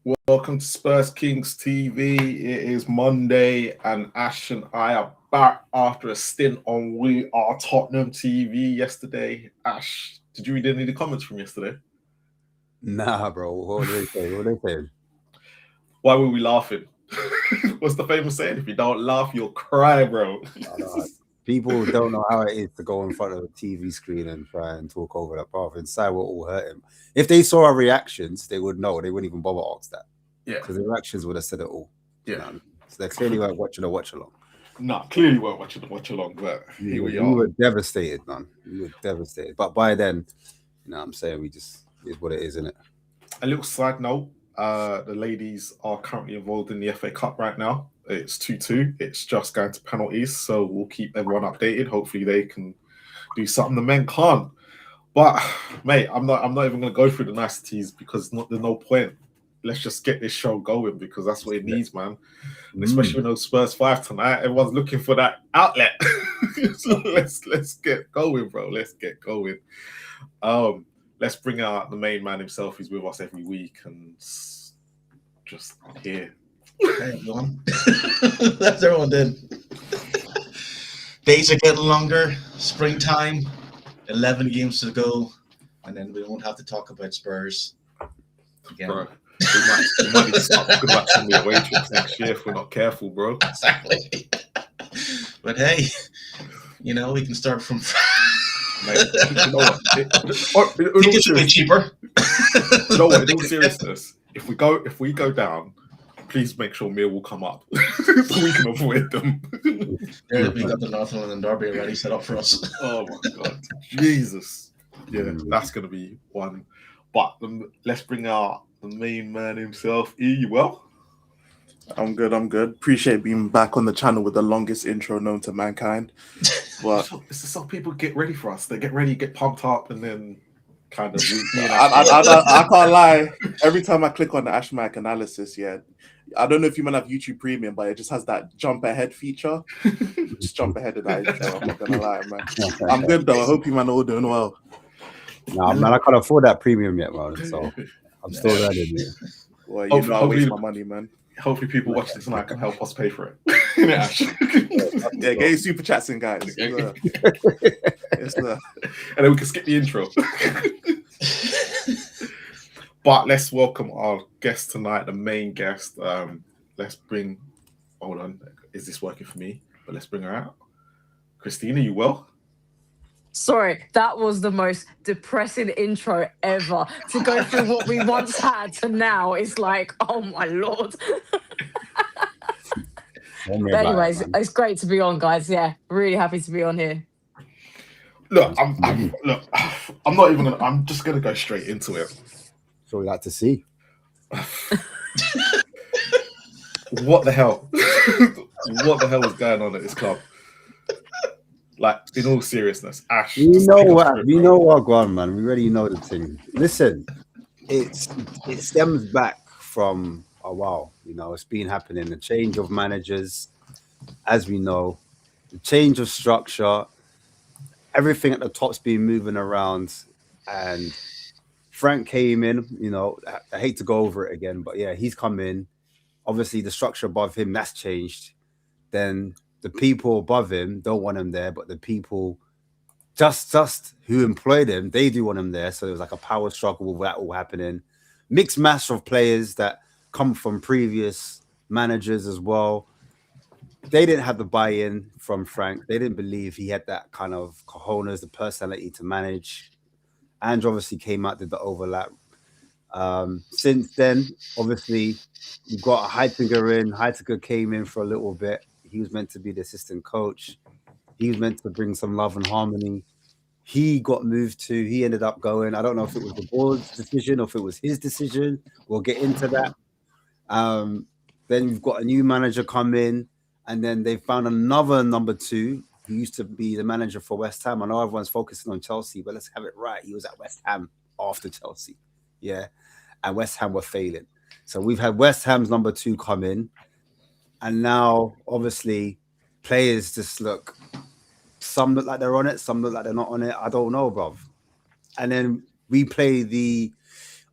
Welcome to Spurs Kings TV. It is Monday, and Ash and I are back after a stint on We Are Tottenham TV yesterday. Ash, did you read any of the comments from yesterday? Nah, bro. What do they say? What do they say? Why were we laughing? What's the famous saying? If you don't laugh, you'll cry, bro. People don't know how it is to go in front of a TV screen and try and talk over that path. Inside, we're all hurting. If they saw our reactions, they would know. They wouldn't even bother ask that. Yeah, Because the reactions would have said it all. yeah. You know what I mean? So they clearly weren't watching a watch along. No, clearly weren't watching the watch along, but here we We are. were devastated, man. We were devastated. But by then, you know what I'm saying? We just is what it is, isn't it? A little side note: the ladies are currently involved in the FA Cup right now. It's 2-2. It's just going to penalties, so we'll keep everyone updated. Hopefully, they can do something the men can't. But mate, I'm not even going to go through the niceties because there's no point. Let's just get this show going because that's what it needs, man. And especially with those Spurs 5 tonight, everyone's looking for that outlet. So let's get going, bro. Let's get going. Let's bring out the main man himself. He's with us every week and just here. Hey everyone. That's everyone did. Days are getting longer. Springtime. 11 games to go, and then we won't have to talk about Spurs again. Bro, we might need to start talking about some of the away trips next year if we're not careful, bro. Exactly. But hey, we can start from. Mate, you know what? Tickets should be cheaper. You know what? In all seriousness, if we go down, please make sure Mir will come up so we can avoid them. There, we got the North London Derby already set up for us. Oh my god, Jesus! Yeah, that's gonna be one. But let's bring out the main man himself. You well? I'm good. Appreciate being back on the channel with the longest intro known to mankind. But this is so people get ready for us. They get ready, get pumped up, and then kind of. I can't lie. Every time I click on the Ashmatic Analysis, I don't know if you might have YouTube Premium, but it just has that jump ahead feature. Just jump ahead of that intro. I'm not gonna lie, man. I'm good though. I hope you man are all doing well. Nah, man, I can't afford that premium yet, man. So I'm still learning it. Well, you know I waste my money, man. Hopefully, people watching this tonight can help us pay for it. Yeah, get your super chats in, guys. And then we can skip the intro. But let's welcome our guest tonight, the main guest. Hold on, is this working for me? But let's bring her out. Christina, you well? Sorry, that was the most depressing intro ever. To go through what we once had to now is like, oh my lord. But anyways, it's great to be on, guys. Yeah, really happy to be on here. Look, I'm just gonna go straight into it. So we like to see. What the hell? What the hell is going on at this club? Like, in all seriousness, Ash. We know what, Gwan, man. We already know the thing. Listen, it stems back from a while. It's been happening. The change of managers, as we know, the change of structure, everything at the top's been moving around, and Frank came in. I hate to go over it again, but yeah, he's come in. Obviously, the structure above him that's changed. Then the people above him don't want him there, but the people just who employed him, they do want him there. So there was like a power struggle with that all happening. Mixed mash of players that come from previous managers as well. They didn't have the buy-in from Frank. They didn't believe he had that kind of cojones, the personality to manage. Andrew obviously came out, did the overlap. Since then, obviously, we've got Heitiger in. Heitiger came in for a little bit. He was meant to be the assistant coach. He was meant to bring some love and harmony. He got moved to. He ended up going. I don't know if it was the board's decision or if it was his decision. We'll get into that. Then we've got a new manager come in, and then they found another number 2 who used to be the manager for West Ham. I know everyone's focusing on Chelsea, but let's have it right. He was at West Ham after Chelsea. Yeah. And West Ham were failing. So we've had West Ham's number 2 come in. And now, obviously, players just look, some look like they're on it, some look like they're not on it. I don't know, bruv. And then we play the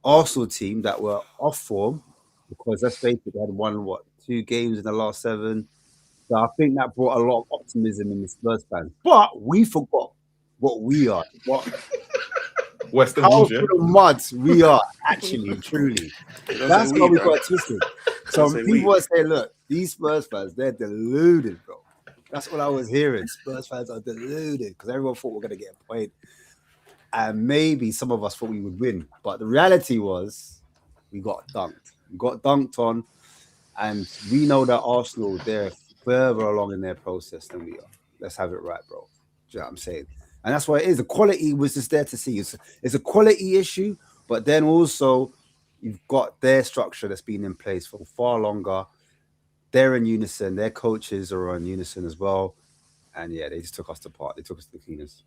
Arsenal team that were off form, because let's face it, they had won 2 games in the last 7. So I think that brought a lot of optimism in the Spurs fans. But we forgot what we are. What Western how Wolves, through yeah? the muds we are actually, truly. Don't That's say why we bro. got it twisted. Don't So say people we. are saying, look, these Spurs fans, they're deluded, bro. That's what I was hearing. Spurs fans are deluded because everyone thought we're going to get a point. And maybe some of us thought we would win. But the reality was we got dunked. We got dunked on. And we know that Arsenal, they're further along in their process than we are. Let's have it right, bro. Do you know what I'm saying? And that's what it is. The quality was just there to see. It's a quality issue, but then also you've got their structure that's been in place for far longer. They're in unison. Their coaches are in unison as well. And yeah, they just took us to part. They took us to the cleaners.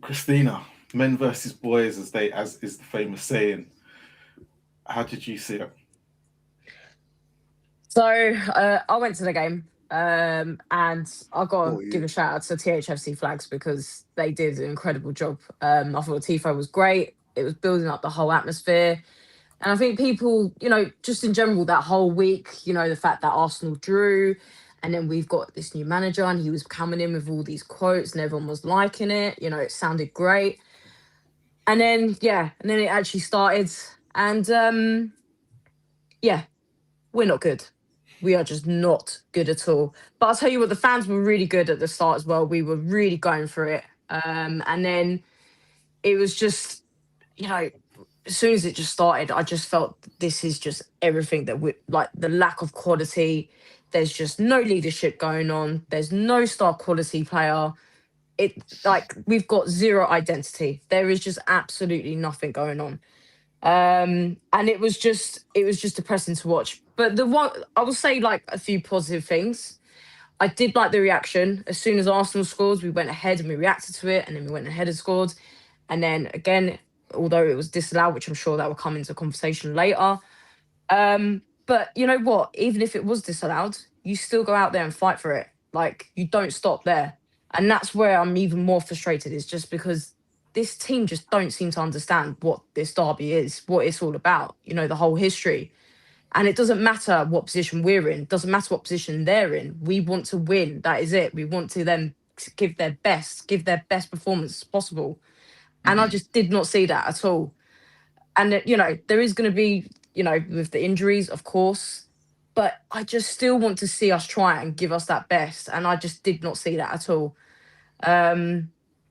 Christina, men versus boys, as is the famous saying. How did you see it? So I went to the game, and I got Oh, to yeah. give a shout out to THFC Flags because they did an incredible job. I thought the tifo was great. It was building up the whole atmosphere. And I think people, just in general, that whole week, the fact that Arsenal drew, and then we've got this new manager, and he was coming in with all these quotes, and everyone was liking it. It sounded great. And then, it actually started. And we're not good. We are just not good at all. But I'll tell you what, the fans were really good at the start as well. We were really going for it. And then it was just, as soon as it just started, I just felt this is just everything that we like, the lack of quality. There's just no leadership going on. There's no star quality player. We've got zero identity. There is just absolutely nothing going on. And it was just depressing to watch. But the one I will say, like, a few positive things. I did like the reaction. As soon as Arsenal scored, we went ahead and we reacted to it, and then we went ahead and scored. And then again, although it was disallowed, which I'm sure that will come into conversation later. But you know what? Even if it was disallowed, you still go out there and fight for it. Like, you don't stop there. And that's where I'm even more frustrated, is just because this team just don't seem to understand what this derby is, what it's all about, the whole history. And it doesn't matter what position we're in, doesn't matter what position they're in. We want to win. That is it. We want to then give their best performance possible. And I just did not see that at all. And, there is going to be, with the injuries, of course, but I just still want to see us try and give us that best. And I just did not see that at all.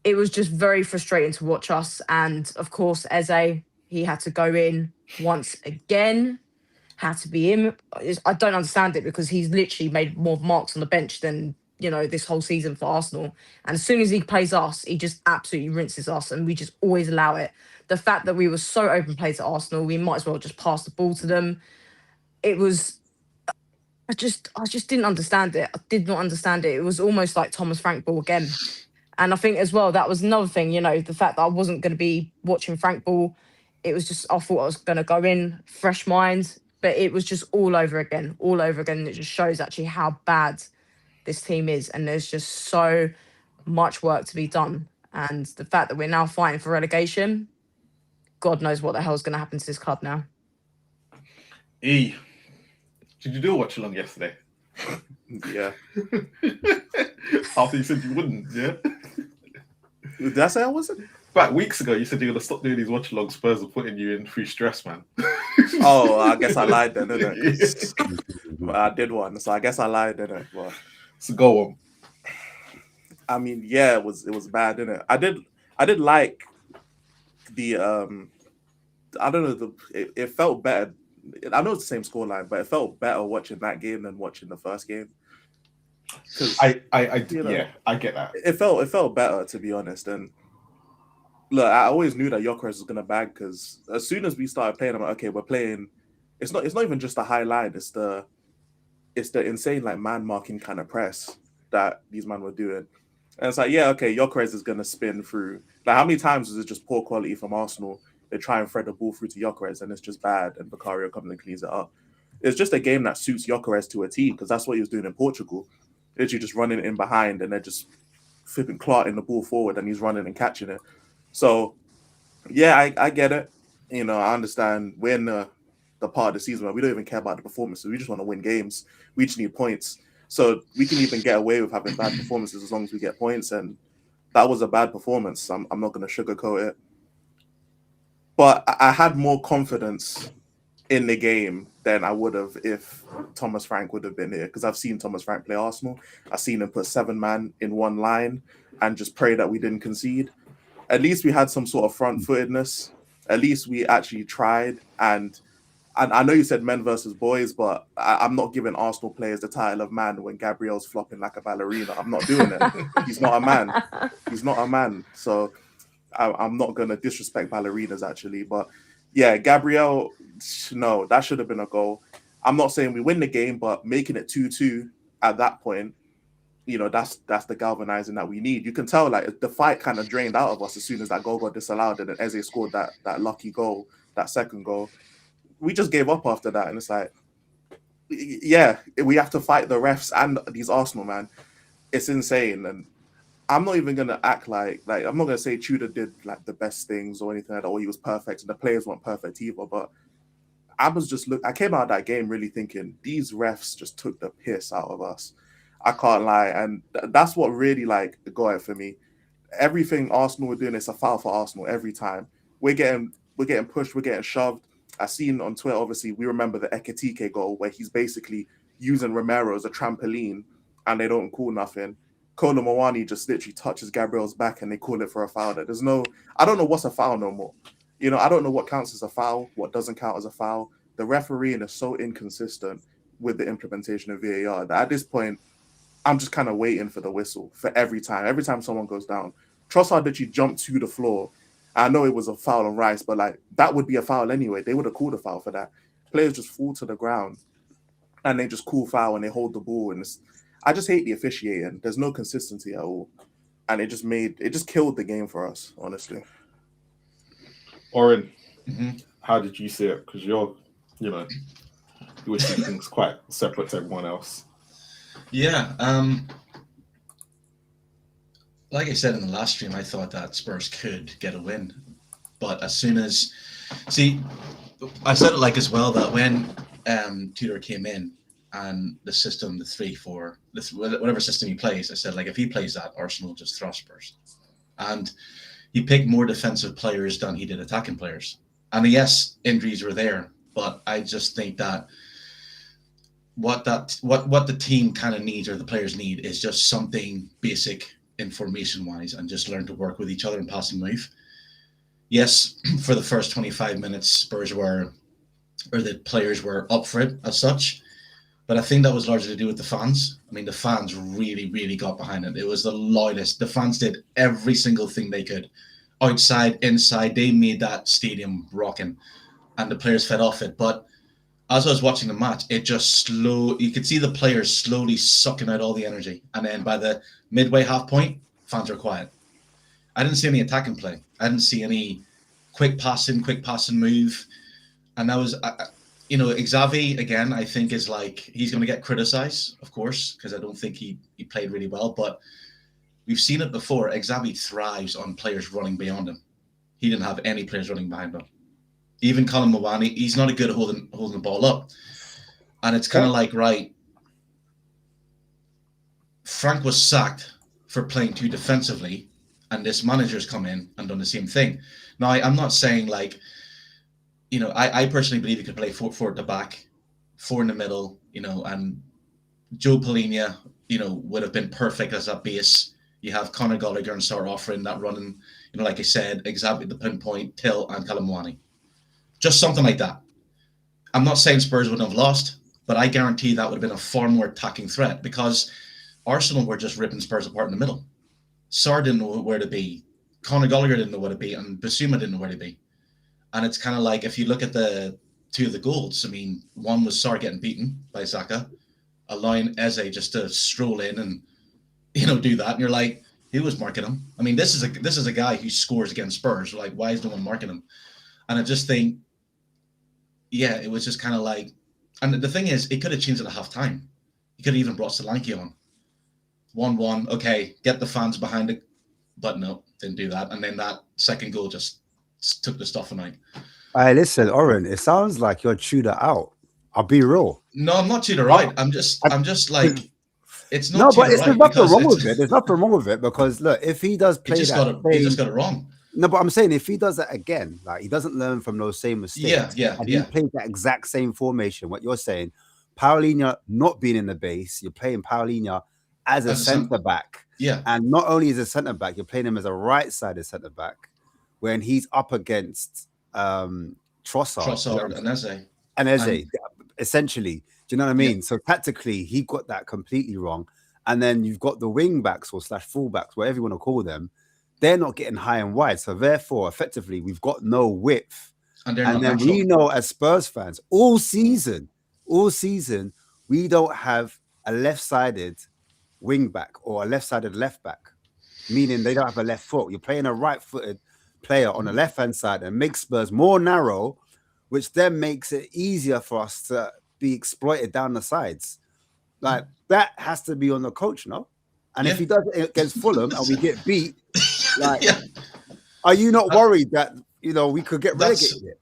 It was just very frustrating to watch us. And of course, Eze, he had to go in once again, had to be in. I don't understand it, because he's literally made more marks on the bench than, this whole season for Arsenal. And as soon as he plays us, he just absolutely rinses us, and we just always allow it. The fact that we were so open play to Arsenal, we might as well just pass the ball to them. It was, I just didn't understand it. I did not understand it. It was almost like Thomas Frank ball again. And I think as well, that was another thing, the fact that I wasn't going to be watching Frank ball. It was just, I thought I was going to go in, fresh mind, but it was just all over again. And it just shows actually how bad this team is. And there's just so much work to be done. And the fact that we're now fighting for relegation, God knows what the hell's going to happen to this club now. E, did you do a watch along yesterday? Yeah. After you said you wouldn't, yeah? Did I say I wasn't? Back weeks ago, you said you're going to stop doing these watch alongs. Spurs are putting you in free stress, man. Oh, I guess I lied then, didn't I? Well, I did one, so I guess I lied, didn't I? Well, So go on. I mean, yeah, it was bad, didn't it? I did like the I don't know, it felt better. I know it's the same scoreline, but it felt better watching that game than watching the first game. I get that. It felt better, to be honest. And look, I always knew that Gyökeres was gonna bag, because as soon as we started playing, I'm like, okay, we're playing. It's not even just the high line. It's the insane, like, man marking kind of press that these men were doing. And it's like, yeah, okay, Gyökeres is gonna spin through. Like, how many times is it just poor quality from Arsenal? They try and thread the ball through to Gyökeres, and it's just bad, and Vicario comes and cleans it up. It's just a game that suits Gyökeres to a T, because that's what he was doing in Portugal. Literally just running in behind, and they're just flipping, clarting the ball forward, and he's running and catching it. So, yeah, I get it. I understand we're in the the part of the season where we don't even care about the performances. We just want to win games. We just need points. So we can even get away with having bad performances as long as we get points. And that was a bad performance. I'm not going to sugarcoat it. But I had more confidence in the game than I would have if Thomas Frank would have been here, because I've seen Thomas Frank play Arsenal. I've seen him put 7 man in one line and just pray that we didn't concede. At least we had some sort of front-footedness. At least we actually tried. And I know you said men versus boys, but I'm not giving Arsenal players the title of man when Gabriel's flopping like a ballerina. I'm not doing it. He's not a man. He's not a man. So I'm not going to disrespect ballerinas, actually. But yeah, Gabriel, no, that should have been a goal. I'm not saying we win the game, but making it 2-2 at that point, you know, that's the galvanizing that we need. You can tell, like, the fight kind of drained out of us as soon as that goal got disallowed and then Eze scored that lucky goal, that second goal. We just gave up after that. And it's like, yeah, we have to fight the refs and these Arsenal, man. It's insane. And I'm not even going to act like I'm not going to say Tudor did like the best things or anything like that, or he was perfect and the players weren't perfect either. But I came out of that game really thinking these refs just took the piss out of us. I can't lie. And that's what really like got it for me. Everything Arsenal were doing, it's a foul for Arsenal every time. We're getting pushed, we're getting shoved. I seen on Twitter, obviously, we remember the Ekitike goal where he's basically using Romero as a trampoline and they don't call nothing. Kolo Muani just literally touches Gabriel's back and they call it for a foul. I don't know what's a foul no more. You know, I don't know what counts as a foul, what doesn't count as a foul. The refereeing is so inconsistent with the implementation of VAR that at this point, I'm just kind of waiting for the whistle for every time. Every time someone goes down. Trossard literally jumped to the floor. I know it was a foul on Rice, but like that would be a foul anyway. They would have called a foul for that. Players just fall to the ground and they just call foul and they hold the ball. And I just hate the officiating. There's no consistency at all. And it just killed the game for us, honestly. Oren, how did you see it? Because you were seeing things quite separate to everyone else. Yeah. Like I said in the last stream, I thought that Spurs could get a win. But as soon as... See, I said it like as well that when Tudor came in and the system, the 3-4, whatever system he plays, I said, like, if he plays that, Arsenal just throw Spurs. And he picked more defensive players than he did attacking players. And yes, injuries were there, but I just think that what the team kind of needs or the players need is just something basic information-wise and just learn to work with each other in passing move. Yes, for the first 25 minutes, the players were up for it as such. But I think that was largely to do with the fans. I mean, the fans really, really got behind it. It was the loudest. The fans did every single thing they could. Outside, inside, they made that stadium rocking. And the players fed off it. But as I was watching the match, it just you could see the players slowly sucking out all the energy. And then by the midway half point, fans were quiet. I didn't see any attacking play. I didn't see any quick passing move. And that was... Xavi, again, I think is like, he's going to get criticized, of course, because I don't think he played really well. But we've seen it before. Xavi thrives on players running beyond him. He didn't have any players running behind him. Even Colin Muani, he's not good at holding the ball up. And it's kind of like, right, Frank was sacked for playing too defensively, and this manager's come in and done the same thing. Now, I'm not saying like, I personally believe he could play four at the back, 4 in the middle, and Joe Polina, would have been perfect as that base. You have Conor Gallagher and start offering that running, like I said, exactly the pinpoint, Till and Colin Muani. Just something like that. I'm not saying Spurs wouldn't have lost, but I guarantee that would have been a far more attacking threat because Arsenal were just ripping Spurs apart in the middle. Sarr didn't know where to be. Conor Gallagher didn't know where to be, and Basuma didn't know where to be. And it's kind of like, if you look at the 2 of the goals, I mean, one was Sarr getting beaten by Xhaka, allowing Eze just to stroll in and, do that. And you're like, who was marking him? I mean, this is a guy who scores against Spurs. Like, why is no one marking him? And I just think, yeah, it was just kind of like, and the thing is, it could have changed at half time. He could have even brought Solanke on. 1-1, okay, get the fans behind it. But no, didn't do that. And then that second goal just took the stuffing out. Hey, listen, Oren, it sounds like you're Tudor out. I'll be real. No, I'm not Tudor right. I'm just like it's not No, but Tudor there's right nothing because wrong it's with it. There's nothing wrong with it because look, if he does he play just that got it. He just same, got it wrong. no, but I'm saying if he does that again, like he doesn't learn from those same mistakes, Yeah. and he plays that exact same formation, what you're saying, Paulinho not being in the base, you're playing Paulinho as a centre back, Yeah. and not only as a centre back, you're playing him as a right-sided centre back when he's up against Trossard and Eze, essentially. Do you know what I mean? So tactically, he got that completely wrong. And then you've got the wing backs or slash fullbacks, whatever you want to call them. They're not getting high and wide. So therefore, effectively, we've got no width. And then we know as Spurs fans, all season, we don't have a left-sided wing back or a left-sided left back, meaning they don't have a left foot. You're playing a right-footed player on the left-hand side and makes Spurs more narrow, which then makes it easier for us to be exploited down the sides. Like that has to be on the coach, no? And if he does it against Fulham and we get beat, like, are you not worried that we could get relegated?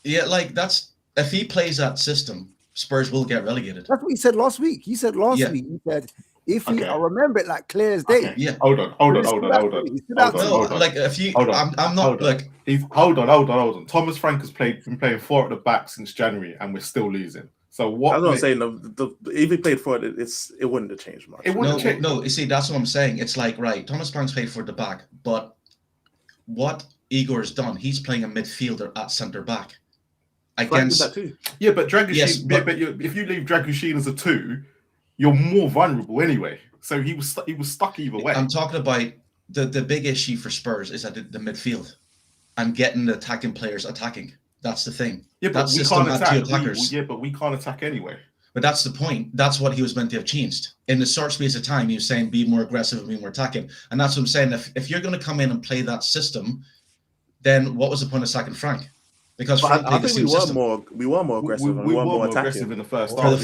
Yeah, like that's if he plays that system, Spurs will get relegated. That's what he said last week. He said last week. He said if he, I remember it like clear as day. Okay. Yeah. Hold on. Like if you, I'm not like. Hold on. Thomas Frank has been playing 4 at the back since January, and we're still losing. So what? I was saying if he played for it, it wouldn't have changed much. It wouldn't change. No. You see, that's what I'm saying. It's like Thomas Frank's played for the back, but what Igor's done, he's playing a midfielder at centre back. Against that too. Yeah, but Dragushin. But if you leave Dragushin as a 2, you're more vulnerable anyway. So he was stuck either way. I'm talking about the big issue for Spurs is at the midfield and getting the attacking players attacking. That's the thing. Yeah, but we can't attack. But we can't attack anyway. But that's the point. That's what he was meant to have changed. In the short space of time, he was saying be more aggressive and be more attacking. And that's what I'm saying. If you're going to come in and play that system, then what was the point of sacking Frank? Because I think we were more aggressive. We were more aggressive in the first half.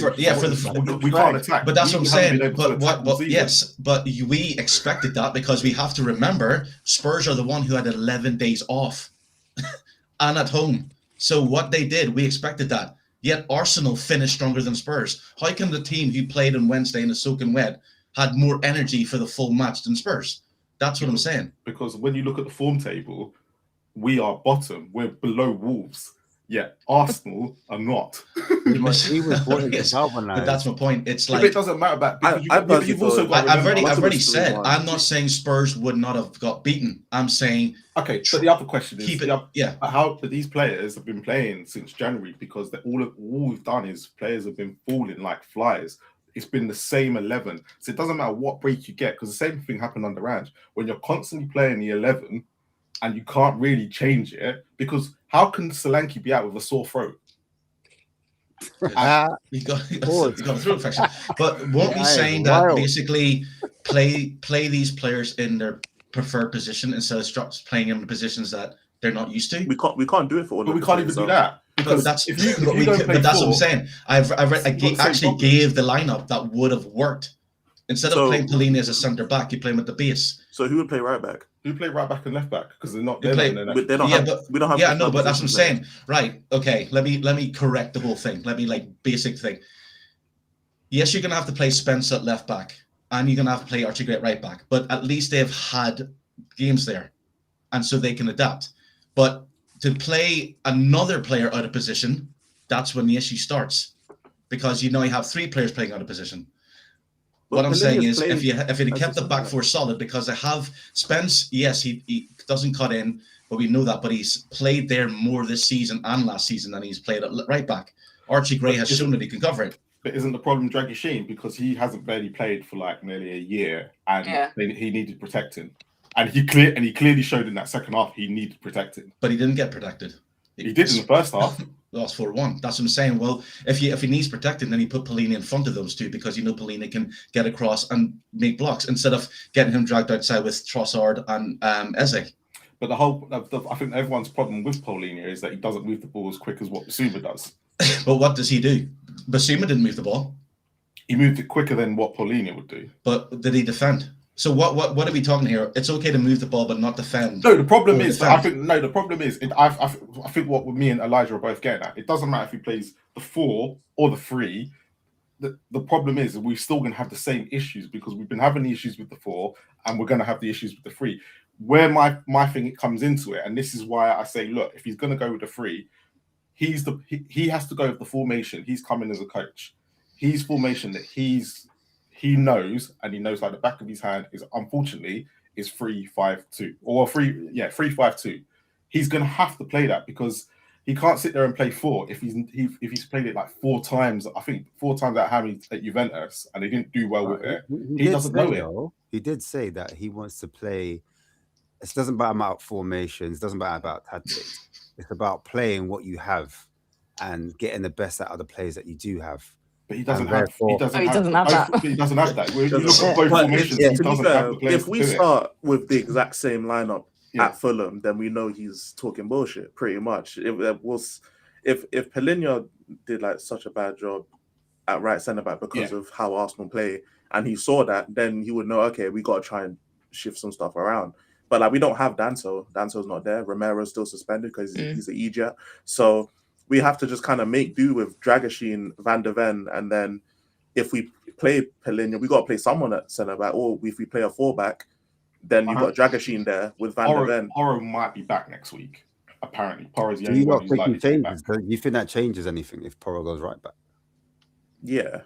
We can't attack. But that's what I'm saying. But we expected that because we have to remember Spurs are the one who had 11 days off and at home. So what they did, we expected that. Yet Arsenal finished stronger than Spurs. How can the team who played on Wednesday in a soaking wet had more energy for the full match than Spurs? That's what I'm saying. Because when you look at the form table, we are bottom. We're below Wolves. Yet Arsenal are not. He was but that's my point. It's like it doesn't matter about. I've already said I'm not saying Spurs would not have got beaten. I'm saying okay. But the other question is, how these players have been playing since January because all we've done is players have been falling like flies. It's been the same 11, so it doesn't matter what break you get because the same thing happened under Ange when you're constantly playing the 11. And you can't really change it because how can Solanke be out with a sore throat? He got a throat infection. But won't we saying that basically play these players in their preferred position instead of playing in the positions that they're not used to? We can't do it for all. But we can't even do that. But that's what I'm saying. I actually gave the lineup that would have worked. Instead of playing Pelini as a centre back, you play him at the base. So who would play right back? Who play right back and left back? Because they're not. We don't have. Yeah, no, but that's what I'm saying. Right? Okay. Let me correct the whole thing. Let me basic thing. Yes, you're gonna have to play Spence at left back, and you're gonna have to play Archie Gray at right back. But at least they've had games there, and so they can adapt. But to play another player out of position, that's when the issue starts, because you have 3 players playing out of position. What I'm saying is, if you kept the back 4 solid, because they have Spence, yes, he doesn't cut in, but we know that. But he's played there more this season and last season than he's played at right back. Archie Gray has shown that he can cover it. But isn't the problem Dragushin because he hasn't barely played for like nearly a year, and he needed protecting, and he clearly showed in that second half he needed protecting. But he didn't get protected. He did in the first half. Lost 4-1. That's what I'm saying. Well, if he needs protecting, then he put Pelini in front of those 2 because Pelini can get across and make blocks instead of getting him dragged outside with Trossard and Eze. But I think everyone's problem with Pelini is that he doesn't move the ball as quick as what Basuma does. But what does he do? Basuma didn't move the ball. He moved it quicker than what Pelini would do. But did he defend? So what are we talking here? It's okay to move the ball but not defend. No, the problem is, defend. I think what me and Elijah are both getting at. It doesn't matter if he plays the 4 or the 3. The problem is we're still going to have the same issues because we've been having the issues with the 4 and we're going to have the issues with the 3. Where my thing comes into it, and this is why I say, look, if he's going to go with the 3, he has to go with the formation. He's coming as a coach. His formation that he knows, and he knows like the back of his hand is, unfortunately, is 3-5-2 or 3-5-2. He's going to have to play that because he can't sit there and play 4 if he's played it like 4 times. I think 4 times at Juventus, and he didn't do well with it. He doesn't know it. He did say that he wants to play. It doesn't matter about formations. It doesn't matter about tactics. It's about playing what you have and getting the best out of the players that you do have. But he doesn't have that. He doesn't have that. If we start with the exact same lineup at Fulham, then we know he's talking bullshit. Pretty much. If Palhinha did like such a bad job at right centre back because of how Arsenal play, and he saw that, then he would know. Okay, we got to try and shift some stuff around. But like we don't have Danso. Danso's not there. Romero's still suspended because he's an idiot. So we have to just kind of make do with Dragashin, Van de Ven, and then if we play Palhinha, we got to play someone at centre back. Or if we play a 4-back, then you've got Dragashin there with Van de Ven. Porro might be back next week. Apparently, Porro's the only one who's likely to be back. Do you think that changes anything if Porro goes right back? Yeah.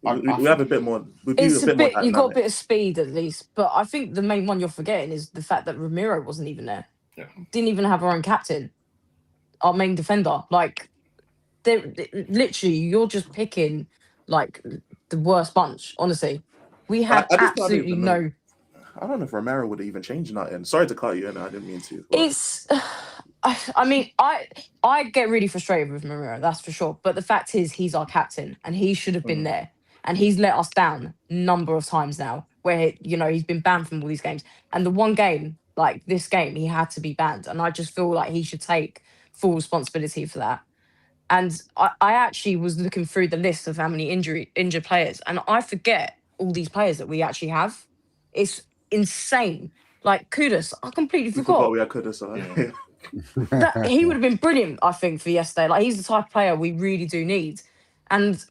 We have a bit more. You've got a bit of speed at least, but I think the main one you're forgetting is the fact that Ramiro wasn't even there. Yeah. Didn't even have our own captain, our main defender. Like, literally, you're just picking like the worst bunch. Honestly, we had absolutely no. I don't know if Romero would have even changed nothing. Sorry to cut you in. I didn't mean to. But. It's. I mean, I get really frustrated with Romero. That's for sure. But the fact is, he's our captain, and he should have been there. And he's let us down a number of times now where, he's been banned from all these games. And the one game, like this game, he had to be banned. And I just feel like he should take full responsibility for that. And I actually was looking through the list of how many injured players. And I forget all these players that we actually have. It's insane. Like Kudus, I completely forgot. We had Kudus. He would have been brilliant, I think, for yesterday. Like, he's the type of player we really do need. And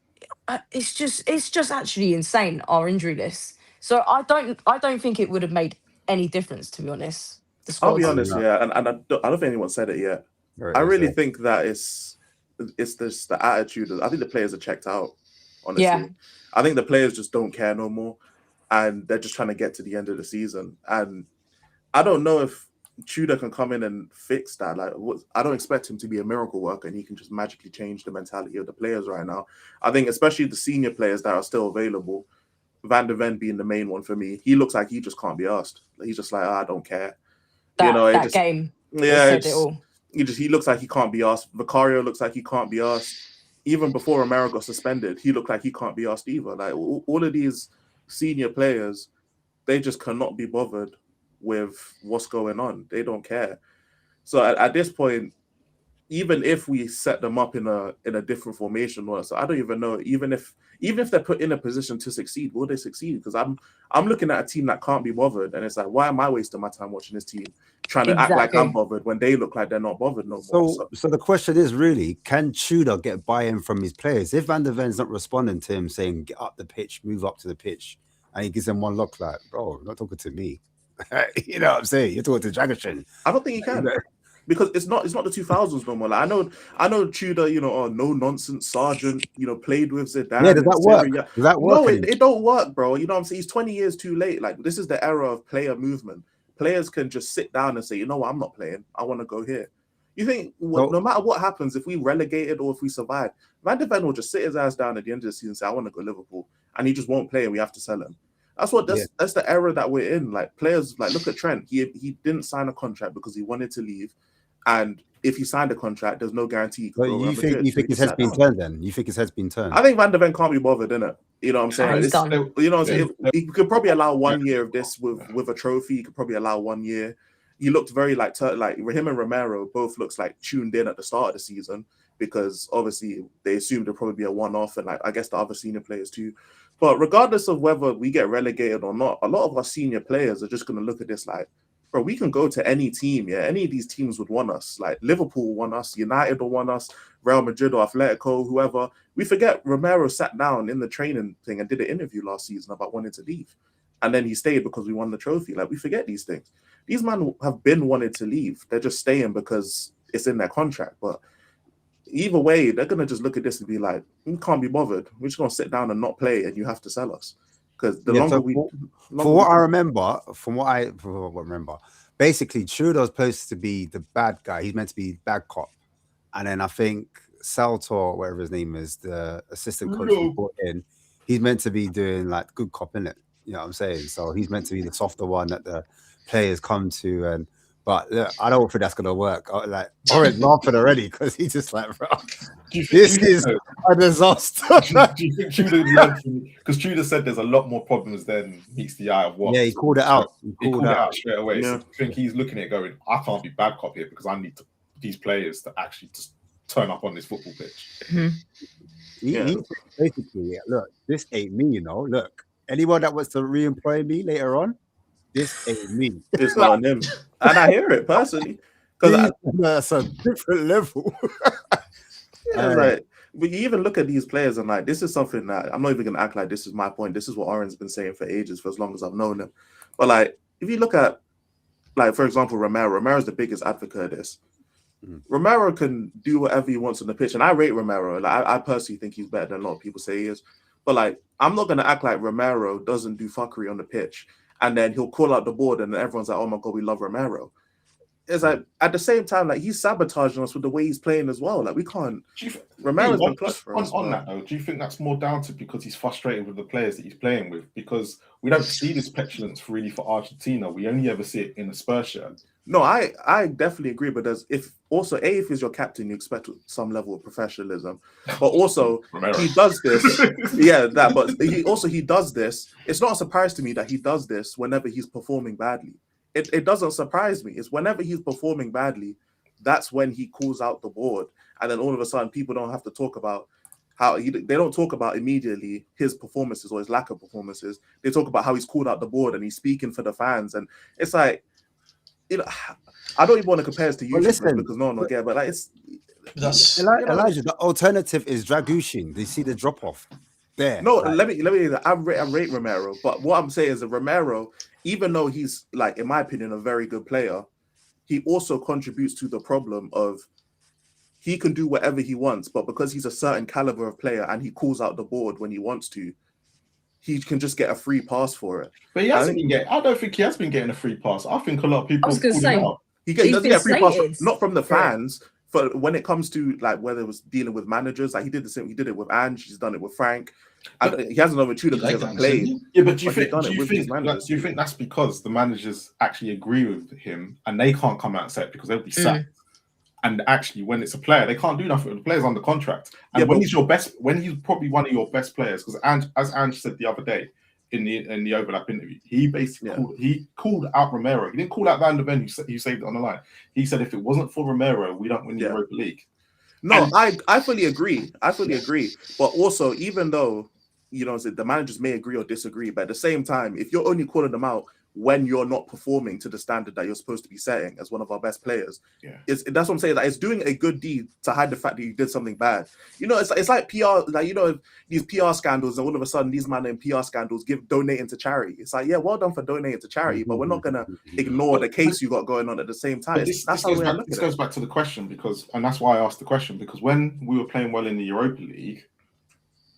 it's just actually insane, our injury list. So I don't think it would have made any difference, to be honest. I'll be honest, and I don't think anyone said it yet. I really think that it's this the attitude. I think the players are checked out. Honestly, I think the players just don't care no more, and they're just trying to get to the end of the season. And I don't know if Tudor can come in and fix that. Like, I don't expect him to be a miracle worker and he can just magically change the mentality of the players right now. I think especially the senior players that are still available, Van de Ven being the main one for me, he looks like he just can't be asked. He's just like, I don't care. That game. Yeah, he looks like he can't be asked. Vicario looks like he can't be asked. Even before Romero got suspended, he looked like he can't be asked either. Like all of these senior players, they just cannot be bothered with what's going on. They don't care. So at this point, even if we set them up in a different formation, so I don't even know. Even if they're put in a position to succeed, will they succeed? Because I'm looking at a team that can't be bothered, and it's like, why am I wasting my time watching this team trying to act like I'm bothered when they look like they're not bothered no more? So the question is really, can Tudor get buy-in from his players? If Van de Ven's not responding to him saying, get up the pitch, move up to the pitch, and he gives them one look like, bro, you're not talking to me. You know what I'm saying? You're talking to Dragashin. I don't think he can. Because it's not the 2000s no more. Like, I know Tudor, no nonsense sergeant, played with Zidane. Yeah, does that work? Does that work? No, it don't work, bro. You know what I'm saying? He's 20 years too late. Like, this is the era of player movement. Players can just sit down and say, you know what, I'm not playing. I want to go here. You think no matter what happens, if we relegated or if we survive, Van de Ven will just sit his ass down at the end of the season and say, I want to go Liverpool, and he just won't play, and we have to sell him. That's the era that we're in. Like, players, like, look at Trent. He didn't sign a contract because he wanted to leave. And if he signed a contract, there's no guarantee. But you think his head's been turned then? You think his head's been turned? I think Van de Ven can't be bothered, innit? You know what I'm saying? He's done. You know what I'm saying? He could probably allow 1 year of this with a trophy. He could probably allow 1 year. He looked very like him and Romero both looks like tuned in at the start of the season, because obviously they assumed it'd probably be a one-off, and like I guess the other senior players too. But regardless of whether we get relegated or not, a lot of our senior players are just going to look at this like, bro, we can go to any team. Yeah, any of these teams would want us. Like Liverpool will want us, United will want us, Real Madrid or Atletico, whoever. We forget Romero sat down in the training thing and did an interview last season about wanting to leave. And then he stayed because we won the trophy. Like, we forget these things. These men have been wanted to leave. They're just staying because it's in their contract. But either way, they're going to just look at this and be like, we can't be bothered. We're just going to sit down and not play, and you have to sell us. Because the longer we... For what I remember, basically, Tudor's supposed to be the bad guy. He's meant to be bad cop. And then I think Saltor, whatever his name is, the assistant coach we brought in, he's meant to be doing like good cop, innit? You know what I'm saying? So he's meant to be the softer one that the players come to. But look, I don't think that's gonna work. Like, Oren's laughing already because he's just like, bro, this is a disaster. Do you think Tudor learned? Because Tudor said there's a lot more problems than meets the eye of what. Yeah, he called it out. He called it out straight away. Yeah. So I think he's looking at it going, I can't be bad cop here because I need these players to actually just turn up on this football pitch. He basically, look, this ain't me, you know. Look, anyone that wants to re-employ me later on, this ain't me. It's not on him. And I hear it personally. Because that's a different level. like, but you even look at these players and like, this is something that I'm not even going to act like this is my point. This is what Oren's been saying for ages, for as long as I've known him. But like, if you look at, like, for example, Romero's the biggest advocate of this. Romero can do whatever he wants on the pitch, and I rate Romero. Like, I personally think he's better than a lot of people say he is. But like, I'm not gonna act like Romero doesn't do fuckery on the pitch, and then he'll call out the board, and then everyone's like, "Oh my god, we love Romero." It's like at the same time, like, he's sabotaging us with the way he's playing as well. Like, we can't. Romero's been clutch for us. On that though, do you think that's more down to because he's frustrated with the players that he's playing with? Because we don't see this petulance really for Argentina. We only ever see it in the Spurs shirt. No, I definitely agree. But if he's your captain, you expect some level of professionalism. But also, he does this. Yeah, that. But he does this. It's not a surprise to me that he does this whenever he's performing badly. It doesn't surprise me. It's whenever he's performing badly, that's when he calls out the board, and then all of a sudden, people don't have to talk about they don't talk about immediately his performances or his lack of performances. They talk about how he's called out the board and he's speaking for the fans, and it's like, you know, I don't even want to compare this to you because no one will get. But like, Elijah, the alternative is Dragushin. They see the drop off there. No, let me. I rate Romero, but what I'm saying is that Romero, even though he's, like, in my opinion, a very good player, he also contributes to the problem of he can do whatever he wants, but because he's a certain caliber of player and he calls out the board when he wants to, he can just get a free pass for it. But he hasn't been getting. I don't think he has been getting a free pass. I think a lot of people. I was going to say, he doesn't get a free pass, not from the fans. But when it comes to, like, whether it was dealing with managers, like, he did the same. He did it with Ange. He's done it with Frank. And he hasn't done it with Tudor because he hasn't played. Yeah, but do you think that's because the managers actually agree with him and they can't come out and say it because they'll be sacked? And actually, when it's a player, they can't do nothing. The player's under contract. And when he's probably one of your best players, because as Ange said the other day in the overlap interview, he basically called out Romero. He didn't call out Van der Ven, who saved it on the line. He said, if it wasn't for Romero, we don't win the Europa League. No, I fully agree. But also, even though, you know, the managers may agree or disagree, but at the same time, if you're only calling them out when you're not performing to the standard that you're supposed to be setting as one of our best players, that's what I'm saying. That it's doing a good deed to hide the fact that you did something bad. You know, it's like PR, like, you know, these PR scandals, and all of a sudden these men in PR scandals donating to charity. It's like, yeah, well done for donating to charity, but we're not gonna ignore the case you got going on at the same time. This goes back to the question, and that's why I asked the question, because when we were playing well in the Europa League,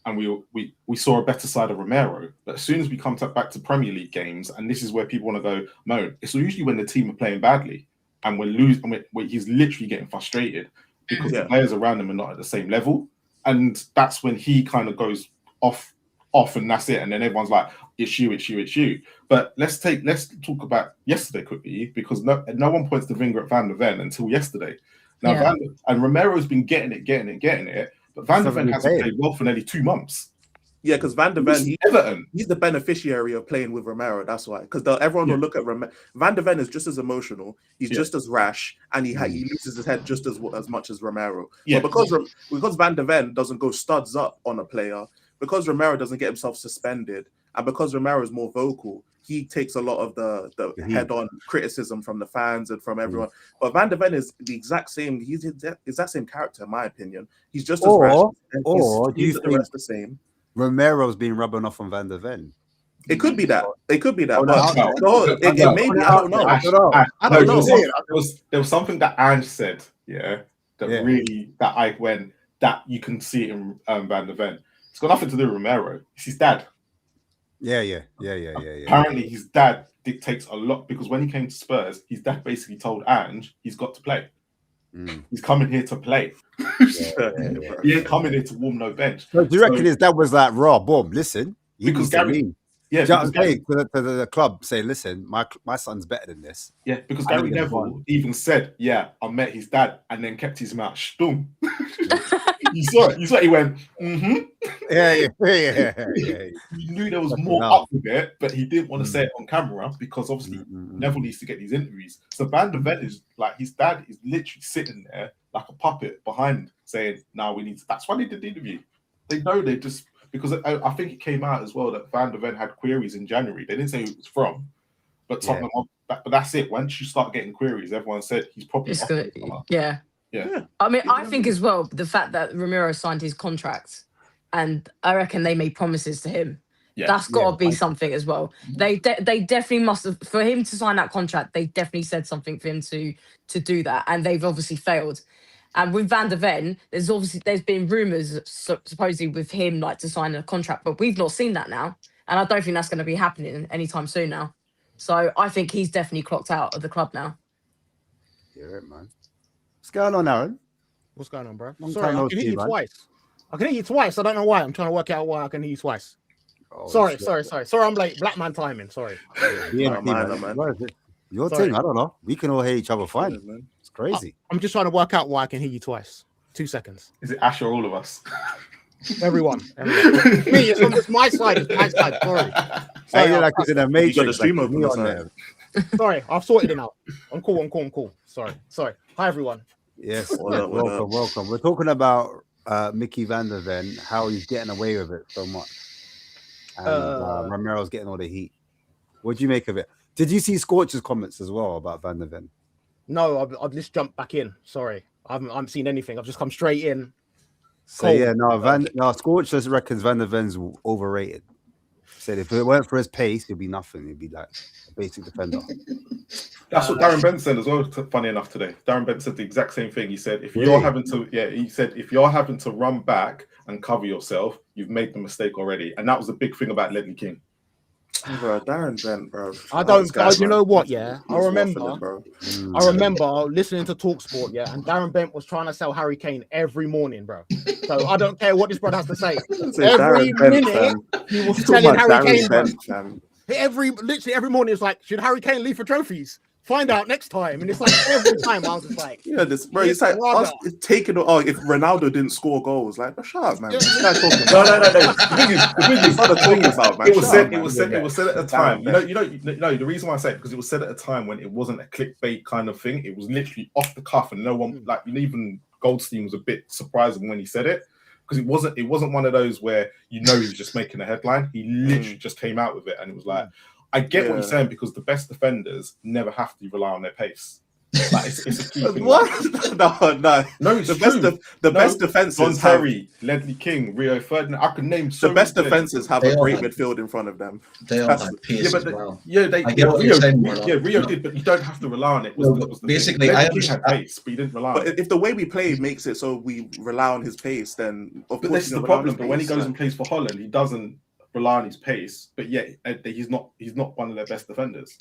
and we saw a better side of Romero. But as soon as we come back to Premier League games, and this is where people want to go, no, it's usually when the team are playing badly and we're losing, when he's literally getting frustrated because the players around him are not at the same level. And that's when he kind of goes off, and that's it. And then everyone's like, it's you. But let's talk about yesterday quickly, because no one points the finger at Van der Ven until yesterday. Now, and Romero's been getting it. But Van der Ven hasn't played well for nearly 2 months. Yeah, because Van der Ven, he's the beneficiary of playing with Romero. That's why. Because everyone will look at Romero. Van der Ven is just as emotional. He's just as rash, and he loses his head just as much as Romero. Yeah, but because Van der Ven doesn't go studs up on a player, because Romero doesn't get himself suspended, and because Romero is more vocal, he takes a lot of the head-on criticism from the fans and from everyone. But Van de Ven is the exact same. He's the exact same character, in my opinion. He's just as rash. Or do you the think rest the same? Romero's been rubbing off on Van de Ven? It could be that. It could be that. Oh, but no. it may be. I don't know. I don't know. There was something that Ange said, really that I went that you can see it in Van de Ven. It's got nothing to do with Romero. It's his dad. Yeah. Apparently, his dad dictates a lot because when he came to Spurs, his dad basically told Ange he's got to play. He's coming here to play. He ain't coming here to warm no bench. So do you reckon his dad was like, "Raw, boom, listen"? Because Gary, to the club, say, "Listen, my son's better than this." Yeah, because Gary Neville even said, "Yeah, I met his dad," and then kept his mouth stum. You saw it. He went, Yeah. He knew there was more up with it, but he didn't want to say it on camera because obviously Neville needs to get these interviews. So Van de Ven is like, his dad is literally sitting there like a puppet behind saying, "Now we need to." That's why they did the interview. They know they just, because I think it came out as well that Van de Ven had queries in January. They didn't say who it was from, but Tottenham. But that's it. Once you start getting queries, everyone said he's probably Yeah. I mean, I think as well the fact that Romero signed his contract, and I reckon they made promises to him. Yeah. That's got to be something as well. They definitely must have, for him to sign that contract. They definitely said something for him to do that, and they've obviously failed. And with Van de Ven, there's been rumours supposedly with him like to sign a contract, but we've not seen that now, and I don't think that's going to be happening anytime soon now. So I think he's definitely clocked out of the club now. Yeah, man. What's going on, Aaron? What's going on, bro? Sorry, I can hear you twice. I can hear you twice. I don't know why. I'm trying to work out why I can hear you twice. Oh, sorry. Sorry, I'm late. Black man timing. Sorry. Your thing. I don't know. We can all hear each other fine. Man. It's crazy. I'm just trying to work out why I can hear you twice. 2 seconds. Is it Ash or all of us? Everyone. Me, it's my side. It's my side. Sorry. Like it's in a matrix. You got the stream open on there. Sorry, I've sorted it out. I'm cool. Sorry. Hi, everyone. Yes, welcome. We're talking about Mickey Van de Ven, how he's getting away with it so much. And Romero's getting all the heat. What do you make of it? Did you see Scorcher's comments as well about Van de Ven? No, I've just jumped back in. Sorry. I haven't seen anything. I've just come straight in. So Scorcher reckons Van de Ven's overrated. Said if it weren't for his pace, he'd be nothing. He'd be like a basic defender. That's what Darren Bent said as well. Funny enough, today, Darren Bent said the exact same thing. He said, if you're having to run back and cover yourself, you've made the mistake already. And that was a big thing about Ledley King. Bro, Darren Bent, bro. You know what? Yeah, I remember listening to TalkSport. Yeah, and Darren Bent was trying to sell Harry Kane every morning, bro. So I don't care what this brother has to say. Every minute he was selling Harry Kane. Literally every morning, it's like, should Harry Kane leave for trophies? Find out next time. And it's like every time I was just like, this, bro. It's like us taking. Oh, if Ronaldo didn't score goals, like, shut up, man. No. The thing is, not talking about, man. It was said at a time. You know. The reason why I say it, because it was said at a time when it wasn't a clickbait kind of thing. It was literally off the cuff, and no one, like, even Goldstein was a bit surprised when he said it, because it wasn't one of those where he was just making a headline. He literally just came out with it, and it was like, I get what you're saying, because the best defenders never have to rely on their pace. Like, it's a key thing. What? No. The best defenses. Don Terry, Ledley King, Rio Ferdinand. I could name so the best defenses have a great midfield in front of them. They all have pace as well. Yeah, Rio did, but you don't have to rely on it. Basically, I understand pace, but you didn't rely on it. But if the way we play makes it so we rely on his pace, then of course this is the problem. But when he goes and plays for Holland, he doesn't rely on his pace, but yet he's not one of their best defenders.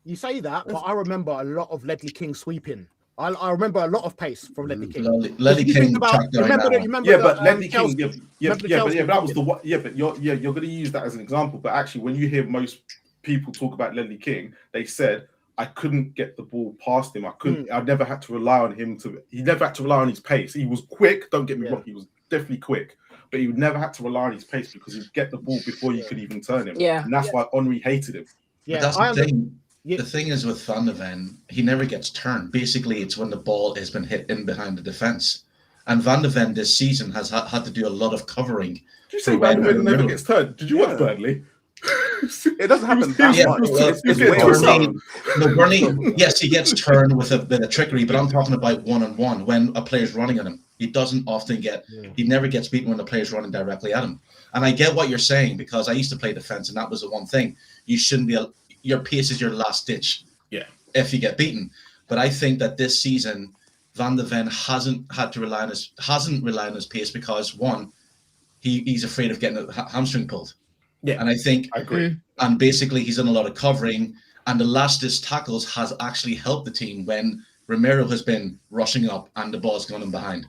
You say that, but I remember a lot of Ledley King sweeping. I remember a lot of pace from Ledley King. Ledley King. But Ledley King. But that was the one. Yeah, but you're going to use that as an example. But actually, when you hear most people talk about Ledley King, they said, I couldn't get the ball past him. I never had to rely on him he never had to rely on his pace. He was quick. Don't get me wrong. He was definitely quick. But he never had to rely on his pace because he'd get the ball before you could even turn him. Yeah. And that's why Henry hated him. Yeah, but that's the thing. The thing is with Van de Ven, he never gets turned. Basically, it's when the ball has been hit in behind the defense. And Van de Ven this season has had to do a lot of covering. Did you say Van de Ven never gets turned? Did you watch Burnley? It doesn't happen that much. Well, It's way Burnley, yes, he gets turned with a bit of trickery, but I'm talking about one-on-one when a player's running at him. He doesn't often he never gets beaten when the player's running directly at him. And I get what you're saying, because I used to play defense, and that was the one thing. You shouldn't be, your pace is your last ditch if you get beaten. But I think that this season, Van de Ven hasn't relied on his pace because, one, he's afraid of getting a hamstring pulled. Yeah, and I agree. And basically, he's done a lot of covering, and the last ditch tackles has actually helped the team when Romero has been rushing up and the ball's gone in behind.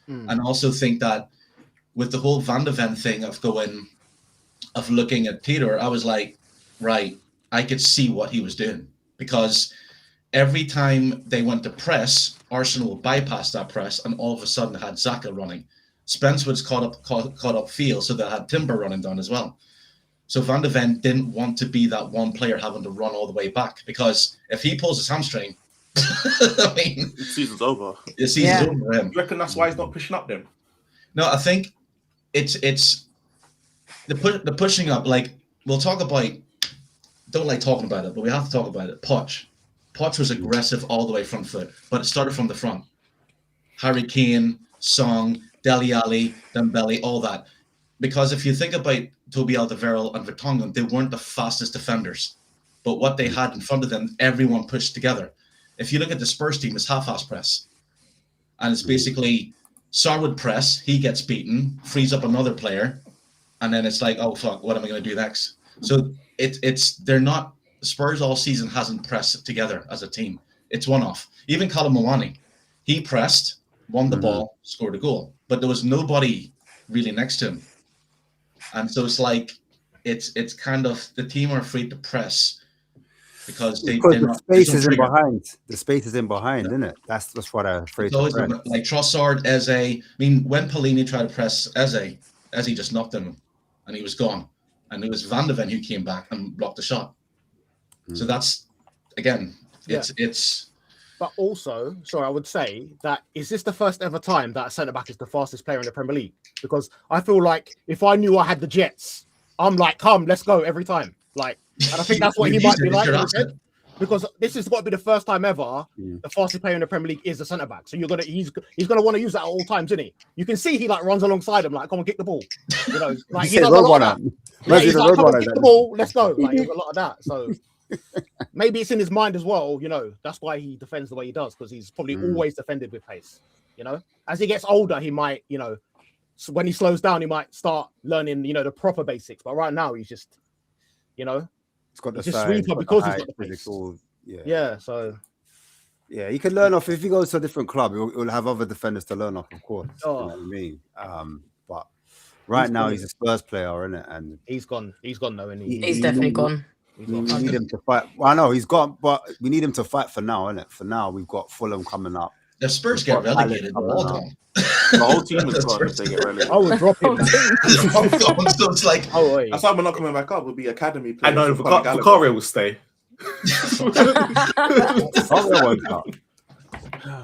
And I also think that with the whole Van de Ven thing of looking at Tudor, I was like, right, I could see what he was doing, because every time they went to press, Arsenal bypassed that press and all of a sudden had Xhaka running. Spence was caught up field, so they had Timber running down as well. So Van de Ven didn't want to be that one player having to run all the way back, because if he pulls his hamstring, I mean, the season's over. The season's over for him. Do you reckon that's why he's not pushing up then? No, I think it's the pushing up. Like, we'll talk about. Don't like talking about it, but we have to talk about it. Poch was aggressive all the way front foot, but it started from the front. Harry Kane, Song, Dele Alli, Dembele, all that. Because if you think about Toby Alderweireld and Vertonghen, they weren't the fastest defenders, but what they had in front of them, everyone pushed together. If you look at the Spurs team, it's half-ass press, and it's basically Sarr would press, he gets beaten, frees up another player, and then it's like, oh fuck, what am I going to do next? So they're not. Spurs all season hasn't pressed together as a team. It's one-off. Even Callum Mawani, he pressed, won the ball, scored a goal, but there was nobody really next to him. And so it's like, it's kind of, the team are afraid to press because the space is in behind. The space is in behind, isn't it? That's what I'm afraid of. Like Trossard, Eze. I mean, when Pellegrini tried to press Eze just knocked him and he was gone. And it was Van de Ven who came back and blocked the shot. So that's, again, it's. But also, sorry, I would say that, is this the first ever time that a centre-back is the fastest player in the Premier League? Because I feel like if I knew I had the Jets, I'm like, come, let's go every time. Like, and I think that's what he might be like. Because this has got to be the first time ever the fastest player in the Premier League is a centre-back. So he's gonna want to use that at all times, isn't he? You can see he like runs alongside him, like, come on, kick the ball. You know, like he does a lot of that. Yeah, he's like, come on, kick the ball, let's go. Like, there's a lot of that. So maybe it's in his mind as well, you know. That's why he defends the way he does, because he's probably always defended with pace. You know, as he gets older, he might, you know, when he slows down, he might start learning, you know, the proper basics. But right now, he's just, you know, he's got the just sweeper because he's got the pace. Yeah, so yeah, he can learn off. If he goes to a different club, he'll have other defenders to learn off, of course. You know what I mean? But right now, he's a Spurs player, isn't it? And he's gone though, isn't he? He's definitely gone. We need him to fight. Well, I know he's gone, but we need him to fight for now, isn't it? For now, we've got Fulham coming up. The Spurs get relegated. The whole team is gone if they get relegated. I would drop him. So it's like, that's why we're not coming back up. We'll be academy players. I know Vicario will stay.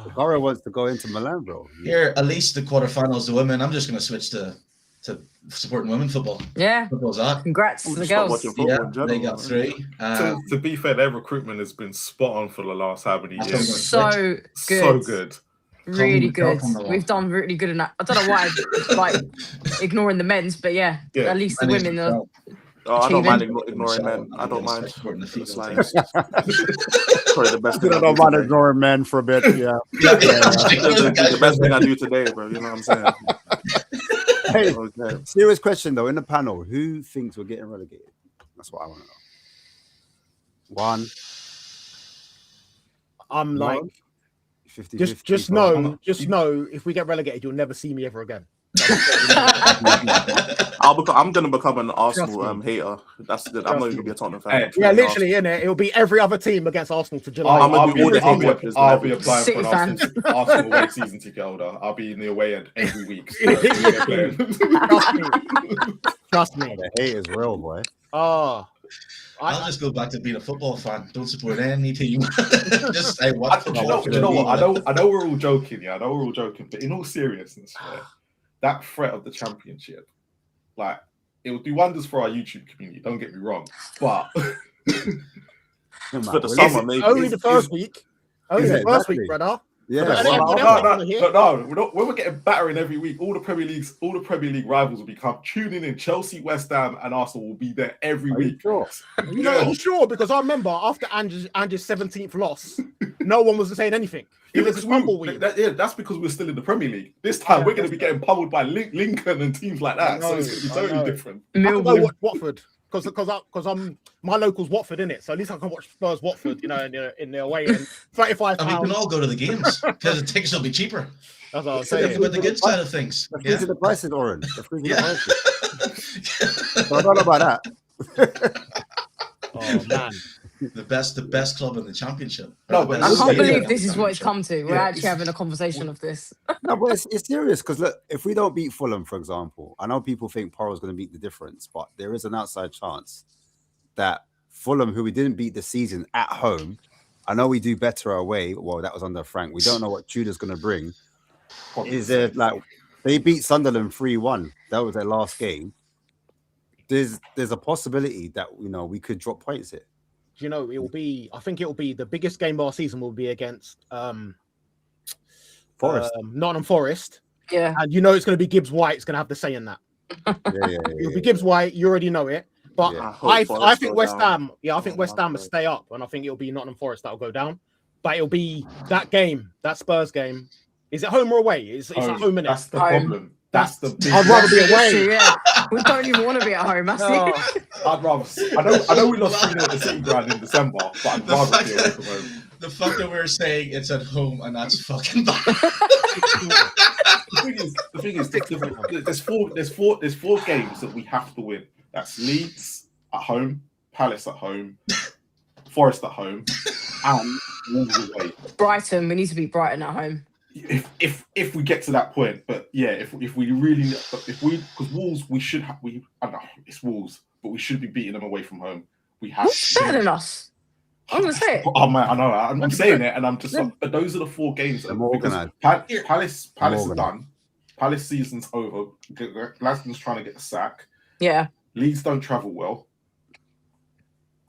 Vicario wants to go into Milan, bro. Here, at least the quarterfinals, the women. I'm just going to switch to supporting women football. Yeah. Football's that. Congrats to the girls. Yeah, they got 3. To be fair, their recruitment has been spot on for the last how many years. So good. So good. Really good. We've done really good in that. I don't know why I'm like ignoring the men's, but yeah. At least the women are. I don't mind ignoring men. I don't mind. Probably the best thing I don't mind ignoring men for a bit. Yeah. The best thing I do today, bro. You know what I'm saying? Hey, serious question though. In the panel, who thinks we're getting relegated? That's what I want to know. One. I'm like, 50, just know, if we get relegated, you'll never see me ever again. I'm gonna become an Arsenal hater. That's good. I'm not even gonna be a Tottenham fan. Yeah, literally, innit? It'll be every other team against Arsenal to July. I'll be applying for an Arsenal away season ticket holder. I'll be in the away end every week. Trust me. The hate is real, boy. I'll just go back to being a football fan. Don't support any team. Just say what. Do you know what? I know we're all joking. Yeah, I know we're all joking. But in all seriousness, yeah, that threat of the championship, like, it will do wonders for our YouTube community. Don't get me wrong, but for the summer, maybe only the first week. Only the first week, brother. Yeah, no. When we're getting battering every week, all the Premier League rivals will be tuning in. Chelsea, West Ham, and Arsenal will be there every week. Sure? You know, I'm sure, because I remember after Ange's 17th loss, no one was saying anything. It was a tumbleweed. That's because we're still in the Premier League. This time we're going to be getting pummeled by Lincoln and teams like that. So it's going to be totally different. I can go watch Watford because I'm my local's Watford, in it. So at least I can watch Spurs Watford, you know, in their way. And £35. And we can all go to the games because the tickets will be cheaper. That's what I was saying. With the good side of things. The prices, Oren. I don't know about that. Oh man. The best club in the championship. No, but I can't believe this is what it's come to. We're actually having a conversation of this. No, but it's serious, because look, if we don't beat Fulham, for example, I know people think Porro's going to beat the difference, but there is an outside chance that Fulham, who we didn't beat this season at home, I know we do better away. Well, that was under Frank. We don't know what Tudor's going to bring. Is there, like, they beat Sunderland 3-1. That was their last game. There's a possibility that, you know, we could drop points here. You know, I think it will be the biggest game of our season will be against Forest. Nottingham Forest. Yeah. And you know it's going to be Gibbs White. It's going to have the say in that. It'll be Gibbs White. You already know it. But I think West Ham, I think West Ham will stay up. And I think it'll be Nottingham Forest that will go down. But it'll be that game, that Spurs game. Is it home or away? It's at home, innit? That's the problem. That's the big. I'd rather be away. Yeah. We don't even want to be at home. That's I'd rather. I know we lost 3-0 at the City Ground in December, but I'd rather be away from home. The fact that we're saying it's at home and that's fucking bad. The thing is, there's four games that we have to win. That's Leeds at home, Palace at home, Forest at home, and Wolves away. Brighton. We need to beat Brighton at home. If we get to that point, but yeah, if we really, because Wolves, I don't know, it's Wolves, but we should be beating them away from home. We have better than us. I'm gonna say it. Oh man, I know. I'm saying it, and I'm just. But those are the four games. Palace are done. Palace season's over. Glasgow's trying to get a sack. Yeah. Leeds don't travel well,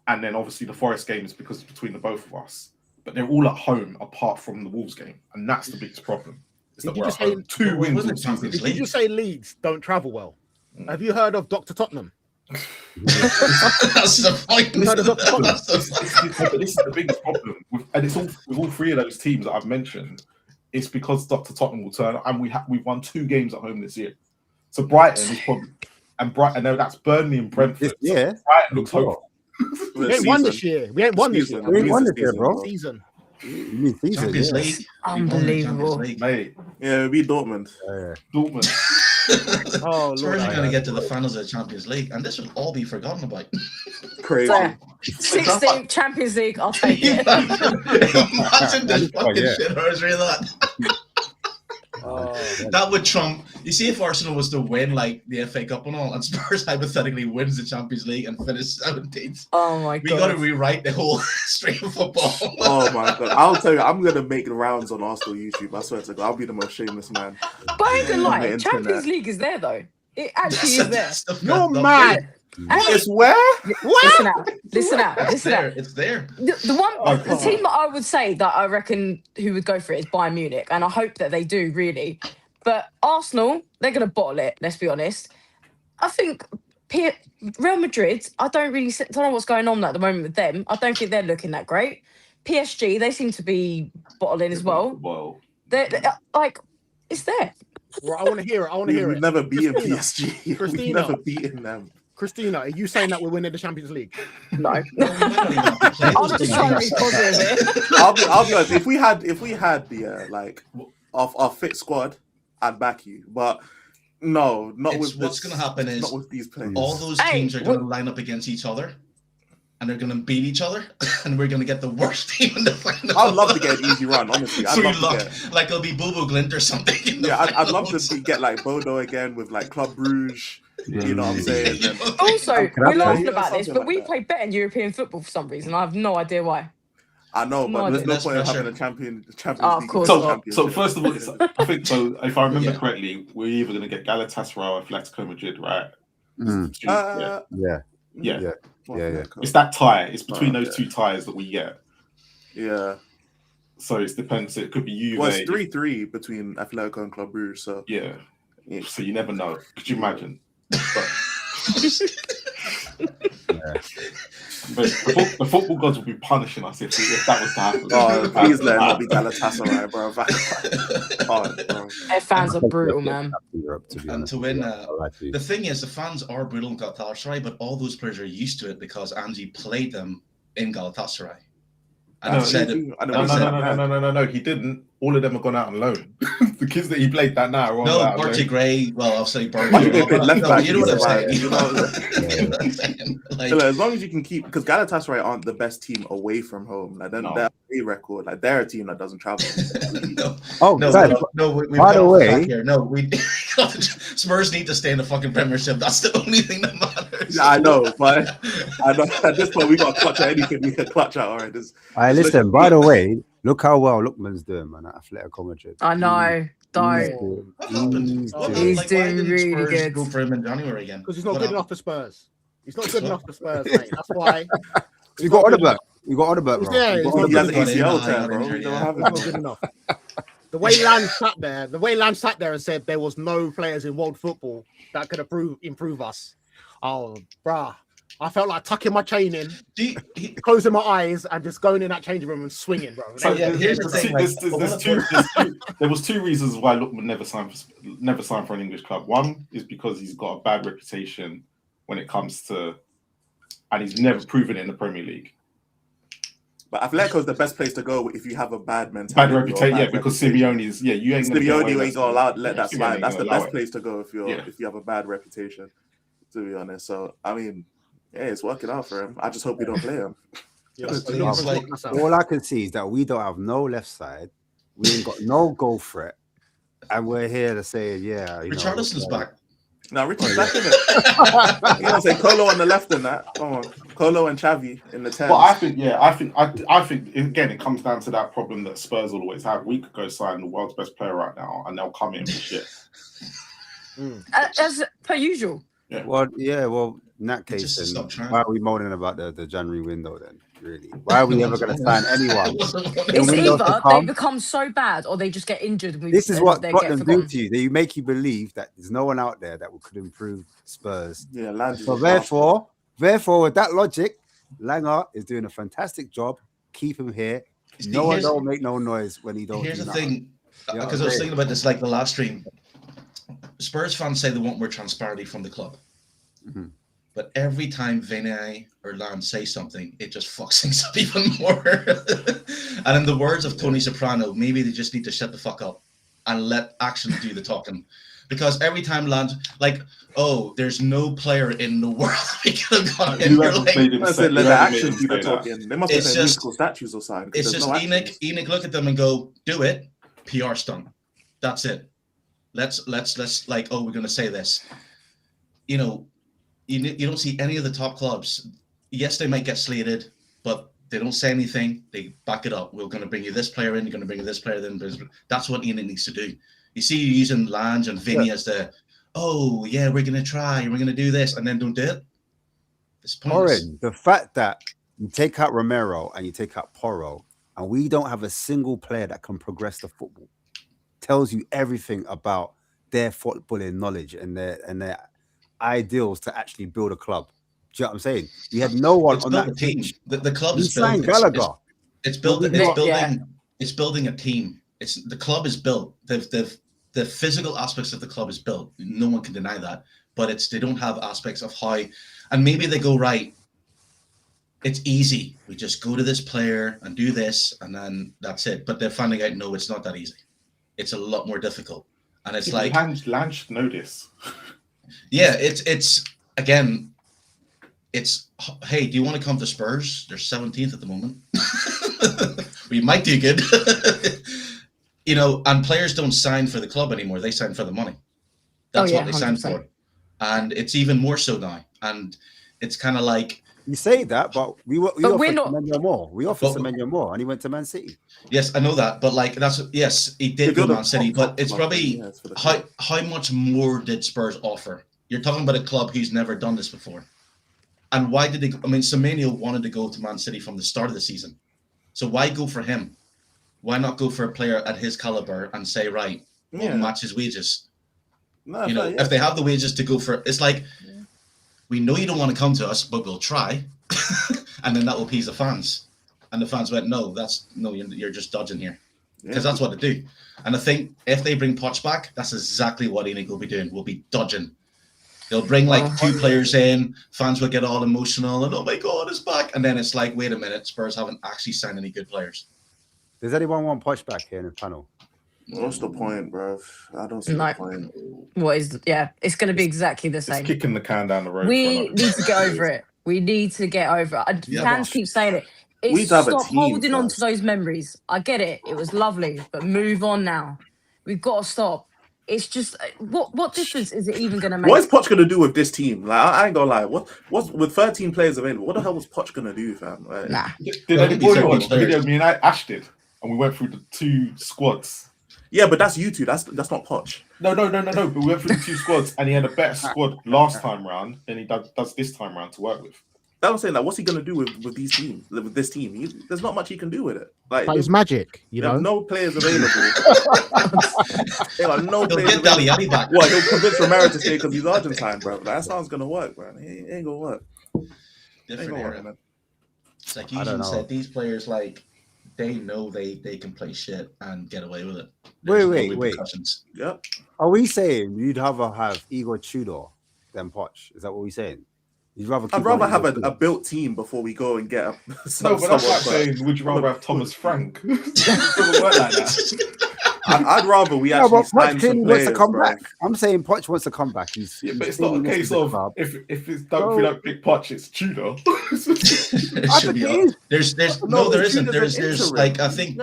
and then obviously the Forest game is because it's between the both of us. But they're all at home apart from the Wolves game, and that's the biggest problem. Did you just say 2 wins in Champions Did you say Leeds don't travel well? Have you heard of Dr. Tottenham? That's the point. But this is the biggest problem, and it's all with all three of those teams that I've mentioned. It's because Dr. Tottenham will turn, and we've won 2 games at home this year. So Brighton is probably, and that's Burnley and Brentford. Yeah, so Brighton looks hopeful. We ain't won this year. We ain't won this year. We ain't won this year, bro. Season. Champions League. Unbelievable. Mate. Yeah, we beat Dortmund. Dortmund. Oh, Spurs are going to get to the finals of the Champions League, and this will all be forgotten about. Crazy. 16th Champions League, I'll take it. Imagine this fucking shit, or is really that? That would trump. You see, if Arsenal was to win like the FA Cup and all, and Spurs hypothetically wins the Champions League and finish 17th, oh my god, we got to rewrite the whole stream of football. Oh my god, I'll tell you, I'm gonna make the rounds on Arsenal YouTube. I swear to God, I'll be the most shameless man. But I ain't gonna lie, Champions League is there though. It actually is there. You're mad. It's where? Listen out. It's there. The team that I would say that I reckon who would go for it is Bayern Munich, and I hope that they do really. But Arsenal, they're going to bottle it. Let's be honest. I think Real Madrid. I don't know what's going on at the moment with them. I don't think they're looking that great. PSG, they seem to be bottling as well. They're like, it's there. Well, I want to hear it. We've never beaten PSG. Christina. We've never beaten them. Christina, are you saying that we're winning the Champions League? No. I'm just trying to be positive. I'll be honest. If we had the like our fit squad, I'd back you. But no, what's going to happen is not with these players. All those teams are going to line up against each other, and they're going to beat each other, and we're going to get the worst team in the final. I'd love to get an easy run, honestly. Like it'll be Bobo Glint or something. I'd love to get like Bodo again with like Club Brugge. You know what I'm saying? And Also, Can I we're play? laughing Yeah, about this, something but like we that. play better in European football for some reason. I have no idea why. I know, but there's no Less point in pressure. having a Champions of League. course So, not. so first of all, I think so. If I remember Yeah. correctly, we're either going to get Galatasaray or Atletico Madrid, right? Mm. Yeah. Yeah. Yeah. Yeah. It's that tie. It's between Oh, those two ties that we get. Yeah. So it depends. It could be Juve. Well, it's 3-3 between Atletico and Club Brugge. So Yeah. yeah. So you never know. Could you imagine? But the football gods would be punishing us if that was to happen. Oh, please let it not be Galatasaray, bro. Bro. Their fans are brutal, man. Europe, to be And honest. to win, I'll lie to you. the thing is, the fans are brutal in Galatasaray, but all those players are used to it because Angie played them in Galatasaray. And No, he said, No. He didn't. All of them have gone out on loan. The kids that he played that now are all no, out on Archie loan. Gray. Well, I'll say Barty. Archie Gray played left back. You know what I'm saying? You know what I'm saying? Like, So, as long as you can keep, because Galatasaray aren't the best team away from home. Like, their away record, like they're a team that doesn't travel. By the way, here. No, we Spurs need to stay in the fucking Premiership. That's the only thing that matters. Yeah, I know, but I know at this point we got to clutch at anything we can clutch at. All right, listen. By the way, look how well Lookman's doing, man. At Atletico Madrid. I know. Don't. What happened? He's why doing didn't really Spurs good. Go for him in January again. Because he's not What good happened? enough for Spurs. He's not good enough for Spurs, mate. That's why. You got Odeberg. You got Odeberg, bro. Yeah, he has an ACL Got tear, bro. injured, We don't yeah. have It's not it. good enough. The way Lamb sat there and said there was no players in world football that could improve us. Oh, bruh. I felt like tucking my chain in, closing my eyes, and just going in that changing room and swinging, bro. So here's the thing. There was two reasons why Lookman never signed for an English club. One is because he's got a bad reputation when it comes to, and he's never proven it in the Premier League. But Atletico is the best place to go if you have a bad mentality. Bad reputation, yeah, because Simeone's, you ain't Simeone ain't gonna let that Simeone slide. ain't That's the gonna allow best it. place to go if you have a bad reputation, to be honest. So I mean, yeah, it's working out for him. I just hope we don't play him. All I can see is that we don't have no left side. We ain't got no goal threat, and we're here to say, yeah, Richarlison's back. Now Richard's back in it. You know, say Colo on the left and that. Come on, Colo and Xavi in the 10. But I think again, it comes down to that problem that Spurs will always have. We could go sign the world's best player right now, and they'll come in with shit. As per usual. Yeah. Well, in that case, then, why are we moaning about the January window then? Really, why are we ever going to sign anyone? It's either they become so bad or they just get injured. This is what Tottenham do to you. They make you believe that there's no one out there that could improve Spurs. Yeah, so therefore, with that logic, Langer is doing a fantastic job. Keep him here. No one don't make no noise when he don't. Here's the thing, because I was thinking about this like the last stream. Spurs fans say they want more transparency from the club. Mm-hmm. But every time Vinay or Lam say something, it just fucks things up even more. And in the words of Tony Soprano, maybe they just need to shut the fuck up and let action do the talking. Because every time Lam, like, oh, there's no player in the world we could have gone in. Let the actions do the talking. They must have said musical statues or something. It's just Enoch look at them and go, do it, PR stunt. That's it. Let's like, oh, we're going to say this. You know, you don't see any of the top clubs. Yes, they might get slated, but they don't say anything. They back it up. We're going to bring you this player in. You're going to bring you this player in. That's what Enoch needs to do. You see you using Lange and Vinny as the, oh, yeah, we're going to try and we're going to do this, and then don't do it. It's pointless. Oren, the fact that you take out Romero and you take out Porro, and we don't have a single player that can progress the football, tells you everything about their footballing knowledge and their ideals to actually build a club. Do you know what I'm saying? We had no one on that team. The club is built. Gallagher. It's building a team. The club is built. The physical aspects of the club is built. No one can deny that. But they don't have aspects of how, and maybe they go, right, it's easy. We just go to this player and do this, and then that's it. But they're finding out, no, it's not that easy. It's a lot more difficult. And it's like Lange should know this. Yeah, it's again, it's, hey, do you want to come to Spurs? They're 17th at the moment. We might do good. You know, and players don't sign for the club anymore. They sign for the money. That's what they sign for. and it's even more so now. And it's kind of like, you say that, but we offered not- Semenyo more. We offered Semenyo more, and he went to Man City. yes, I know that, but like he did go to Man City, but it's probably how much more did Spurs offer? You're talking about a club who's never done this before. And why did they? I mean, Semenyo wanted to go to Man City from the start of the season. So why go for him? Why not go for a player at his caliber and say, right, we'll match his wages? If they have the wages to go for, it's like, we know you don't want to come to us, but we'll try. And then that will appease the fans. And the fans went, no, you're just dodging here. Because that's what they do. And I think if they bring Poch back, that's exactly what Inigo will be doing. We'll be dodging. They'll bring like 2 players in, fans will get all emotional and, oh my God, it's back. And then it's like, wait a minute, Spurs haven't actually signed any good players. Does anyone want Poch back here in the panel? What's the point, bro? I don't see the point. It's going to be exactly the same. It's kicking the can down the road. We need to get over it. We need to get over it. Fans keep saying it. Stop holding on to those memories. I get it. It was lovely, but move on now. We've got to stop. It's just what difference is it even going to make? What is Poch going to do with this team? Like, I ain't gonna lie. What's with 13 players available? What the hell was Poch going to do, fam? Like, nah. Did anybody watch the video me and Ash did? And we went through the 2 squads. Yeah, but that's you two. That's not Poch. No. But we went through the 2 squads, and he had a better squad last time round than he does this time round to work with. That's what I'm saying. Like, what's he gonna do with these teams? With this team, there's not much he can do with it. Like, it's magic, there's no players available. There are no He'll players get Dali back. What? He'll convince Romero to stay because he's Argentine, bro. That sounds gonna work, bro. It ain't gonna work. Different era, man. It's like you even said, these players, like, they know they can play shit and get away with it. Wait. Yep. Are we saying you'd rather have Igor Tudor than Poch? Is that what we're saying? I'd rather have a built team before we go and get a. No, but that's like saying, would you rather have Thomas Frank? It doesn't work like that. I'd rather we actually sign some players, wants to come bro. back. I'm saying Poch wants to come back. But it's not a case of if we don't pick Poch, it's Tudor. There isn't. There's like I think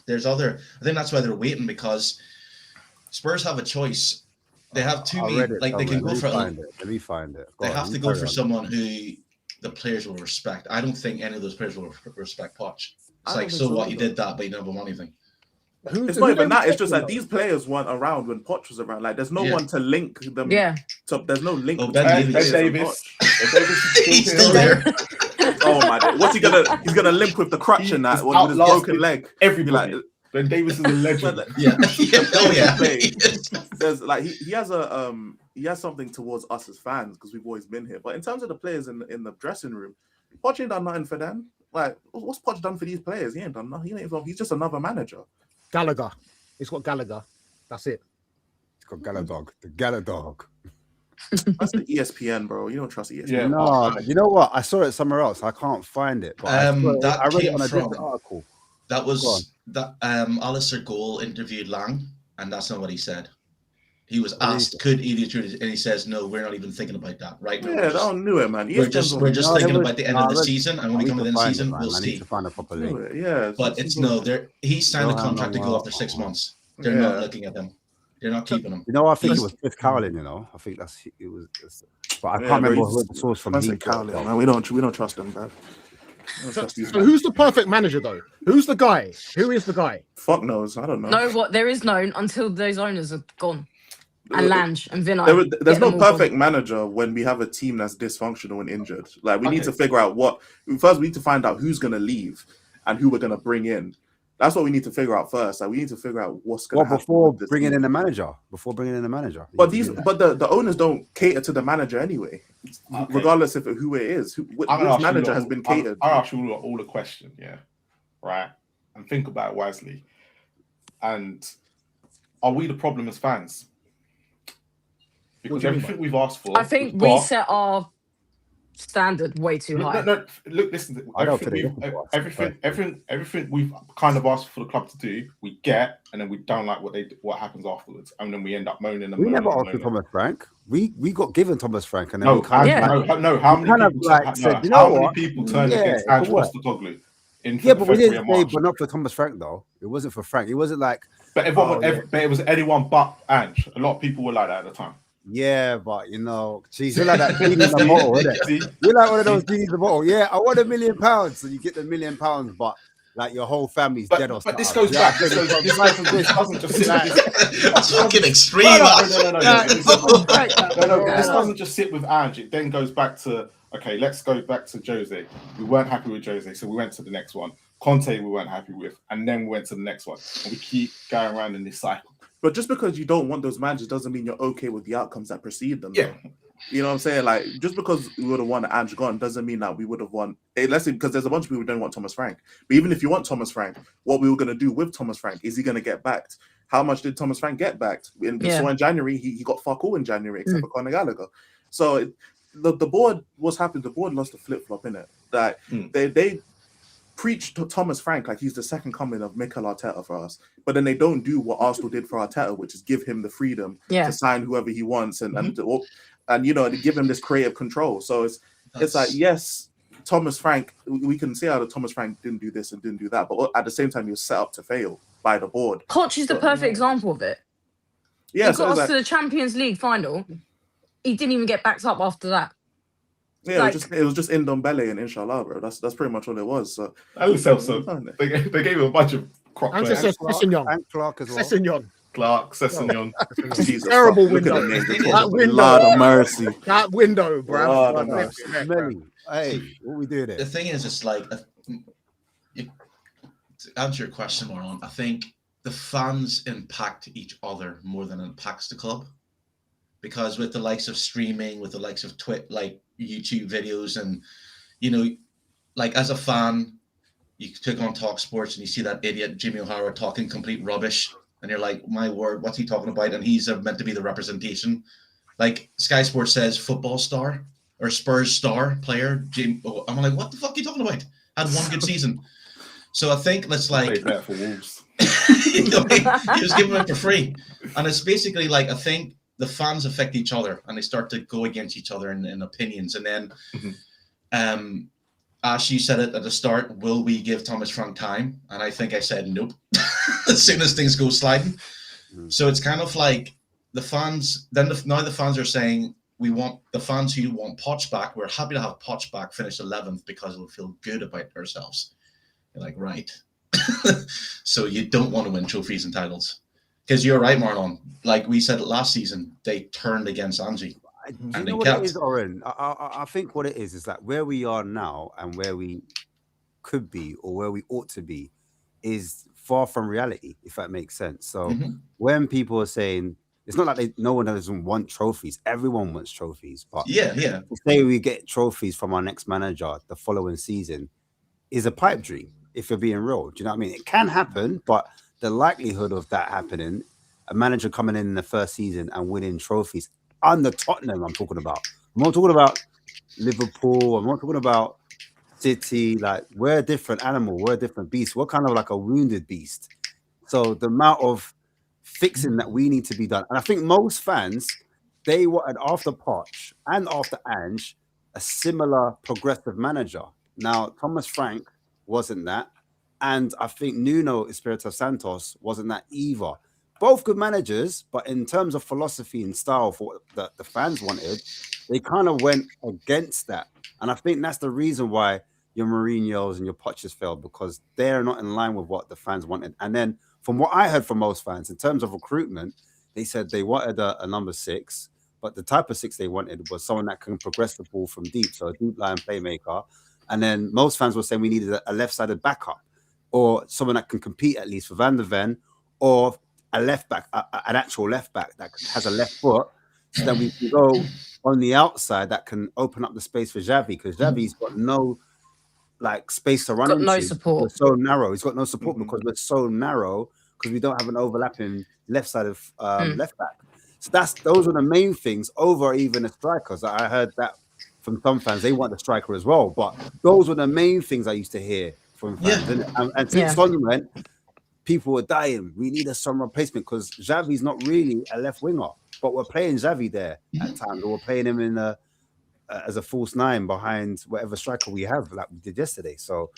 there's other. I think that's why they're waiting because Spurs have a choice. They have too many. Like they can go for. Let me find it. They have to go for someone who the players will respect. I don't think any of those players will respect Poch. It's like, so what? You did that, but you never won anything. It's not even that. It's just like these players weren't around when Poch was around. Like, there's no one to link them. Yeah. So there's no link. Oh, Ben Davis. He's still there. Oh my God. What's he gonna? He's gonna limp with the crutch and that with his broken leg. Everybody. Like, Ben Davis is a legend. There's like he has something towards us as fans because we've always been here. But in terms of the players in the dressing room, Poch ain't done nothing for them. Like, what's Poch done for these players? He ain't done nothing. He's just another manager. Gallagher. It's got Gallagher. That's it. It's got Galadog. The Galadog. That's the ESPN, bro. You don't trust ESPN. Yeah, no, you know what? I saw it somewhere else. I can't find it. But I read it on a different article. That was that Alistair Goal interviewed Lang, and that's not what he said. He was asked, could Igor Tudor, and he says, no, we're not even thinking about that right now. Yeah, I don't knew it, man. We're just thinking about the end of the season, and when we come to the end of the season, we'll see. Find a proper link. Yeah, but it's he's signed a contract to go after 6 months. They're not looking at him. They're not keeping him. You know, I think it was Chris Carolyn. You know, I think it was. But I can't remember who the source from. Carolyn, man. We don't trust them, bro. So who's the perfect manager though? Who's the guy? Who is the guy? Fuck knows. I don't know. No, what there is known until those owners are gone. And Lange and Vinay. There's no perfect manager when we have a team that's dysfunctional and injured. Like, we need to figure out we need to find out who's going to leave and who we're going to bring in. That's what we need to figure out first. Like, we need to figure out what's going to happen. Before bringing in the manager. But the owners don't cater to the manager anyway, regardless of who it is. Which manager has been catered? I'll ask you all a question, yeah, right? And think about it wisely. And are we the problem as fans? Because everything we've asked for, I think we set our standard way too high. No, look, listen. Everything we've kind of asked for the club to do, we get, and then we don't like what happens afterwards, and then we end up moaning. We never asked for Thomas Frank. We got given Thomas Frank, and then how many people turned against Ange Postecoglou? But we didn't say, but not for Thomas Frank though. It wasn't for Frank. It wasn't like. But it was anyone but Ange. A lot of people were like that at the time. Yeah, but you know, geez, you're like that genie in the bottle, isn't it? You're like one of those genies in the bottle. Yeah, I want £1 million, so you get the £1 million, but like your whole family's dead or But this something. goes back. This doesn't just sit. That's fucking extreme. No. This doesn't just sit with Ange. It then goes back to, okay, let's go back to Jose. We weren't happy with Jose, so we went to the next one. Conte we weren't happy with, and then we went to the next one. And we keep going around in this cycle. But just because you don't want those managers doesn't mean you're okay with the outcomes that precede them. Yeah. You know what I'm saying? Like, just because we would have won Ange gone doesn't mean that we would have won. Let's say, because there's a bunch of people who don't want Thomas Frank. But even if you want Thomas Frank, what we were going to do with Thomas Frank, is he going to get backed? How much did Thomas Frank get backed? So in January, he got fuck all in January, except for Conor Gallagher. So the board, what's happened, the board lost a flip-flop in it. That they preached to Thomas Frank like he's the second coming of Mikel Arteta for us, but then they don't do what Arsenal did for Arteta, which is give him the freedom to sign whoever he wants and you know, to give him this creative control. So it's like, yes, Thomas Frank, we can say how Thomas Frank didn't do this and didn't do that, but at the same time he was set up to fail by the board. Koch is the perfect example of it. Yeah, he got us to the Champions League final. He didn't even get backed up after that. Yeah, it was just Ndombele and Inshallah, bro. That's pretty much all it was. So they gave him a bunch of crop players. And Clark as well. Sessegnon. Jesus, terrible window. That window. Lord of mercy. That window, bro. Hey, what we do there? The thing is, it's like, to answer your question, Marlon, I think the fans impact each other more than it impacts the club. Because with the likes of streaming, with the likes of like YouTube videos, and you know, like as a fan, you click on Talk Sports and you see that idiot Jimmy O'Hara talking complete rubbish, and you're like, my word, what's he talking about? And he's meant to be the representation. Like Sky Sports says, football star or Spurs star player. I'm like, what the fuck are you talking about? Had one good season. So I think that's like that for Wolves. He was giving it for free, and it's basically like, I think the fans affect each other and they start to go against each other in opinions. And then, Ash, you said it at the start, will we give Thomas Frank time? And I think I said nope, as soon as things go sliding. So it's kind of like the fans, now the fans are saying, we want the fans who want Poch back. We're happy to have Poch back, finish 11th because we'll feel good about ourselves. You're like, right. So you don't want to win trophies and titles. Because you're right, Marlon. Like we said last season, they turned against Angie. Do you know what it is, Oren? I think what it is that where we are now and where we could be or where we ought to be is far from reality, if that makes sense. So when people are saying, it's not like no one doesn't want trophies. Everyone wants trophies. But to say we get trophies from our next manager the following season is a pipe dream, if you're being real. Do you know what I mean? It can happen, but the likelihood of that happening, a manager coming in the first season and winning trophies under Tottenham, I'm talking about. I'm not talking about Liverpool. I'm not talking about City. Like, we're a different animal. We're a different beast. We're kind of like a wounded beast. So the amount of fixing that we need to be done. And I think most fans, they wanted after Poch and after Ange, a similar progressive manager. Now, Thomas Frank wasn't that. And I think Nuno Espirito Santos wasn't that either. Both good managers, but in terms of philosophy and style for what the fans wanted, they kind of went against that. And I think that's the reason why your Mourinho's and your Poches failed, because they're not in line with what the fans wanted. And then from what I heard from most fans, in terms of recruitment, they said they wanted a number 6, but the type of 6 they wanted was someone that can progress the ball from deep, so a deep line playmaker. And then most fans were saying we needed a left-sided backup, or someone that can compete at least for Van der Ven, or a left back, an actual left back that has a left foot, so that we can go on the outside that can open up the space for Xavi, because Xavi's got no space to run into. No support. We're so narrow. He's got no support because we're so narrow, because we don't have an overlapping left-sided left back. So those are the main things over even the strikers. I heard that from some fans. They want the striker as well, but those were the main things I used to hear from fans. And since Son went, people were dying. We need a Son replacement because Xavi's not really a left winger, but we're playing Xavi there at times, or we're playing him in as a false 9 behind whatever striker we have, like we did yesterday. So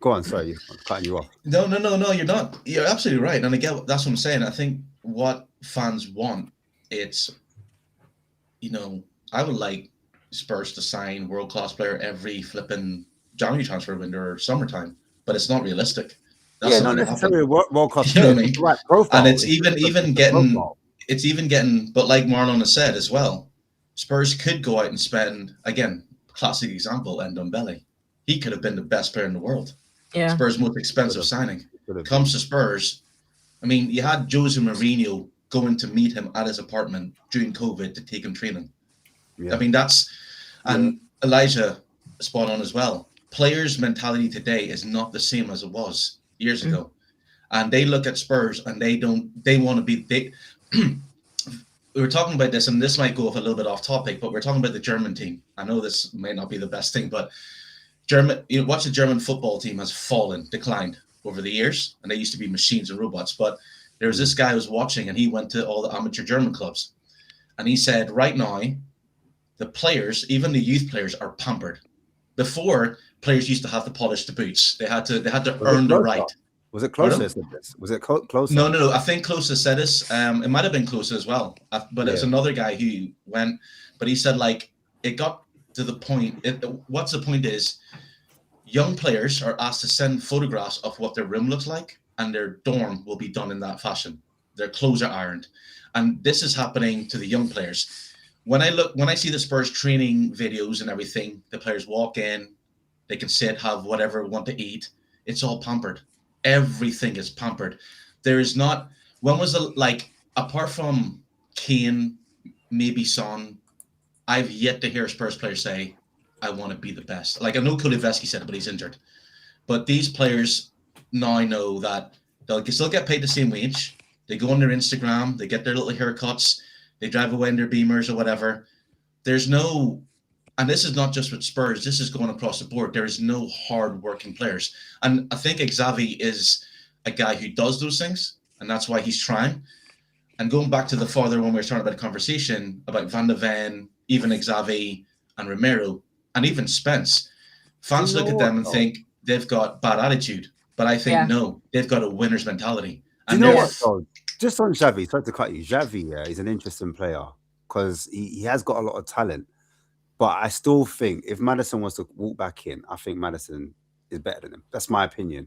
go on, sorry, I'm cutting you off. No, you're not. You're absolutely right. And again, that's what I'm saying. I think what fans want it's, you know, I would like Spurs to sign world-class player every flipping January transfer window or summertime, but it's not realistic. That's Yeah, not not going to happen. necessarily world class You know player. what I mean? Right profile. And it's even getting profile. it's even getting, but like Marlon has said as well, Spurs could go out and spend, again, classic example, Ndombele. He could have been the best player in the world. Yeah. Spurs' most expensive signing. Comes to Spurs. I mean, you had Jose Mourinho going to meet him at his apartment during COVID to take him training. Yeah. I mean, and Elijah spot on as well. Players' mentality today is not the same as it was years ago. And they look at Spurs and they want to be, we were talking about this, and this might go off a little bit off topic, but we're talking about the German team. I know this may not be the best thing, but watch the German football team has declined over the years, and they used to be machines and robots. But there was this guy who was watching, and he went to all the amateur German clubs, and he said, right now, the players, even the youth players, are pampered. Before, players used to have to polish the boots. They had to earn the right. Was it closer? Was it closer? No. I think Closer said this. It might have been Closer as well, but it was another guy who went. But he said, like, it got to the point. What's the point is, young players are asked to send photographs of what their room looks like, and their dorm will be done in that fashion. Their clothes are ironed, and this is happening to the young players. When I see the Spurs training videos and everything, the players walk in, they can sit, have whatever want to eat. It's all pampered. Everything is pampered. There is not. When was apart from Kane, maybe Son, I've yet to hear a Spurs player say, I want to be the best. Like, I know Kuliveski said it, but he's injured. But these players now know that they'll still get paid the same wage. They go on their Instagram, they get their little haircuts, they drive away in their Beamers or whatever. There's no, and this is not just with Spurs, this is going across the board. There is no hard-working players. And I think Xavi is a guy who does those things, and that's why he's trying. And going back to the father when we were starting about a conversation about Van de Ven, even Xavi and Romero, and even Spence, fans look at them and think they've got bad attitude. But I think, no, they've got a winner's mentality. And you know what, though? Just on Xavi, sorry to cut you. Xavi, he's an interesting player because he has got a lot of talent. But I still think if Maddison wants to walk back in, I think Maddison is better than him. That's my opinion.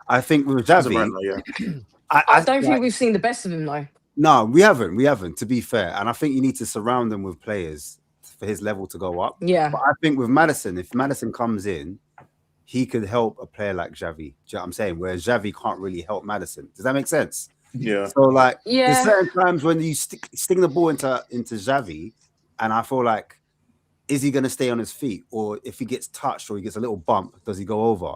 I think with Xavi, I don't think we've seen the best of him, though. No, we haven't, to be fair. And I think you need to surround him with players for his level to go up. Yeah. But I think with Maddison, if Maddison comes in, he could help a player like Xavi. Do you know what I'm saying? Whereas Xavi can't really help Maddison. Does that make sense? Yeah. So there's certain times when you sting the ball into Xavi, and I feel like, is he going to stay on his feet? Or if he gets touched or he gets a little bump, does he go over?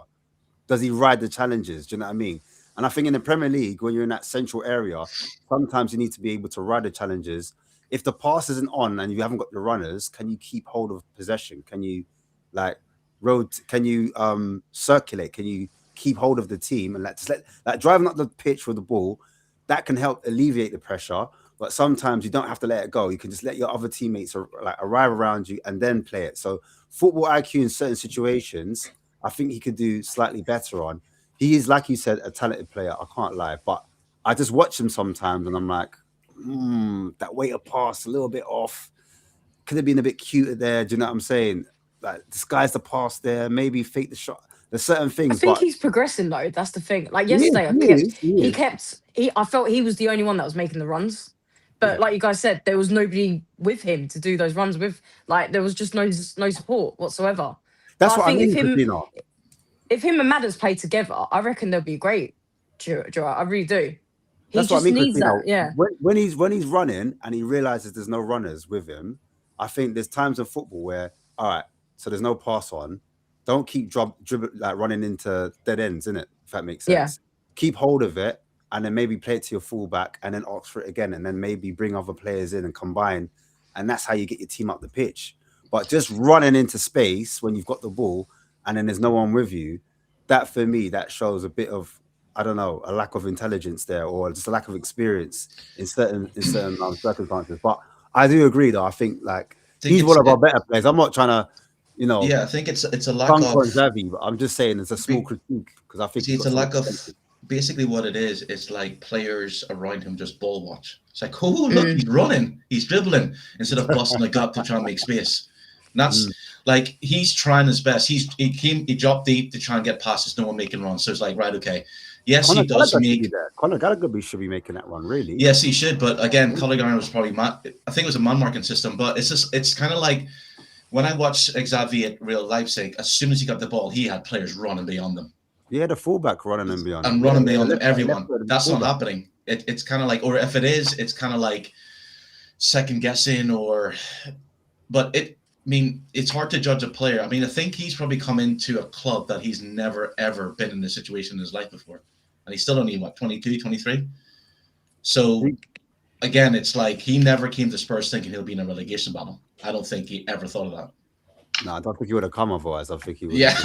Does he ride the challenges? Do you know what I mean? And I think in the Premier League, when you're in that central area, sometimes you need to be able to ride the challenges. If the pass isn't on and you haven't got the runners, can you keep hold of possession? Can you circulate? Can you keep hold of the team and let driving up the pitch with the ball? That can help alleviate the pressure. But sometimes you don't have to let it go. You can just let your other teammates arrive around you and then play it. So football IQ in certain situations, I think he could do slightly better on. He is, like you said, a talented player. I can't lie. But I just watch him sometimes and I'm like, that weight of pass a little bit off. Could have been a bit cuter there. Do you know what I'm saying? Like, disguise the pass there, maybe fake the shot. There's certain things. I think he's progressing though. That's the thing. Like yesterday, I felt he was the only one that was making the runs. But like you guys said, there was nobody with him to do those runs with. Like there was just no support whatsoever. That's what I mean. If him and Madders play together, I reckon they'll be great. I really do. That's what I mean. Needs that. Yeah. When he's running and he realizes there's no runners with him, I think there's times in football where, all right, so there's no pass on. Don't keep running into dead ends, innit? If that makes sense. Yeah. Keep hold of it and then maybe play it to your fullback and then ask for it again and then maybe bring other players in and combine. And that's how you get your team up the pitch. But just running into space when you've got the ball and then there's no one with you, that for me, that shows a bit of, I don't know, a lack of intelligence there or just a lack of experience in certain circumstances. But I do agree, though. I think he's one of our better players. I'm not trying to, I think it's a lack of Xavi, but I'm just saying it's a small critique because I think it's a lack of basically what it is, it's like players around him just ball watch. It's like, oh, look, he's running, he's dribbling, instead of busting a gut to try and make space. And that's like, he's trying his best. He dropped deep to try and get passes, no one making runs. So it's like, right, okay. Yes, Conor he does make. Conor Gallagher should be making that run, really. Yes, he should. But again, Conor Gallagher was probably I think it was a man marking system. But it's kind of like when I watched Xavi at Real Leipzig. As soon as he got the ball, he had players running beyond them. Yeah, the fullback running and beyond. And running beyond them, everyone. That's not happening. It's kind of like, or if it is, it's kind of like second guessing but it's hard to judge a player. I mean, I think he's probably come into a club that he's never, ever been in this situation in his life before. And he's still only, 22, 23? So, again, it's like he never came to Spurs thinking he'll be in a relegation battle. I don't think he ever thought of that. No, I don't think he would have come otherwise. I think he would. Yeah.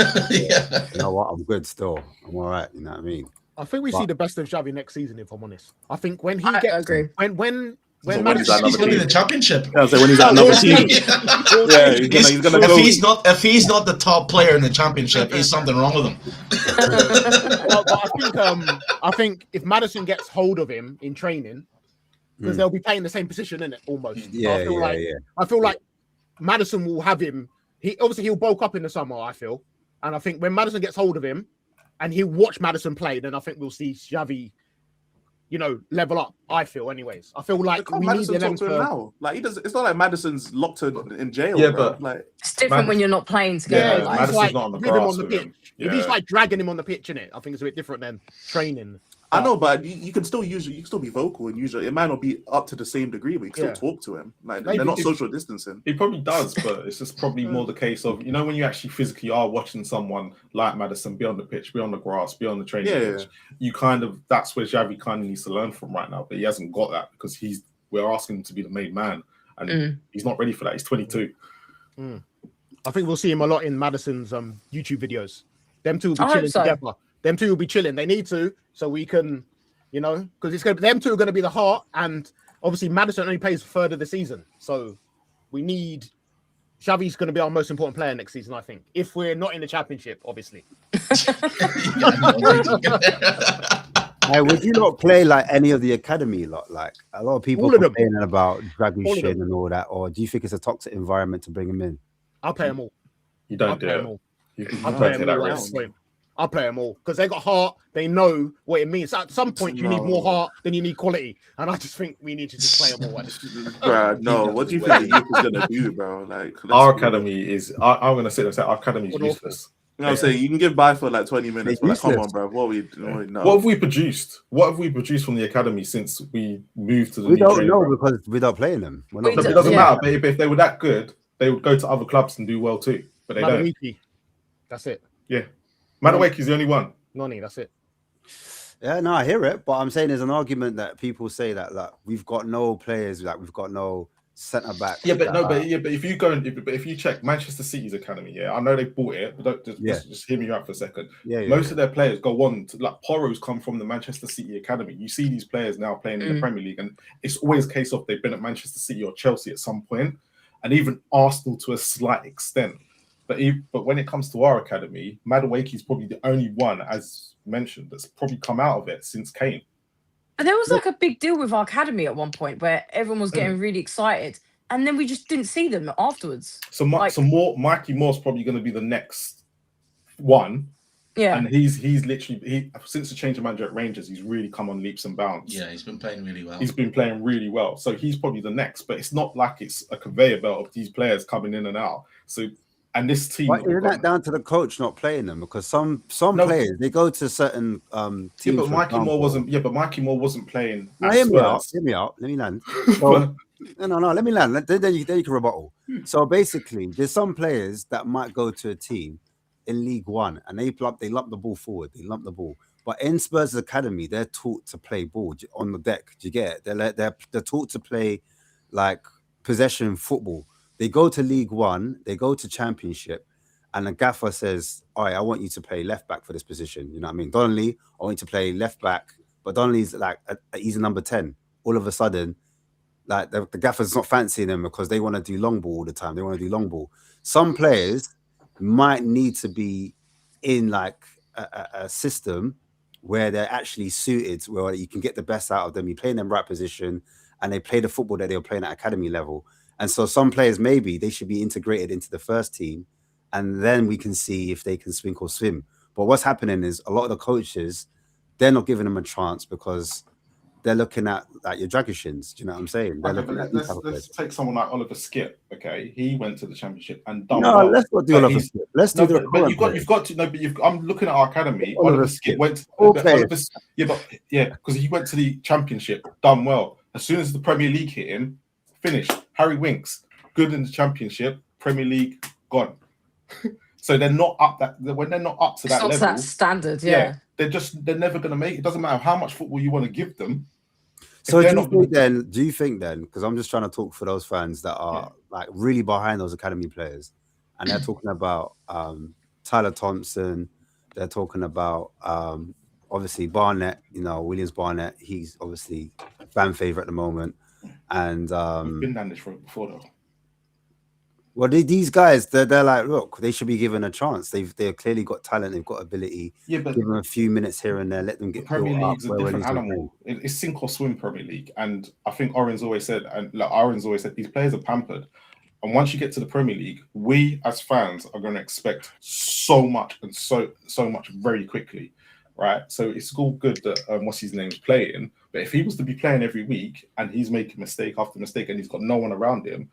You know what? I'm good still. I'm all right. You know what I mean? I think we see the best of Xavi next season, if I'm honest. I think when he gets... I agree. When he's He's going to be the championship. Yeah, so when he's at another team, he's gonna go. If he's not the top player in the championship, there's something wrong with him. But I think if Maddison gets hold of him in training, because they'll be playing the same position in it almost. I feel like Maddison will have him. He'll bulk up in the summer, I feel, and I think when Maddison gets hold of him, and he'll watch Maddison play, then I think we'll see Xavi, level up. I feel, anyways. I feel like we need to talk to him now. Like, he does. It's not like Maddison's locked in jail. Yeah, bro. but like it's different when you're not playing together. Yeah, like, it's like not on the with him grass on the with pitch. him. If he's like dragging him on the pitch, in it, I think it's a bit different than training. I know, but you can still be vocal and it might not be up to the same degree, but you can still talk to him. Like, they're not social distancing. He probably does, but it's just probably more the case of, when you actually physically are watching someone like Maddison be on the pitch, be on the grass, be on the training pitch, you that's where Xavi kind of needs to learn from right now, but he hasn't got that because we're asking him to be the main man, and he's not ready for that. He's 22. I think we'll see him a lot in Maddison's YouTube videos. Them two will be chilling together. Them two will be chilling. They need to, so we can, because them two are going to be the heart. And obviously, Maddison only plays a third of the season, so we need. Xavi's going to be our most important player next season, I think. If we're not in the championship, obviously. Hey, would you not play like any of the academy lot? Like a lot of people complaining about Dragusin and all that, or do you think it's a toxic environment to bring him in? I'll play them all. You don't do it. I'll play them all. I'll play them all because they got heart. They know what it means. At some point, you need more heart than you need quality, and I just think we need to just play them all. Bro, no. What do you think the youth is gonna do, bro? Like our academy is. I'm gonna sit there and say our academy is useless. You know what I'm saying? You can give by for like 20 minutes. But like, come on, bro. What have we produced? What have we produced from the academy since we moved to the We don't know because we're not playing them. It doesn't matter. But if they were that good, they would go to other clubs and do well too. But they don't. That's it. Yeah. Madueke is the only one. Noni, that's it. Yeah, no, I hear it, but I'm saying there's an argument that people say that we've got no players, like we've got no centre back. Yeah, but if you go and if you check Manchester City's academy, I know they bought it, but just hear me out for a second. Most of their players go on to, like, Porro's come from the Manchester City academy. You see these players now playing in the Premier League, and it's always a case of they've been at Manchester City or Chelsea at some point, and even Arsenal to a slight extent. But when it comes to our academy, Madueke is probably the only one, as mentioned, that's probably come out of it since Kane. And there was like a big deal with our academy at one point where everyone was getting really excited, and then we just didn't see them afterwards. So Mikey Moore's probably going to be the next one. Yeah, and he's literally since the change of manager at Rangers, he's really come on leaps and bounds. Yeah, he's been playing really well. He's been playing really well, so he's probably the next. But it's not like it's a conveyor belt of these players coming in and out. So. And this team, isn't that down to the coach not playing them? Because some players they go to certain teams. But Mikey Moore wasn't. Yeah, but Mikey Moore wasn't playing. Hear me out. Let me land. So, no. Let me land. Then you can rebuttal. So basically, there's some players that might go to a team in League One and they lump the ball forward. They lump the ball. But in Spurs academy, they're taught to play ball on the deck. Do you get it? They're taught to play like possession football. They go to League One, they go to Championship, and the gaffer says, all right, I want you to play left back for this position. You know what I mean? Donnelly, I want you to play left back, but Donnelly's like, he's a number 10. All of a sudden, like the gaffer's not fancying them because they want to do long ball all the time. They want to do long ball. Some players might need to be in like a system where they're actually suited, where you can get the best out of them. You play in the right position, and they play the football that they were playing at academy level. And so some players, maybe they should be integrated into the first team, and then we can see if they can swing or swim. But what's happening is a lot of the coaches, they're not giving them a chance because they're looking at like your Dragushins. Do you know what I'm saying? They're looking at let's take someone like Oliver Skip. Okay, he went to the championship and done no, well. let's not do Oliver Skip. Let's do the. But you've got to know. But I'm looking at our academy. Oliver Skip went. because he went to the championship, done well. As soon as the Premier League hit him, finished. Harry Winks, good in the championship, Premier League, gone. So they're not up when they're not up to that level. That standard, yeah. They're never going to make it. It doesn't matter how much football you want to give them. So do you think then, because I'm just trying to talk for those fans that are like really behind those academy players, and they're talking about Tyler Thompson, they're talking about obviously Barnett, Williams Barnett, he's obviously a fan favorite at the moment. And we've been down this road before though. Well, these guys, they're like, look, they should be given a chance. They've clearly got talent, they've got ability. Yeah, but give them a few minutes here and there, let them get the Premier League's a different animal. It's sink or swim Premier League, and I think Oren's always said, these players are pampered. And once you get to the Premier League, we as fans are going to expect so much and so much very quickly, right? So it's all good that what's his name's playing, but if he was to be playing every week and he's making mistake after mistake and he's got no one around him,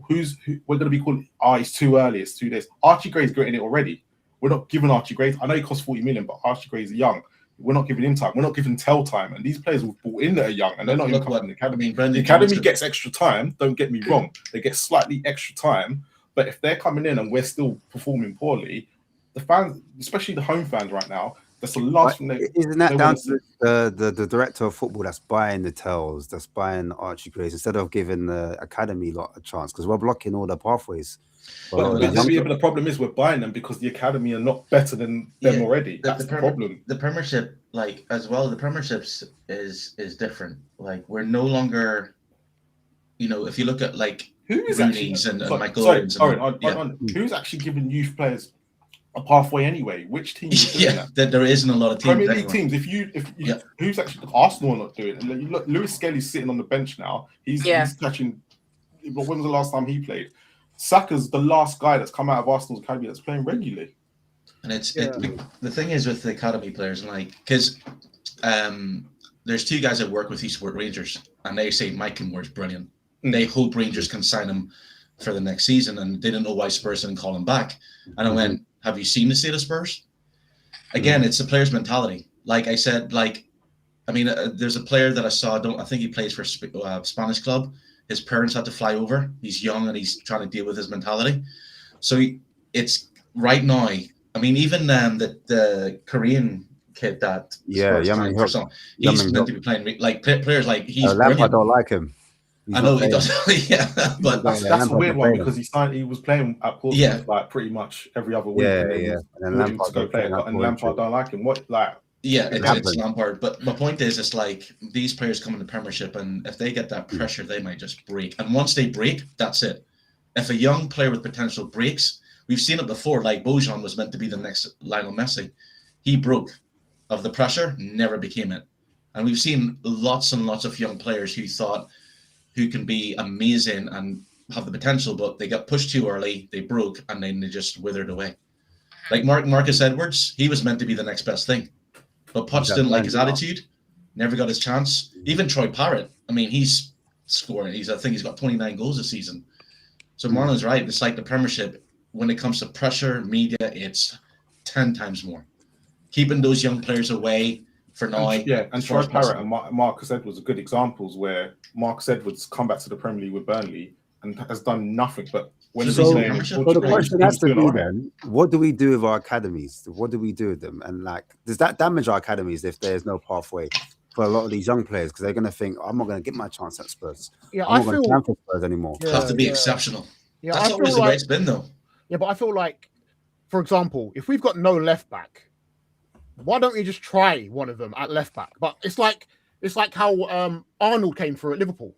we're going to be called, it's too early, it's 2 days. Archie Gray's getting it already. We're not giving Archie Gray, I know he costs 40 million, but Archie Gray's young. We're not giving him time. We're not giving Tell time. And these players we've brought in that are young and they're not even coming in the academy. The academy gets extra time, don't get me wrong. They get slightly extra time, but if they're coming in and we're still performing poorly, the fans, especially the home fans right now, that's the last thing isn't that down to the director of football that's buying the Tells, that's buying Archie Grays, instead of giving the academy lot a chance, because we're blocking all the pathways. But the problem is we're buying them because the academy are not better than them already. That's the problem. The Premiership, like as well, the Premierships is different. Like we're no longer, if you look at like Rooney's and Michael Owens. Who's actually giving youth players a pathway anyway? Which team is doing that? There isn't a lot of teams. Premier League teams. If you who's actually Arsenal are not doing it? You look, Lewis Skelly's sitting on the bench now. He's catching. When was the last time he played? Saka's the last guy that's come out of Arsenal's academy that's playing regularly. And the thing is with the academy players, like because there's two guys that work with Eastport Rangers, and they say Mike Kenmore's brilliant. They hope Rangers can sign him for the next season, and they didn't know why Spurs didn't call him back. And I went, have you seen the state of Spurs? Again, it's the player's mentality. Like I said, there's a player that I saw. I think he plays for a Spanish club. His parents had to fly over. He's young and he's trying to deal with his mentality. So it's right now. I mean, even the Korean kid that he's meant to be playing like players like he's. Lampard don't like him. I know he does. But that's a weird one because he was playing at Portsmouth like pretty much every other week. And then Lampard go play, and Lampard don't like him. It's Lampard. But my point is, it's like these players come in the Premiership, and if they get that pressure, they might just break. And once they break, that's it. If a young player with potential breaks, we've seen it before. Like Bojan was meant to be the next Lionel Messi. He broke of the pressure, never became it. And we've seen lots and lots of young players who can be amazing and have the potential, but they got pushed too early, they broke, and then they just withered away. Like Marcus Edwards, he was meant to be the next best thing. But Potts didn't like his attitude, never got his chance. Even Troy Parrott, I mean, he's scoring. I think he's got 29 goals this season. So Marlon's right. It's like the Premiership, when it comes to pressure, media, it's 10 times more. Keeping those young players away for now. And Troy Parrott and Marcus Edwards are good examples where Marcus Edwards come back to the Premier League with Burnley and has done nothing but the question has to be then, what do we do with our academies? What do we do with them? And does that damage our academies if there's no pathway for a lot of these young players? Because they're going to think, I'm not going to get my chance at Spurs. I'm not going to plan for Spurs anymore. You have to be exceptional. That's always the way it's been, though. Yeah, but I feel like, for example, if we've got no left back, why don't you just try one of them at left back? But it's like how Arnold came through at Liverpool.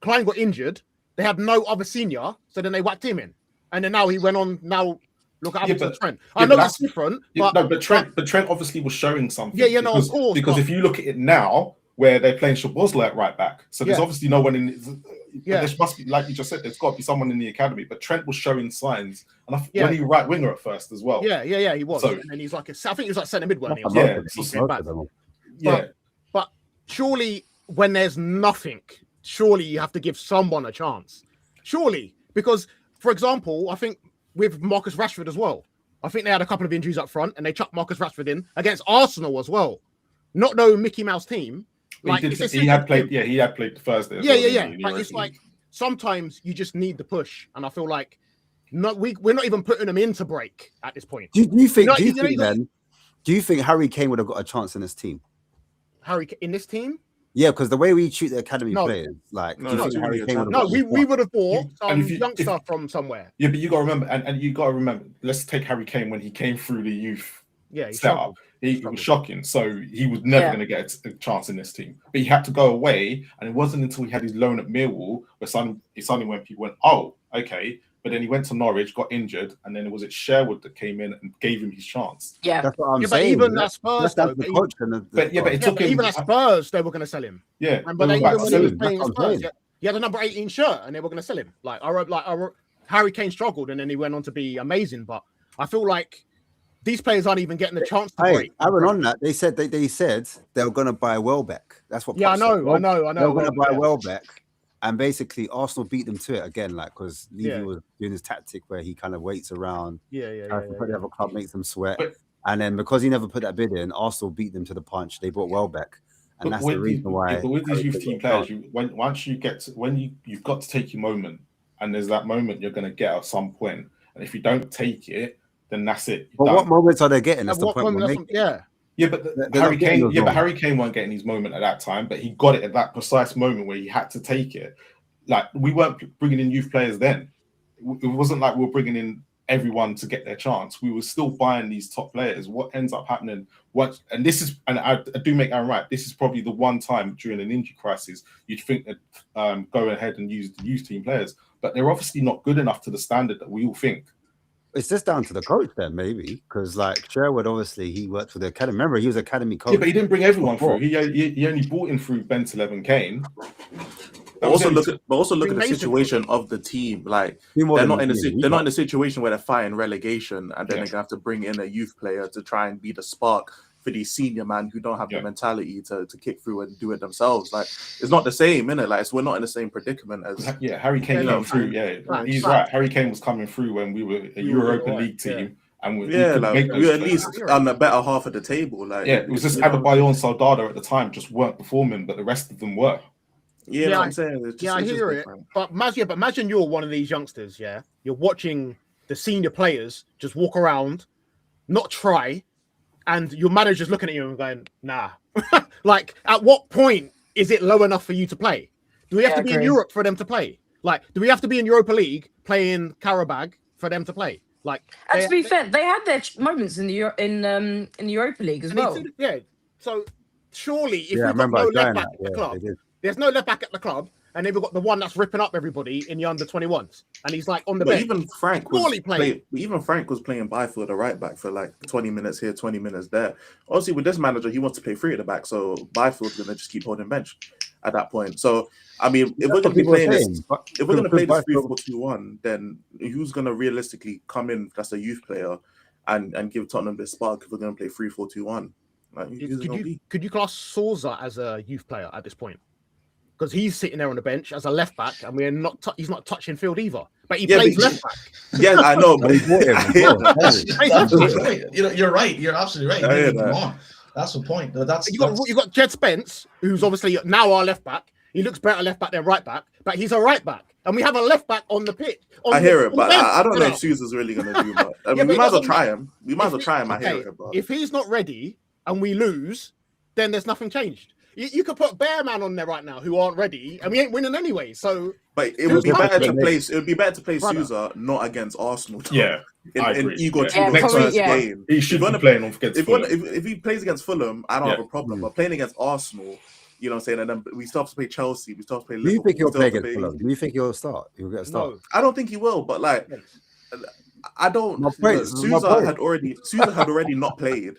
Klein got injured. They had no other senior, so then they whacked him in. And then now he went on, now Look at Hamilton but- Trent. yeah, I know but it's different, Yeah, but but Trent obviously was showing something. Yeah, no, of course, Because but- if you look at it now, where they're playing Szoboszlai at right back, so there's Yeah. obviously no one in. Yeah. There must be, like you just said, there's got to be someone in the academy. But Trent was showing signs, and Yeah. when he was right winger at first as well. yeah, he was. So- And then he's like, I think he was like centre mid, wasn't he? Or Yeah, something? so- He came back. Yeah, But surely, when there's nothing, surely you have to give someone a chance. Surely, because for example, I think with Marcus Rashford as well, I think they had a couple of injuries up front, and they chucked Marcus Rashford in against Arsenal as well. Not no Mickey Mouse team. Like, he had played Thursday. Yeah. But it's like sometimes you just need the push, and I feel like we're not even putting them into break at this point. Do you think? No, Do you you think know- then? Do you think Harry Kane would have got a chance in this team? Harry in this team? Yeah, because the way we treat the academy No. players, like, No, do you not think Harry really Kane a would have No, got we would have bought some And if you- youngster from somewhere. Yeah, but you got to remember, and you got to remember. Let's take Harry Kane when he came through the youth Yeah, he setup. struggled. It was shocking. So he was never Yeah. going to get a chance in this team. But he had to go away, and it wasn't until he had his loan at Millwall where suddenly when people went, "Oh, okay." But then he went to Norwich, got injured, and then was it Sherwood that came in and gave him his chance? Yeah. That's what I'm Yeah, but saying. even at Spurs, that's though, the coach and the But it Yeah, took but him. even at Spurs, they were going to sell him. Yeah, And they but were even about to when sell he was him. playing That's at what I'm Spurs, saying. he had a number 18 shirt, and they were going to sell him. Harry Kane struggled, and then he went on to be amazing. But I feel like these players aren't even getting the chance to Hey, break. Aaron, on that, they said they were going to buy Welbeck. That's what. Yeah, I Poch said. know. They were going to buy Yeah. Welbeck, and basically Arsenal beat them to it again, like because Levy Yeah. was doing his tactic where he kind of waits around, Yeah. tries to put the other club, makes them sweat, But- and then because he never put that bid in, Arsenal beat them to the punch. They bought Welbeck, and that's the reason why. But with these Harry youth Kane team got players, once you get to, you've got to take your moment, and there's that moment you're going to get at some point, and if you don't take it, then that's it. But You're what done. moments are they getting? That's At the what point point we're that's making. yeah. Yeah, but They're not getting those moments. Harry Kane weren't getting his moment at that time, but he got it at that precise moment where he had to take it. Like we weren't bringing in youth players then. It wasn't like we were bringing in everyone to get their chance. We were still buying these top players. What ends up happening? I do make Aaron right. This is probably the one time during an injury crisis you'd think that go ahead and use the youth team players, but they're obviously not good enough to the standard that we all think. It's just down to the coach then, maybe, because like Sherwood, obviously he worked for the academy. Remember, he was academy coach. Yeah, but he didn't bring everyone Before. through. He only brought in through Ben 11 Kane. But also look at the Amazing. situation of the team. Like Few more they're than not in the team. they're not in a situation where they're fighting relegation, and then Yeah. they're gonna have to bring in a youth player to try and be the spark for these senior men who don't have Yeah. the mentality to kick through and do it themselves. Like it's not the same, innit? Like we're not in the same predicament as Yeah, Harry Kane Yeah, came through. Yeah, Right, he's right. right. Harry Kane was coming through when we were a We were Europa right, League team, yeah. and we yeah, could like make those we're at plays. least on the better half of the table. Like Yeah, it was just you know? Adebayo and Soldado at the time just weren't performing, but the rest of them were. Yeah, Yeah, know what I'm saying. It's just, Yeah, I it's just hear it. different. But imagine you're one of these youngsters, yeah. You're watching the senior players just walk around, not try, and your manager's looking at you and going, nah. Like, at what point is it low enough for you to play? Do we have Yeah, to be in agree. Europe for them to play? Like, do we have to be in Europa League playing Karabag for them to play? Like, And they- to be fair, they had their moments in the in the Europa League as and they well. did- yeah. So surely, if Yeah, I we've got remember no enjoying left back that. at the Yeah, club, they did. there's no left back at the club, and then we've got the one that's ripping up everybody in the under 21s, and he's like on the But bench. even Frank was Surely playing. playing Byfield, the right back, for like 20 minutes here, 20 minutes there. Obviously, with this manager, he wants to play three at the back, so Byfield's gonna just keep holding bench at that point. So, I mean, if we're That's gonna what be people are playing this, saying, but if we're gonna play this Byfield- 3-4-2-1, then who's gonna realistically come in that's a youth player and give Tottenham this spark if we're gonna play 3-4-2-1? Like, who's it gonna be? Could you class Souza as a youth player at this point? Because he's sitting there on the bench as a left back, and we're not. He's not touching field either, but he Yeah, plays but- left back. Yeah, I know, but They bought him as well. Right. You're right. You're absolutely right. I hear You didn't that. come on. That's the point. That's You got Jed Spence, who's obviously now our left back. He looks better left back than right back, but he's a right back, and we have a left back on the pitch. I hear it, on but the bench, I don't know you if Sousa's really gonna do much. I mean, Yeah, we but might as well it try doesn't him. We might as well try him. I hear Okay, it, but if he's not ready and we lose, then there's nothing changed. You could put Bearman on there right now who aren't ready, and we ain't winning anyway. So But it would be Yeah, better to but- play. It would be better to play Brother. Sousa not against Arsenal. Yeah, I in agree. Igor Yeah. Tudor's Yeah, probably, first yeah. game. He should If be wanna- playing against If, Fulham. if he plays against Fulham, I don't Yeah. have a problem. But playing against Arsenal, you know what I'm saying, and then we still have to play Chelsea. We still have to play Do you Liverpool. think he'll we still play have to against Fulham? Do you think he'll start? He'll get a start. no, I don't think he will, but like, I don't. My point. Sousa had already not played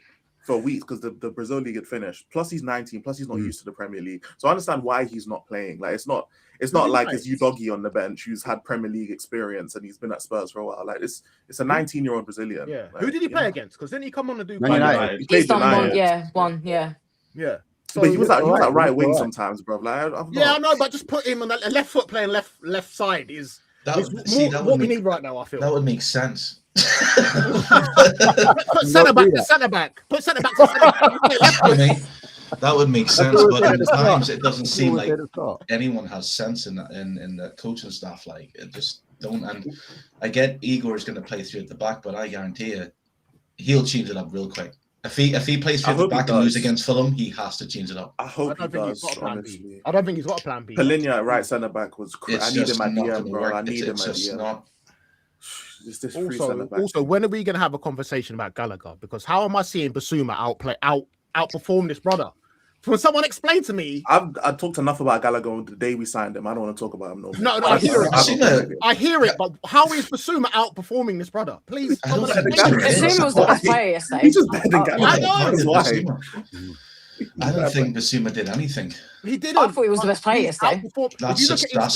for weeks because the Brazil league had finished. Plus he's 19. Plus he's not used to the Premier League. So I understand why he's not playing. Like it's not like it's Udogie on the bench who's had Premier League experience and he's been at Spurs for a while. Like it's a 19-year-old Brazilian. Yeah. Like, Who did he play against? Because then he come on and do. Man United. He played done United. one. Yeah. So But he was at right wing right. sometimes, bro. Like I know, but just put him on a left foot playing left side is what we need right now. I feel that would make sense. Put centre back to centre back. Put centre back to centre back. I mean, that would make sense, but at times it doesn't seem like start. anyone has sense in the coaching staff. Like it just don't. And I get Igor's going to play through at the back, but I guarantee you, he'll change it up real quick. If he plays through at the back and lose against Fulham, he has to change it up. I hope he does. Honestly, I don't think he's got a plan B. Palinha at right centre back was. I need him at DM, bro. I need him at DM. Also, when are we going to have a conversation about Gallagher? Because how am I seeing Basuma outperform this brother? When someone explain to me, I talked enough about Gallagher on the day we signed him. I don't want to talk about him no more. No, I hear it, but how is Basuma outperforming this brother? Please, Basuma was the best player yesterday. He's just better than Gallagher. I don't think Basuma did anything. He didn't. I thought he was the best player yesterday. That's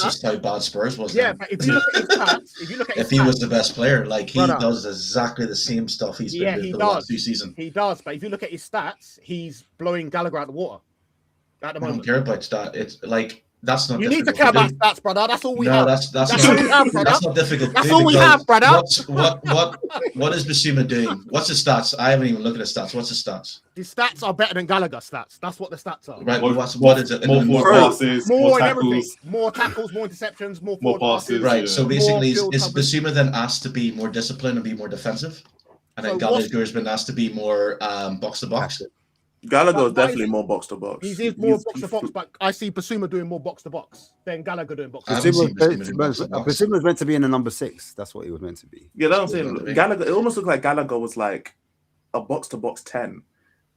just how bad Spurs was. Yeah, but if you look at his stats, if he was the best player, like he does exactly the same stuff he's been doing for the last 2 seasons. He does, but if you look at his stats, he's blowing Gallagher out the water at the moment. I don't care about that. It's like that's not. You need to care about stats, brother. That's all we have. That's all we have, brother. That's not difficult. That's all we have, brother. What is Basuma doing? What's his stats? I haven't even looked at his stats. What's his stats? His stats are better than Gallagher's stats. That's what the stats are. Right. What is it? More passes, more tackles, more interceptions, more passes. Right. So basically, is Basuma then asked to be more disciplined and be more defensive, and then Gallagher's been asked to be more box to box. Gallagher is definitely more box to box. He's more box to box, but I see Basuma doing more box to box than Gallagher doing box to box. Basuma was meant to be in the number 6. That's what he was meant to be. Yeah, that's what I'm saying. Gallagher. It almost looked like Gallagher was like a box to box 10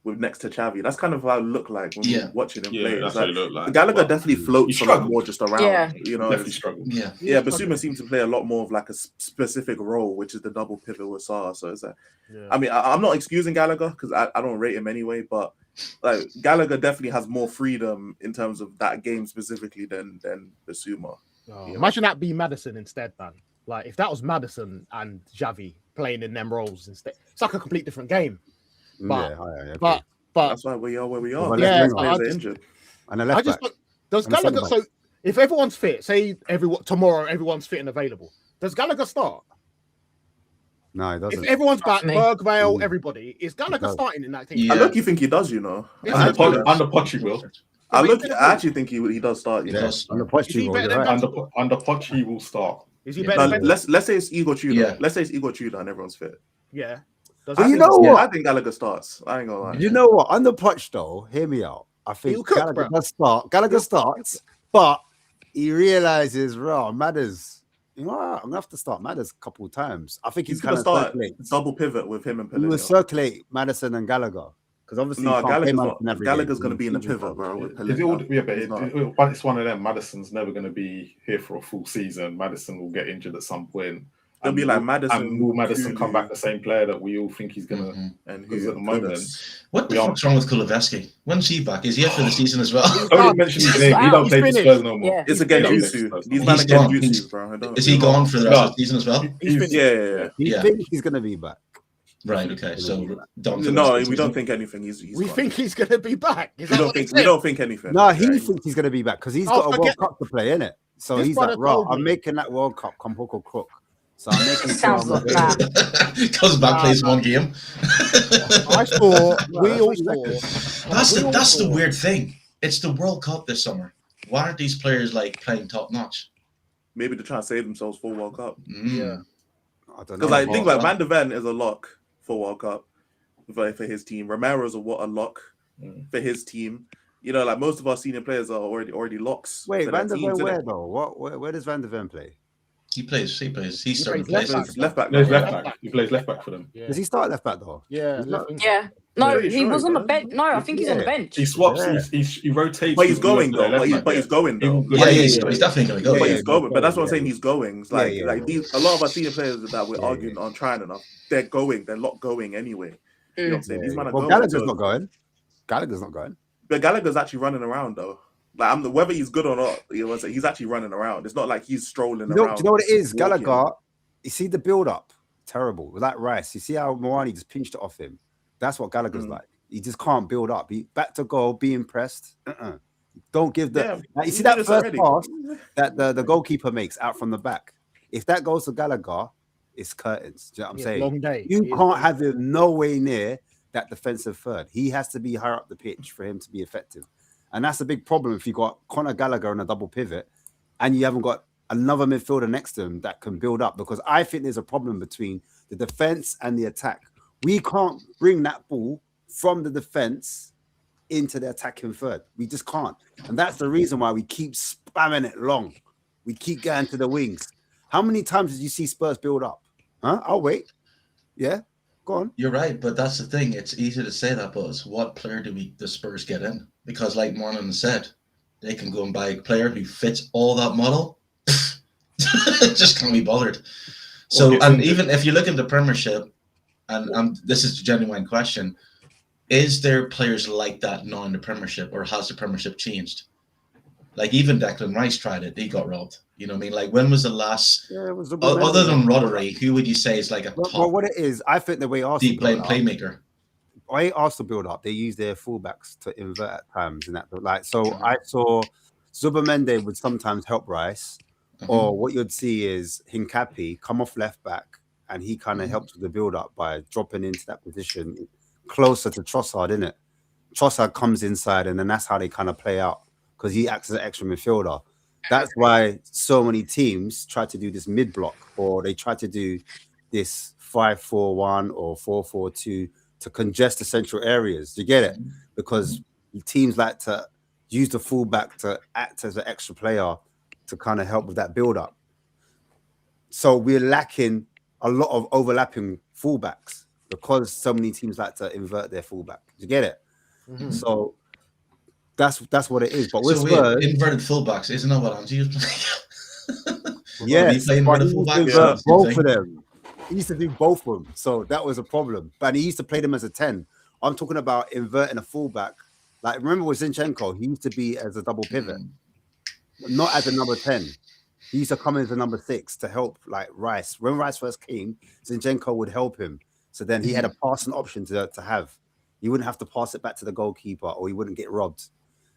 with next to Xavi. That's kind of how it looked like when we were watching him play. That's what it looked like. Gallagher definitely floats a lot more just around. Yeah. You know, definitely struggled. Yeah. Basuma seems to play a lot more of like a specific role, which is the double pivot with Sarr. So it's like, I mean, I'm not excusing Gallagher because I don't rate him anyway, but like Gallagher definitely has more freedom in terms of that game specifically than Basuma. Imagine that be Maddison instead, man. Like if that was Maddison and Xavi playing in them roles instead, it's like a complete different game. But that's why we are where we are. They're injured. And a left back. Does Gallagher? So if everyone's fit, say tomorrow everyone's fit and available, does Gallagher start? No, he doesn't. If everyone's back, Bergvale, everybody, is Gallagher starting in that team? Yeah. I look, you think he does, you know. Under Poch, he will. I actually think he does start. Under Poch, Under Poch, he will start. Is he better? Let's say it's Igor Tudor. Yeah. Let's say it's Igor Tudor and everyone's fit. Yeah. But you know what? I think Gallagher starts. I ain't gonna lie. You know what? Under Poch, though, hear me out. I think Gallagher does start. Gallagher starts, but he realizes, Madders. You know, I'm gonna have to start Madders a couple of times. I think he's gonna start double pivot with him and Palinha. He will circulate Madison and Gallagher because obviously Gallagher's gonna be in the pivot, bro. But it's one of them. Madison's never gonna be here for a full season. Madison will get injured at some point. It'll be like Maddison. And will Maddison come back the same player that we all think he's gonna? And who's at the moment? What the fuck's wrong with Kulusevski? When's he back? Is he up for the season as well? I already mentioned his name. He don't play for Spurs no more. It's against Jutsu. He's not against Jutsu, bro. Is he gone for the rest of the season as well? Yeah. I think he's gonna be back. Right. Okay. So we don't think anything. We think he's gonna be back. We don't think anything. No, he thinks he's gonna be back because he's got a World Cup to play, innit? So he's like, I'm making that World Cup come hook or crook. So I'm making sounds like that. Goes back, plays one game. We all saw. That's the weird thing. It's the World Cup this summer. Why aren't these players like playing top notch? Maybe they're trying to save themselves for World Cup. Yeah, I don't know. Because I think like Van de Ven is a lock for World Cup for his team. Romero's a lock for his team. You know, like most of our senior players are already locks. Wait, Van de Ven where though? Where does Van de Ven play? He plays. He's starting to plays play. left back. left back. No, he's now. left back. He plays left back for them. Yeah, Does he start left back though? yeah, He's left not- wing. Yeah. No, Pretty he sure was he on the does. bench. No, I think he's on the Yeah. bench. He swaps. Yeah. He rotates. But he's with going whoever though. their left But back he's is. going He will though. go- Yeah, Yeah, he's yeah. definitely going to go. Yeah, But yeah, he's going. But that's what I'm yeah. saying. He's going. It's Yeah, like yeah. like these. A lot of our senior players that we're Yeah, arguing on trying enough, they're going. They're not going anyway. You know what I'm saying? These men are Well, going. Gallagher's so- not going. Gallagher's not going. But Gallagher's actually running around though. Like whether he's good or not, you know what I'm saying? He's actually running around. It's not like he's strolling Do around. you know what it is? walking. Gallagher, you see the build up, terrible. With that Rice, you see how Moani just pinched it off him. That's what Gallagher's like. He just can't build up. He back to goal, be impressed. Don't give the. Yeah, Like, you see we that did this first already. pass that the goalkeeper makes out from the back. If that goes to Gallagher, it's curtains. Do you know what I'm saying? Long day. You It is. can't have him no way near that defensive third. He has to be higher up the pitch for him to be effective. And that's a big problem if you've got Conor Gallagher on a double pivot and you haven't got another midfielder next to him that can build up, because I think there's a problem between the defense and the attack. We can't bring that ball from the defense into the attacking third. We just can't. And that's the reason why we keep spamming it long. We keep going to the wings. How many times did you see Spurs build up? Huh? I'll wait. Yeah, go on. You're right, but that's the thing. It's easy to say that, Buzz. What player do the Spurs get in? Because, like Mornan said, they can go and buy a player who fits all that model. Just can't be bothered. So, Okay, and even if you look at the Premiership, and this is a genuine question, is there players like that now in the Premiership, or has the Premiership changed? Like even Declan Rice tried it, he got robbed. You know what I mean? Like when was the last? Yeah, it was a Other than Rodri, who would you say is like a well, top what it is, I think the way Arsenal deep playing build up, playmaker? way Arsenal build up, they use their fullbacks to invert at times, and that like so. I saw Zubamende would sometimes help Rice, or what you'd see is Hincapi come off left back, and he kind of helps with the build up by dropping into that position closer to Trossard, innit? Trossard comes inside, and then that's how they kind of play out because he acts as an extra midfielder. That's why so many teams try to do this mid block, or they try to do this 5-4-1 or 4-4-2 to congest the central areas. You get it? Because teams like to use the fullback to act as an extra player to kind of help with that build up. So we're lacking a lot of overlapping fullbacks because so many teams like to invert their fullback. You get it? So that's what it is. But with Spurs, inverted fullbacks, isn't that what Angie was playing? yes, playing but inverted he used to fullbacks? invert Yeah. both of them. He used to do both of them, so that was a problem. But he used to play them as a 10. I'm talking about inverting a fullback. Like remember with Zinchenko, he used to be as a double pivot, not as a number 10. He used to come in as a number 6 to help like Rice. When Rice first came, Zinchenko would help him. So then he had a passing option to have. He wouldn't have to pass it back to the goalkeeper, or he wouldn't get robbed.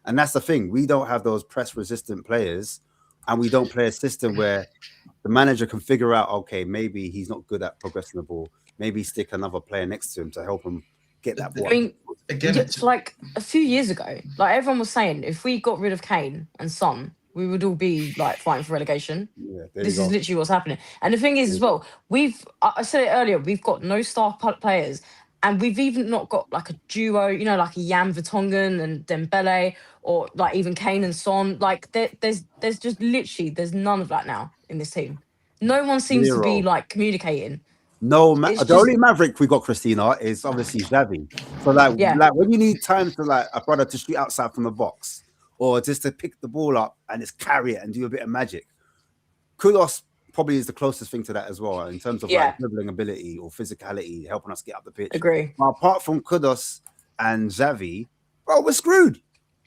And that's the thing. We don't have those press-resistant players, and we don't play a system where the manager can figure out, okay, maybe he's not good at progressing the ball. Maybe stick another player next to him to help him get that ball. I mean, Again, it's like a few years ago, like everyone was saying, if we got rid of Kane and Son, we would all be like fighting for relegation. Yeah, This is literally what's happening. And the thing is, as well, I said it earlier, we've got no star players, and we've even not got like a duo, you know, like a Jan Vertonghen and Dembele, or like even Kane and Son. Like there's just literally there's none of that now in this team. No one seems to be Zero. like communicating. No, It's the just- only Maverick we got, Christina, is obviously Xavi. So like when you need time to like a brother to shoot outside from the box, or just to pick the ball up and just carry it and do a bit of magic, Kudos probably is the closest thing to that as well in terms of like dribbling ability or physicality, helping us get up the pitch. Agree. But apart from Kudos and Xavi, bro, we're screwed.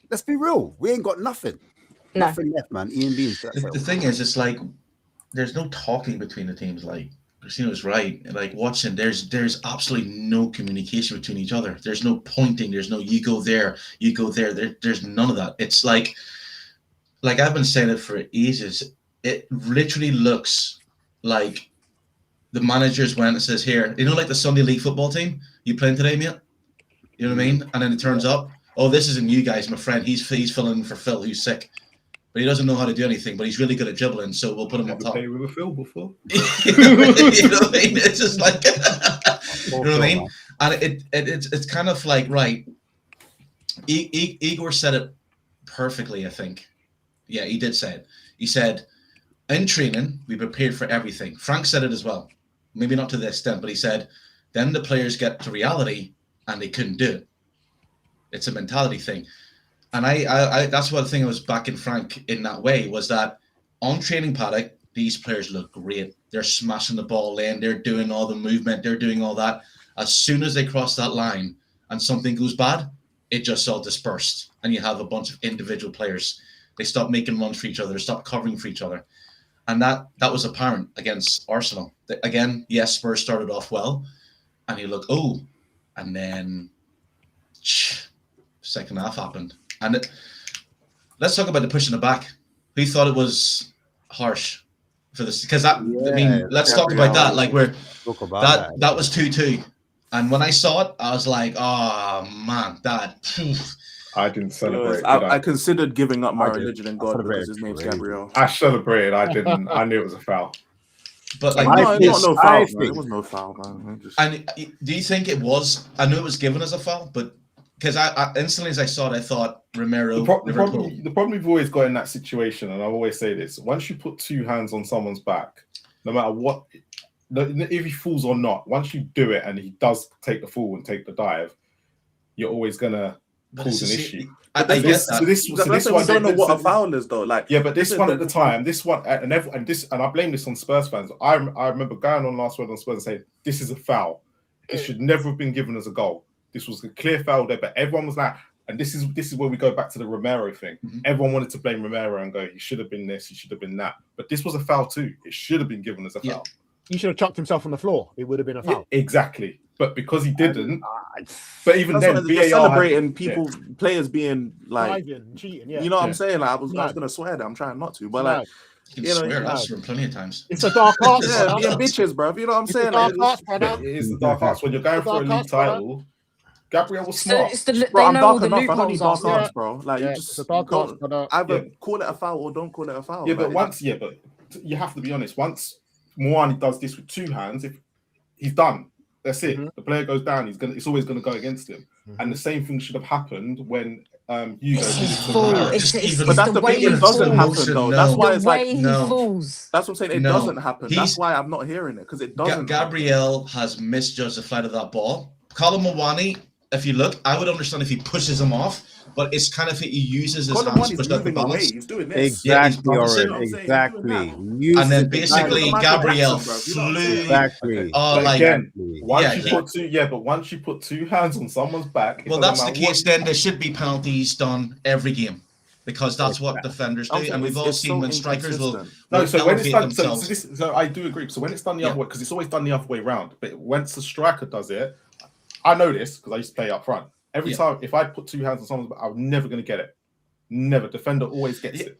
Let's be real. We ain't got nothing. No. Nothing left, man. Ian Beans. the thing is, it's like there's no talking between the teams. Like Christina's right. Like Watson, there's absolutely no communication between each other. There's no pointing. There's no you go there, you go there. There's none of that. It's like I've been saying it for ages. It literally looks like the managers went and says, here, you know, like the Sunday League football team, you playing today, mate? You know what I mean? And then it turns up, oh, this isn't you guys, my friend. He's filling in for Phil, who's sick. But he doesn't know how to do anything, but he's really good at dribbling, so we'll put him up top. Played with a Phil before. You know what I mean? It's just like, you know what I mean? And it's kind of like, right, Igor said it perfectly, I think. Yeah, he did say it. He said, in training, we prepared for everything. Frank said it as well. Maybe not to the extent, but he said, then the players get to reality and they couldn't do it. It's a mentality thing. And I that's one thing I was backing Frank in that way, was that on training paddock, these players look great. They're smashing the ball in. They're doing all the movement. They're doing all that. As soon as they cross that line and something goes bad, it just all dispersed. And you have a bunch of individual players. They stop making runs for each other, stop covering for each other. And that was apparent against Arsenal. Again, yes, Spurs started off well. And you look, and then second half happened. And let's talk about the pushing it back. Who thought it was harsh for this? Because let's talk about that. Like that was 2-2. And when I saw it, I was like, oh man, I didn't celebrate. I considered giving up my religion in God because his name's Gabriel. I celebrated. I didn't. I knew it was a foul. But like, no foul. It was no foul, man. And do you think it was? I knew it was given as a foul, but because I instantly as I saw it, I thought Romero. The problem we've always got in that situation, and I always say this: once you put two hands on someone's back, no matter what, if he falls or not, once you do it and he does take the fall and take the dive, you're always gonna cause an issue. I get that. So this one, don't know what a foul is, though. Like, yeah, but this one at the time, this one, and I blame this on Spurs fans. I remember going on last word on Spurs and saying this is a foul. This should never have been given as a goal. This was a clear foul there, but everyone was like, and this is where we go back to the Romero thing. Mm-hmm. Everyone wanted to blame Romero and go, he should have been this, he should have been that. But this was a foul too. It should have been given as a foul. He should have chucked himself on the floor. It would have been a foul. Yeah, exactly. But because he didn't, but even then, VAR celebrating players being like cheating. You know what I'm saying? Like, I was gonna swear that I'm trying not to, but like. You can swear that's plenty of times. It's a dark arts. Being bitches, bro. You know what I'm saying? It is the dark arts. When you're going for a league title, Gabriel was smart. Bro, I'm dark enough. I don't need dark arts, bro. Like, you just either call it a foul or don't call it a foul. Yeah, but you have to be honest. Once Moani does this with two hands, if he's done, that's it. Mm-hmm. The player goes down. It's always gonna go against him. Mm-hmm. And the same thing should have happened when Hugo did it to Romero. But that's the thing. It doesn't happen though. That's why it's like falls. That's what I'm saying. It doesn't happen. That's why I'm not hearing it, because it doesn't. Gabriel has misjudged the flight of that ball. Colin Moani, if you look, I would understand if he pushes him off, but it's kind of he uses his hands to push out the balance. He's doing this. Exactly. And then basically Gabriel flew. Exactly. Once you put two hands on someone's back. Well, that's the case. Then there should be penalties done every game, because that's what defenders do, and we've all seen when strikers will. No, so when it's done, so I do agree. So when it's done the other way, because it's always done the other way around. But once the striker does it, I know this because I used to play up front. Every time, if I put two hands on someone's back, I'm never going to get it. Never. Defender always gets it.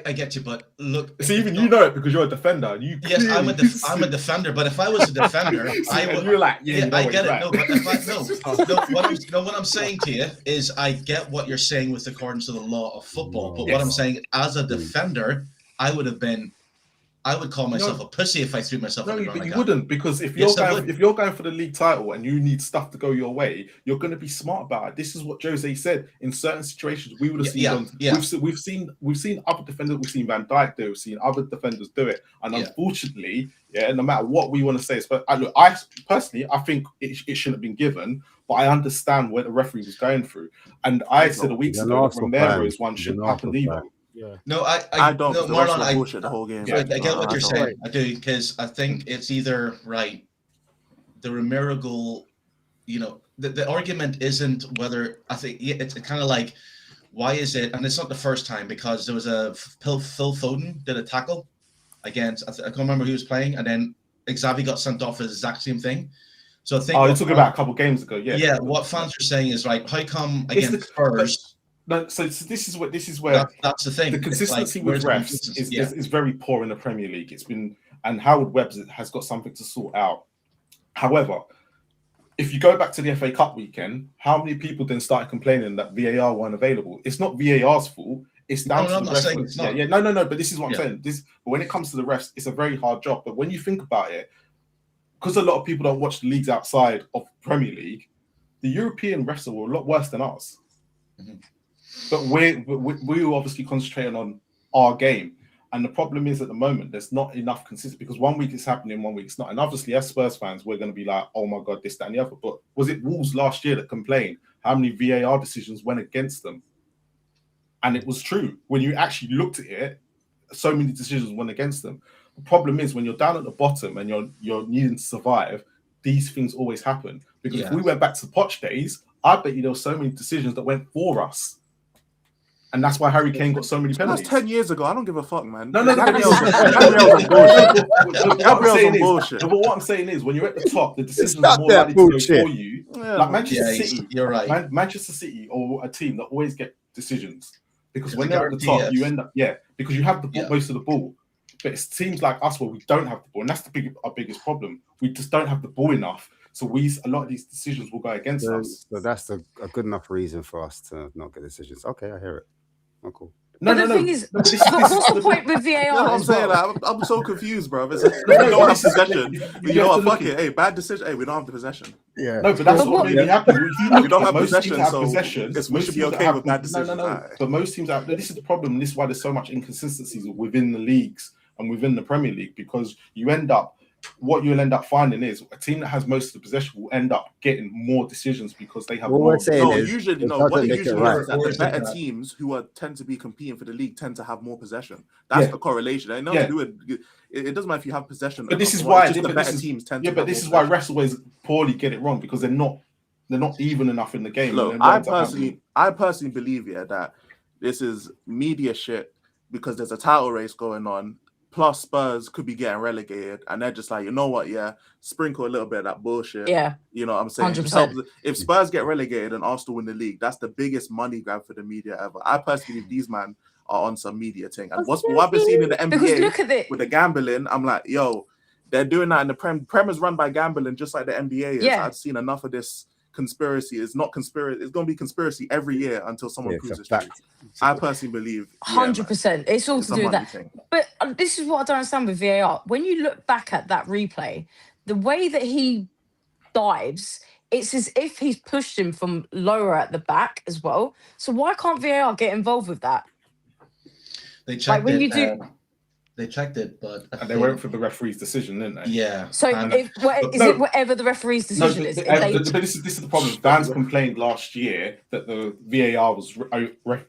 I get you, but look. See, even you know it because you're a defender. Yes, I'm a defender, but if I was a defender, I would. You're like, I get it. Right. No, but if what I'm saying to you is, I get what you're saying with accordance to the law of football. But what I'm saying, as a defender, I would call myself a pussy if I threw myself. No, but you wouldn't, because if you're going for the league title and you need stuff to go your way, you're going to be smart about it. This is what Jose said. In certain situations, we would have seen. We've seen other defenders. We've seen Van Dijk do it. We've seen other defenders do it. And unfortunately, no matter what we want to say, I personally, I think it shouldn't have been given. But I understand where the referee was going through. And I said a week ago that Romero's one shouldn't happen either. Yeah. No, I don't. No, Marlon, I bullshit the whole game. I get what you're saying. I do, because I think it's either right. The Romero goal, the argument isn't whether. I think it's kind of like, why is it? And it's not the first time, because there was Phil Foden did a tackle against. I can't remember who was playing, and then Xavi got sent off for the exact same thing. So I think. Oh, you're talking about a couple games ago, yeah. Yeah, what fans are saying is, right, how come against Spurs? No, so this is where that's the thing. The consistency with refs is very poor in the Premier League. It's been, and Howard Webb has got something to sort out. However, if you go back to the FA Cup weekend, how many people then started complaining that VAR weren't available? It's not VAR's fault. It's down to the refs. No. But this is what I'm saying. But when it comes to the refs, it's a very hard job. But when you think about it, because a lot of people don't watch the leagues outside of Premier League, the European refs are a lot worse than us. Mm-hmm. But we're obviously concentrating on our game. And the problem is at the moment, there's not enough consistency because 1 week it's happening, 1 week it's not. And obviously, as Spurs fans, we're going to be like, oh my God, this, that, and the other. But was it Wolves last year that complained how many VAR decisions went against them? And it was true. When you actually looked at it, so many decisions went against them. The problem is when you're down at the bottom and you're needing to survive, these things always happen. Because if we went back to the Poch days, I bet you there were so many decisions that went for us. And that's why Harry Kane got so many penalties. That's 10 years ago. I don't give a fuck, man. No. Gabriel's on bullshit. Gabriel's on bullshit. But what I'm saying is, when you're at the top, the decisions are more likely to go for you. Yeah, like Manchester City, you're right. Manchester City or a team that always get decisions because when they're at the top, you end up because you have the ball, most of the ball. But it seems like us where we don't have the ball, and that's our biggest problem. We just don't have the ball enough. So a lot of these decisions will go against us. So that's a good enough reason for us to not get decisions. Okay, I hear it. Oh, cool. But the thing is, what's the point with VAR? You know what I'm saying? Like, I'm so confused, bro. It's like, we don't have possession. You know what? Fuck it. Hey, bad decision. Hey, we don't have the possession. Yeah. No, but that's what really happens. We don't have possession, so we should be okay with bad decisions. No. But most teams have. This is the problem. This is why there's so much inconsistencies within the leagues and within the Premier League because what you'll end up finding is a team that has most of the possession will end up getting more decisions because they have more. What usually what usually is that the better teams who tend to be competing for the league tend to have more possession. That's the correlation. I know it doesn't matter if you have possession. But this is why the better teams tend to. Yeah, but this is why refs always poorly get it wrong because they're not even enough in the game. Look, I personally believe that this is media shit because there's a title race going on. Plus, Spurs could be getting relegated, and they're just like, you know what? Yeah, sprinkle a little bit of that bullshit. Yeah, you know what I'm saying. 100%. If Spurs get relegated and Arsenal win the league, that's the biggest money grab for the media ever. I personally believe these man are on some media thing, and what I've been seeing in the NBA with the gambling, I'm like, yo, they're doing that in the Prem is run by gambling, just like the NBA is. Yeah. I've seen enough of this conspiracy. It's not conspiracy. It's going to be conspiracy every year until someone proves it's true. I personally believe 100%. It's all to do with that. Thing. But this is what I don't understand with VAR. When you look back at that replay, the way that he dives, it's as if he's pushed him from lower at the back as well. So why can't VAR get involved with that? They checked They checked it, but they went for the referee's decision, didn't they? Yeah. So it whatever the referee's decision is? But this is the problem. Fans complained last year that the VAR was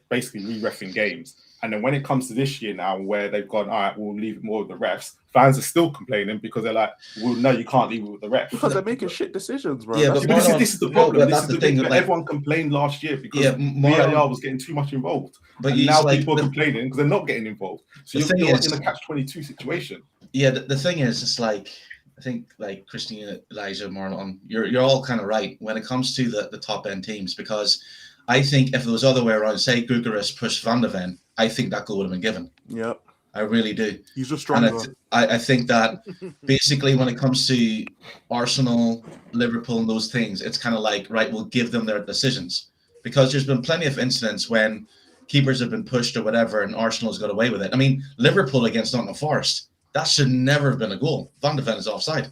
basically re-reffing games, and then when it comes to this year now, where they've gone, all right, we'll leave it more with the refs. Fans are still complaining because they're like, well, no, you can't leave it with the refs because they're making shit decisions, bro. Yeah, but this is the problem. This is the thing. Everyone complained last year because VAR was getting too much involved. But now people are complaining because they're not getting involved. So you're in a catch-22 situation. Yeah, the thing is, it's like, I think like Christina, Elijah, Marlon, you're all kind of right when it comes to the top end teams, because I think if it was the other way around, say Gyökeres pushed Van de Ven, I think that goal would have been given. Yep. I really do. He's just stronger. I think that basically when it comes to Arsenal, Liverpool, and those things, it's kind of like, right, we'll give them their decisions, because there's been plenty of incidents when keepers have been pushed or whatever, and Arsenal's got away with it. I mean, Liverpool against Nottingham Forest, that should never have been a goal. Van de Ven is offside.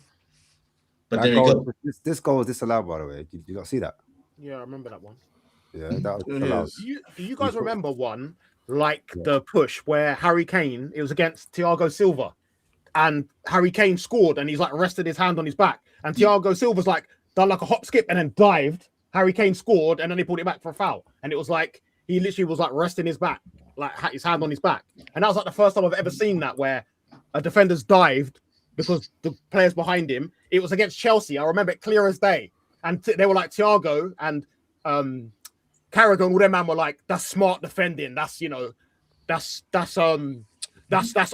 But there you go. This goal was disallowed, by the way. Did you not see that? Yeah, I remember that one. Yeah, that was disallowed. Do you guys remember one like the push where Harry Kane, it was against Thiago Silva, and Harry Kane scored and he's like rested his hand on his back, and Thiago Silva's like done like a hop skip and then dived. Harry Kane scored and then he pulled it back for a foul, and it was like he literally was like resting his back, like his hand on his back, and that was like the first time I've ever seen that where a defender's dived because the players behind him. It was against Chelsea. I remember it clear as day, and they were like Thiago and Carragher, all them man were like, that's smart defending. That's, you know, that's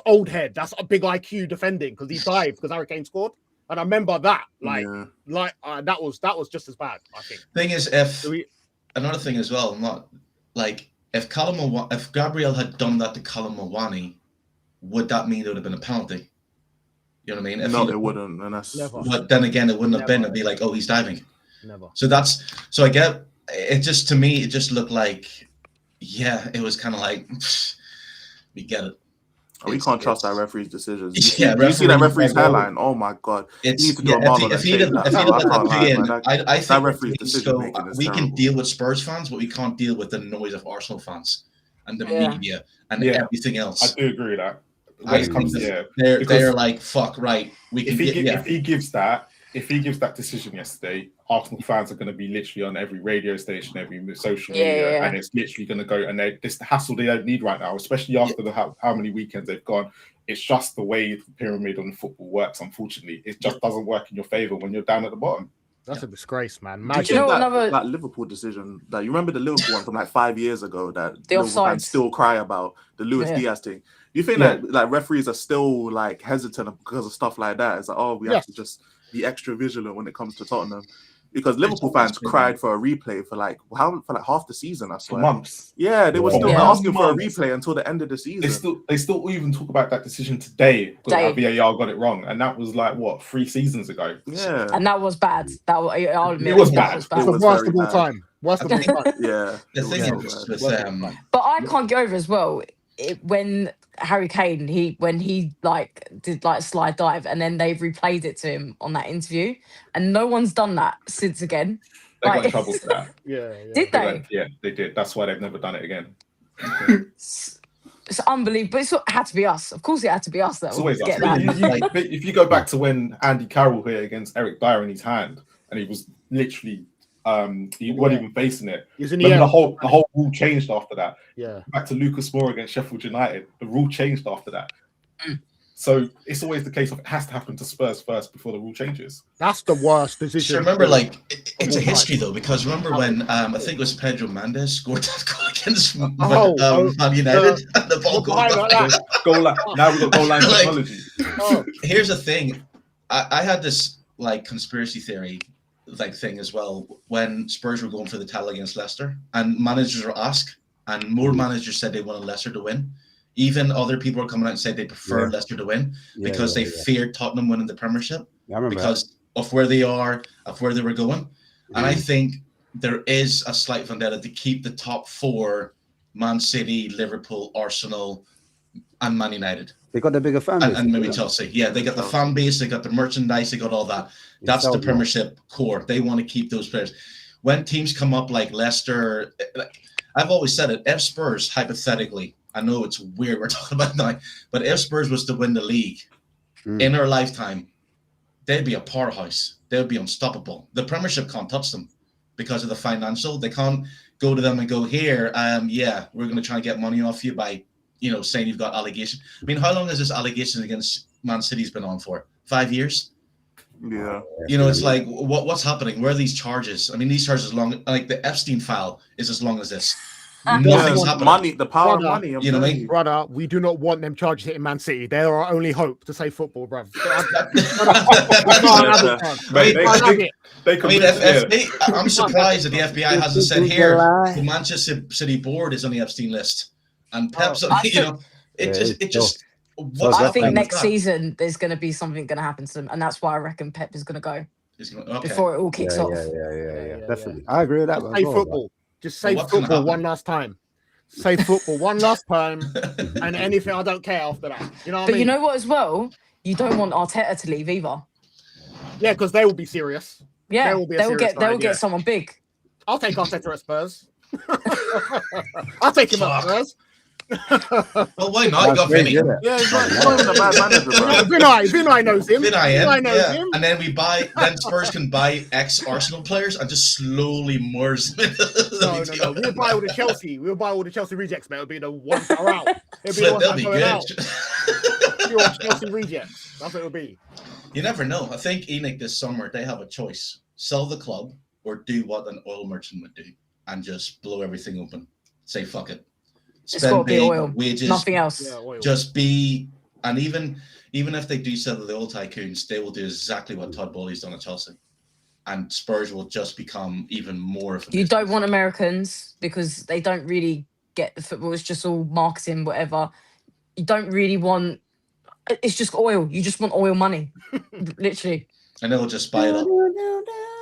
old head. That's a big IQ defending because he dived because Harry Kane scored. And I remember that, that was just as bad, I think. Thing is, another thing as well, not like if Gabriel had done that to Callum Mawani, would that mean it would have been a penalty? You know what I mean? No, it wouldn't. And that's but then again, it wouldn't have been. It'd be like, oh, he's diving. Never. So I get. It just, to me, it just looked like, it was kind of like, we get it. We can't trust our referee's decisions. You see that referee's hairline? Oh my god! If he did I think referee's decision we can deal with Spurs fans, but we can't deal with the noise of Arsenal fans and the media and everything else. I do agree with that. when it comes to they're like, fuck, right, we can if he gives that decision yesterday, Arsenal fans are going to be literally on every radio station, every social media, and it's literally going to go. And this the hassle they don't need right now, especially after how many weekends they've gone. It's just the way the pyramid on football works. Unfortunately, it just doesn't work in your favor when you're down at the bottom. That's a disgrace, man. Did you know that Liverpool decision? That you remember the Liverpool one from like 5 years ago that Liverpool fans still cry about, the Luis Diaz thing. Do you think that like referees are still like hesitant because of stuff like that? It's like, oh, we have to just be extra vigilant when it comes to Tottenham, because Liverpool fans cried for a replay for like half the season. I swear, for months. Yeah, they were still asking for a replay until the end of the season. They still even talk about that decision today because VAR got it wrong, and that was like what 3 seasons ago. Yeah, and that was bad. I'll admit it was bad. It was worst of all time. Worst of all time. Yeah, the thing is with but I can't get over as well when Harry Kane when he like did like slide dive and then they replayed it to him on that interview, and no one's done that since again. They got in trouble for that. Did they? Yeah, they did. That's why they've never done it again. It's unbelievable. But it had to be us. Of course, it had to be us. That it's always get us. That. If you go back to when Andy Carroll hit against Eric Dyer in his hand, and he was literally he wasn't even facing it. The whole rule changed after that. Yeah. Back to Lucas Moore against Sheffield United, the rule changed after that. So it's always the case of it has to happen to Spurs first before the rule changes. That's the worst decision. So remember, like it's a history though, because remember when I think it was Pedro Mendes scored that goal against Man United, and the ball goal line. Now we've got goal line technology. Here's the thing, I had this like conspiracy theory like thing as well when Spurs were going for the title against Leicester, and managers were asked, and more managers said they wanted Leicester to win. Even other people are coming out and said they prefer Leicester to win because they feared Tottenham winning the Premiership because of where they are, of where they were going. And I think there is a slight vendetta to keep the top 4: Man City, Liverpool, Arsenal, and Man United. They got the bigger fan base. And maybe Chelsea. Yeah, they got the fan base, they got the merchandise, they got all that. That's the Premiership core. They want to keep those players. When teams come up like Leicester, I've always said it, if Spurs, hypothetically, I know it's weird we're talking about now, but if Spurs was to win the league in our lifetime, they'd be a powerhouse. They'd be unstoppable. The Premiership can't touch them because of the financial. They can't go to them and go, here, we're going to try and get money off you by, saying you've got allegation. I mean, how long has this allegation against Man City's been on for? 5 years? Yeah. It's like, what's happening? Where are these charges? I mean, these charges long, like the Epstein file is as long as this. Nothing's happening. Money, the power of money. You know what I mean? Brother, we do not want them charges hitting Man City. They're our only hope to save football, bruv. I'm surprised that the FBI hasn't said here the Manchester City board is on the Epstein list. And Pep's, I think next season there's going to be something going to happen to them, and that's why I reckon Pep is going to go before it all kicks off. Yeah, definitely. I agree with that. Save football. Just save football one last time. Save football one last time, and anything I don't care after that. You know what I mean? But you know what? As well, you don't want Arteta to leave either. Yeah, because they will be serious. Yeah, they will get someone big. I'll take Arteta at Spurs. I'll take him at Spurs. Well, why not? You got Vinny. Yeah, he's not even a bad manager, bro. Vinny knows him. Vinny knows him. And then Spurs can buy ex-Arsenal players and just slowly merge them. No. We'll buy all the Chelsea. We'll buy all the Chelsea rejects, man. It'll be the ones that are out. It'll be the ones that are going out. Pure Chelsea rejects. That's what it'll be. You never know. I think Enoch this summer, they have a choice. Sell the club or do what an oil merchant would do and just blow everything open. Say, fuck it. Spend big wages, nothing else. Just be, and even if they do sell the oil tycoons, they will do exactly what Todd Bowley's done at Chelsea, and Spurs will just become even more of a You don't want Americans because they don't really get the football. It's just all marketing, whatever. You don't really want. It's just oil. You just want oil money, literally. And they'll just buy it up,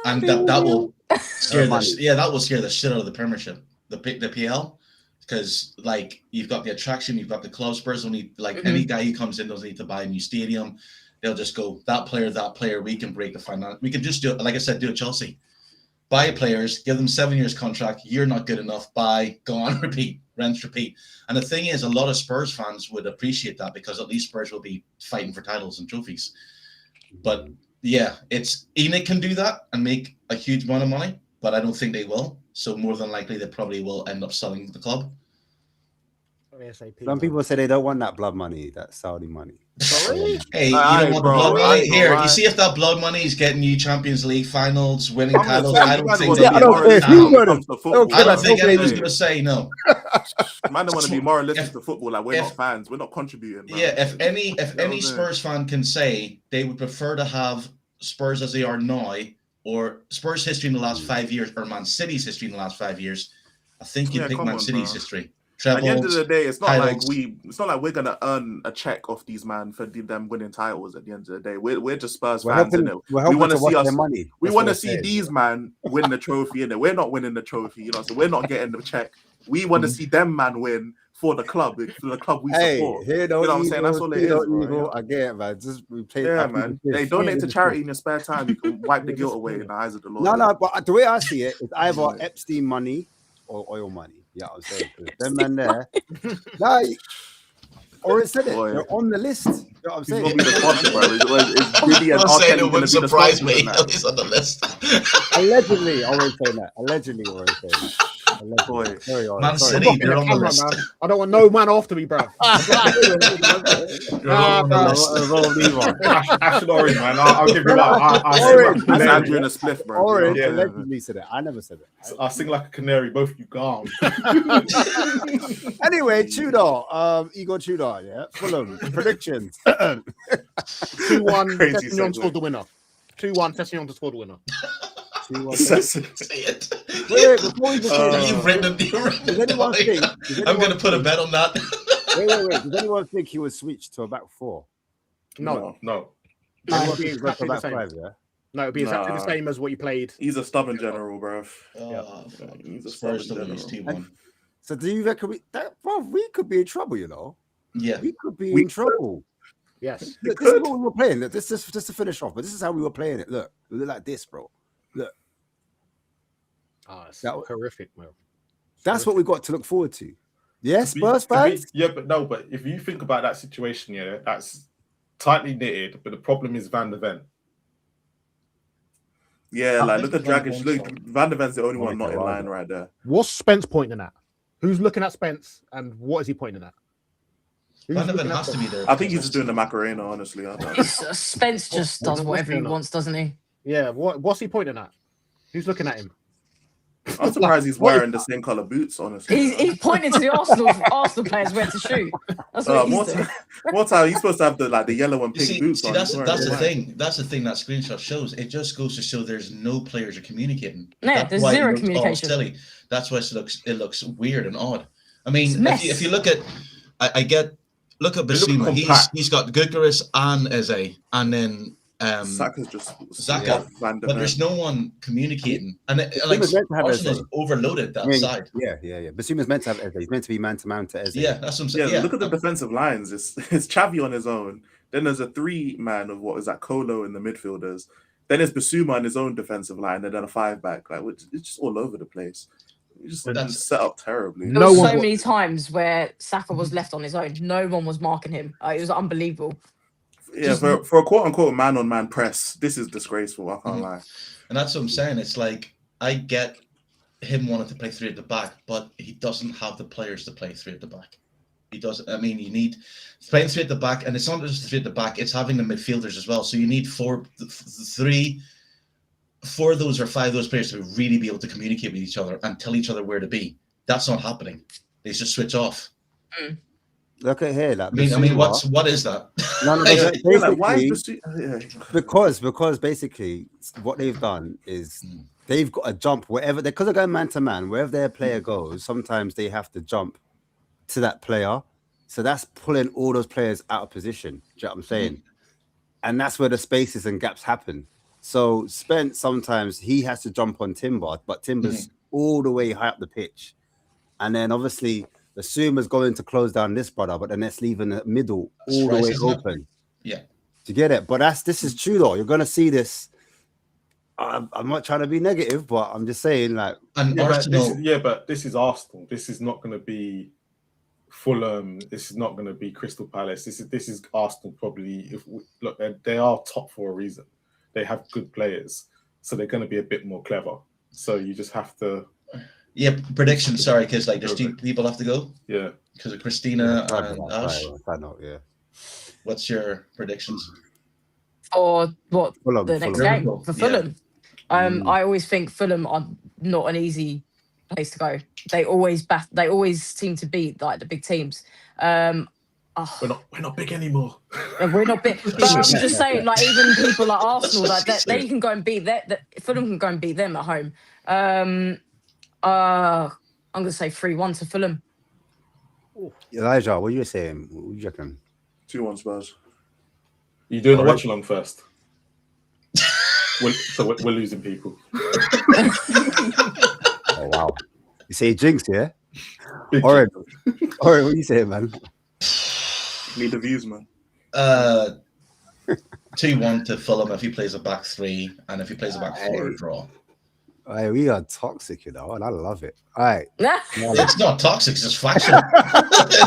and that will scare that will scare the shit out of the Premiership, the PL. Because like you've got the attraction, you've got the club. Spurs don't need any guy who comes in doesn't need to buy a new stadium. They'll just go that player. We can break the finance. We can just do it, like I said, do it Chelsea. buy players, give them 7 years contract. You're not good enough. Buy, go on, repeat, rinse, repeat. And the thing is, a lot of Spurs fans would appreciate that because at least Spurs will be fighting for titles and trophies. But yeah, Enoch can do that and make a huge amount of money, but I don't think they will. So more than likely, they probably will end up selling the club. Some people say they don't want that blood money, that Saudi money. Hey, you don't want the blood money? Here, you see if that blood money is getting you Champions League finals, winning titles. I don't think they'd be. I don't think anyone's going to say no. Man, don't want to be moralistic to football. Like we're not fans, we're not contributing. Man. Yeah, if any Spurs fan can say they would prefer to have Spurs as they are now, or Spurs history in the last 5 years, or Man City's history in the last 5 years, I think you pick Man City's history. At the end of the day, it's not like we're gonna earn a check off these man for them winning titles. At the end of the day, we're just Spurs fans, innit? We want to see us. Money. We want to see these man win the trophy, innit? We're not winning the trophy, you know. So we're not getting the check. We want to see them man win for the club we support. You know what I'm saying? That's all it is. I get it, man. Just we play. Yeah, man. They donate to charity in your spare time. You can wipe the guilt away in the eyes of the Lord. No, but the way I see it is either Epstein money or oil money. Yeah, I'm saying them man there. Or it said it. They're on the list. You know what I'm saying? He's gonna be the sponsor, bro. It's really an saying it wouldn't surprise me. He's on the list. Allegedly, I won't say that. Allegedly, I won't say that. Man City, you're on the list. Man. I don't want no man after me, bro. Ashton Orange, man. I'll give you that. That's Andrew in a spliff, bro. Orange allegedly said it. I never said it. I sing like a canary, both of you gone. Anyway, Tudor, Igor Tudor, yeah. Fulham predictions. 2-1. Sessegnon scored the winner. 2-1. Sessegnon scored the winner. Say it. Wait, before we just you've written it. I'm going to put a bet on that. Wait. Does anyone think he would switch to a back four? No. It'd be exactly the same. No, it'd be exactly the same as what you played. He's a stubborn general, bro. He's a stubborn general. So do you reckon we could be in trouble, you know? Yeah. We could be in trouble. Yes. Look, this is what we were playing. Look, this is just to finish off, but this is how we were playing it. Look, we look like this, bro. Look. It's horrific, bro. That's what we got to look forward to. Yes, Spurs fans? But if you think about that situation, yeah, that's tightly knitted, but the problem is Van der Ven. Yeah, look at Dragic. Look, Van der Ven's the only one not in line right there. What's Spence pointing at? Who's looking at Spence, and what is he pointing at? Van der Ven has to be there. I think he's just doing the Macarena, honestly. Spence just does whatever he wants, doesn't he? Yeah, what's he pointing at? Who's looking at him? I'm surprised he's wearing the same color boots, honestly. He's pointing to the Arsenal players where to shoot. That's what he's doing. What time he's supposed to have the yellow and pink boots on? That's the thing. That's the thing that screenshot shows. It just goes to show there's no players are communicating. Yeah, there's zero communication. Silly. That's why it looks weird and odd. I mean, if you look at, look at Basuma. He's got Gudjoris and Eze, and then Saka's just Zaka, but there's no one communicating, and Arsenal's overloaded that side. Yeah. Basuma's meant to have Eze. He's meant to be man to man to Eze. Yeah, that's what I'm saying. Yeah, look at the defensive lines. It's Xavi on his own. Then there's a 3-man of what is that? Kolo in the midfielders. Then it's Basuma on his own defensive line, and then a 5-back. It's just all over the place. It's just set up terribly. There were so many times where Saka was left on his own. No one was marking him. It was unbelievable. Yeah, for a quote-unquote man-on-man press, this is disgraceful. I can't lie. And that's what I'm saying. It's like, I get him wanting to play 3 at the back, but he doesn't have the players to play 3 at the back. He doesn't. I mean, you need playing 3 at the back, and it's not just 3 at the back. It's having the midfielders as well. So you need 4 of those or 5 of those players to really be able to communicate with each other and tell each other where to be. That's not happening. They just switch off. Look at here. I mean, what is that? No, because basically what they've done is they've got to jump wherever because they're going man to man. Wherever their player goes, sometimes they have to jump to that player. So that's pulling all those players out of position. Do you know what I'm saying? And that's where the spaces and gaps happen. So Spence sometimes he has to jump on Timber, but Timber's all the way high up the pitch, and then obviously. The Suma's going to close down this brother, but then it's leaving the middle all the way open. Yeah. To get it. But this is Tudor. You're going to see this I'm not trying to be negative, but I'm just saying, like, And Arsenal. But this is Arsenal. This is not going to be Fulham. This is not going to be Crystal Palace. This is Arsenal. Probably, look, they are top for a reason. They have good players, so they're going to be a bit more clever. So you just have to. Yeah, prediction. Sorry, because like there's 2 people have to go. Yeah, because of Christina and Ash. Yeah. What's your predictions? Or what? Fulham, The next Fulham. game for Fulham. I always think Fulham are not an easy place to go. They always seem to beat like the big teams. we're not big anymore. We're not big, but I'm just saying, like even people like Arsenal, like they can go and beat that. Fulham can go and beat them at home. I'm gonna say 3-1 to Fulham. Elijah, what are you saying? What do you reckon? 2-1 Spurs. You doing a watch along first? We're losing people. Oh wow! You say jinx, yeah? Big All right, what are you saying, man? Need the views, man. 2-1 to Fulham if he plays a back 3, and if he plays a back 4, draw. Hey, we are toxic, you know, and I love it. All right. It's not toxic, it's just factual.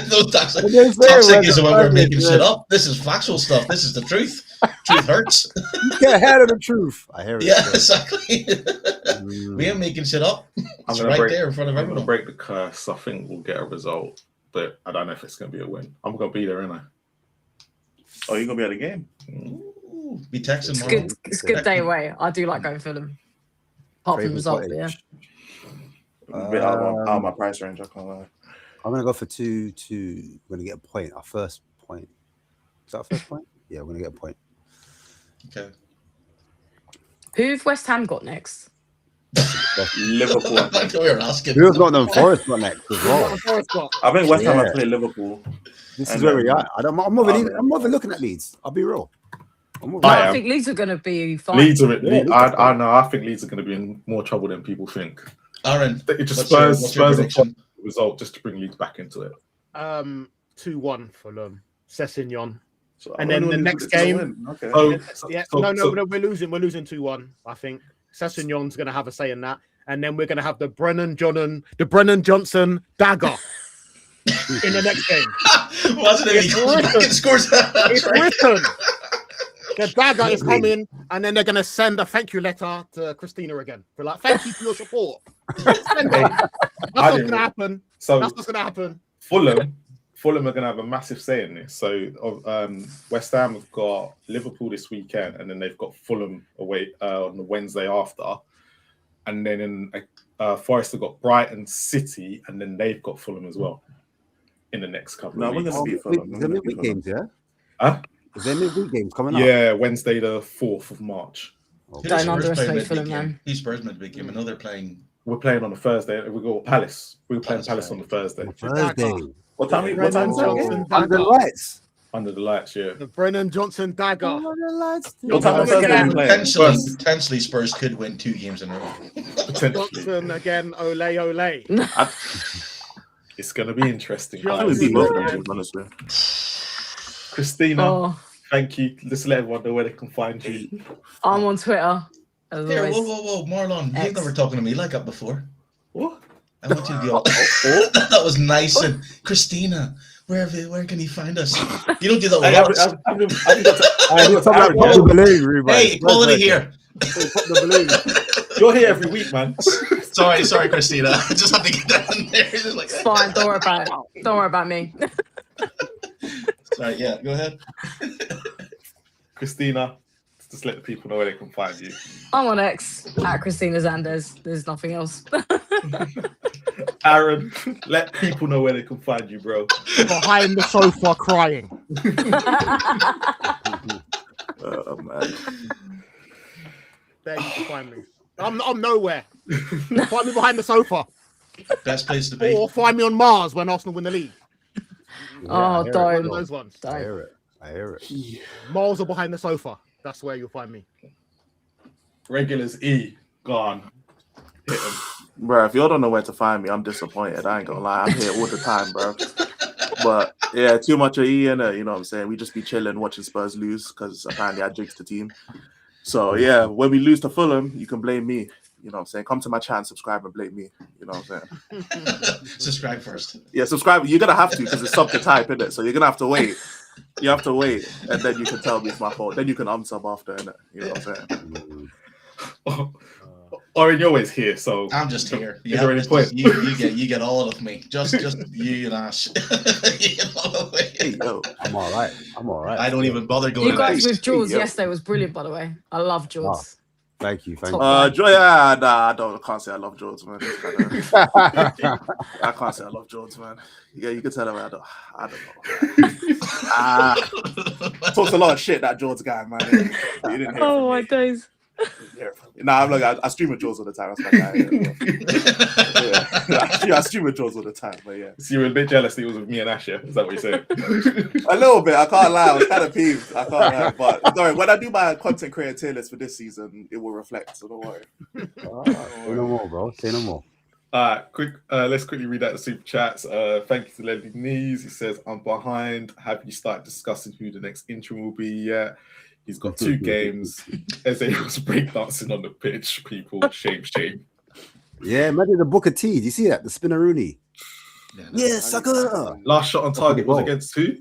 No toxic. Toxic is when we're making shit up. This is factual stuff. This is the truth. Truth hurts. You get ahead of the truth. I hear it. Yeah, exactly. We ain't making shit up. It's right there in front of everyone. I'm going to break the curse. I think we'll get a result, but I don't know if it's going to be a win. I'm going to be there, innit? Oh, you're going to be at the game? Ooh, be texting. It's a good day away. I do like going Fulham. Apart from the result, yeah. A bit out of my price range, I can't lie. I'm going to go for 2-2. We're going to get a point. Our first point. Is that our first point? Yeah, we're going to get a point. Okay. Who've West Ham got next? Liverpool. Like we were asking. Who's got them? Forest got next as well. I think West Ham have played Liverpool. This is where we are. I'm not even looking at Leeds. I'll be real. I think Leeds are going to be fine. I know. I think Leeds are going to be in more trouble than people think. Aaron, it just Spurs the result just to bring Leeds back into it. 2-1 Fulham. Sessegnon. So and then the next game. Okay. No, we're losing. We're losing 2-1. I think Sessegnon's going to have a say in that, and then we're going to have the Brennan Johnson dagger in the next game. Wasn't it? It's written. The dagger is coming, and then they're going to send a thank you letter to Christina again. They're like, thank you for your support. That's what's going to happen. That's what's going to happen. Fulham are going to have a massive say in this. So West Ham have got Liverpool this weekend, and then they've got Fulham away on the Wednesday after. And then in Forest have got Brighton City, and then they've got Fulham as well in the next couple of weeks. We're going to beat Fulham. Is there midweek games, yeah? Huh? Is there midweek games coming up? Yeah, Wednesday the 4th of March. Don't underestimate Fulham, man. These Spurs midweek game. I know they're playing. We're playing on a Thursday. We got Palace. We're playing Palace on the Thursday. Thursday. What time is it? Under the lights. Under the lights, yeah. The Brennan Johnson dagger. Under the lights. What time on Thursday are we playing? Potentially, Spurs could win 2 games in a row. Johnson again, ole. It's going to be interesting. Honestly. Christina, thank you. Let's let everyone know where they can find you. I'm on Twitter. Here, whoa, Marlon. You've never talking to me like that before. What? I want you to be all. That was nice. And Christina, where can you find us? You don't do that with us. Hey, equality here. You're here every week, man. Sorry, Christina. I just have to get that in there. It's like, it's fine. Don't worry about it. Don't worry about me. Sorry, yeah, go ahead. Christina, just let the people know where they can find you. I'm on X at Christina Zanders. There's nothing else. Aaron, let people know where they can find you, bro. Behind the sofa crying. Oh, man. There you can find me. I'm nowhere. Find me behind the sofa. Best place to be. Or find me on Mars when Arsenal win the league. Yeah, don't. Those ones. I hear it. Mars or behind the sofa. That's where you'll find me. Regulars E, gone. Hit him. Bro, if y'all don't know where to find me, I'm disappointed. I ain't gonna lie. I'm here all the time, bro. But yeah, too much of E, and you know what I'm saying? We just be chilling, watching Spurs lose because apparently I jinxed the team. So yeah, when we lose to Fulham, you can blame me. You know what I'm saying? Come to my channel, subscribe, and blame me. You know what I'm saying? Subscribe first. Yeah, subscribe. You're gonna have to because it's sub to type, isn't it? So you're gonna have to wait. You have to wait, and then you can tell me it's my fault. Then you can unsub after, innit? You know what I'm saying? Oren, you're always here, so I'm just here. Is there any point? You get all of me. Just you and Ash. You get all of me. Hey, yo. I'm all right. I don't even bother going. You guys to with Jaws yo. yesterday was brilliant, by the way. I love Jaws. Thank you. Joy, nah, I can't say I love George, man. I can't say I love George, man. Yeah, you can tell him I don't know. Talks a lot of shit, that George guy, man. You didn't hear Oh from my me. days. Nah, I'm like, I stream with Jaws all the time. That's my guy. Yeah, I stream with Jaws all the time, but yeah. So you were a bit jealous that he was with me and Ash, yeah? Is that what you're saying? A little bit, I can't lie. I was kind of peeved. I can't lie. But sorry, when I do my content creator tier list for this season, it will reflect, so don't worry. Say no more, bro. Say no more. Let's quickly read out the super chats. Thank you to Lady Knees. He says, I'm behind. Have you started discussing who the next interim will be yet? He's got 2 games. Eze was breakdancing on the pitch. People, shame. Yeah, man, the Booker T. Do you see that? The Spinneroonie. Yeah, sucker. Last shot on target was against who?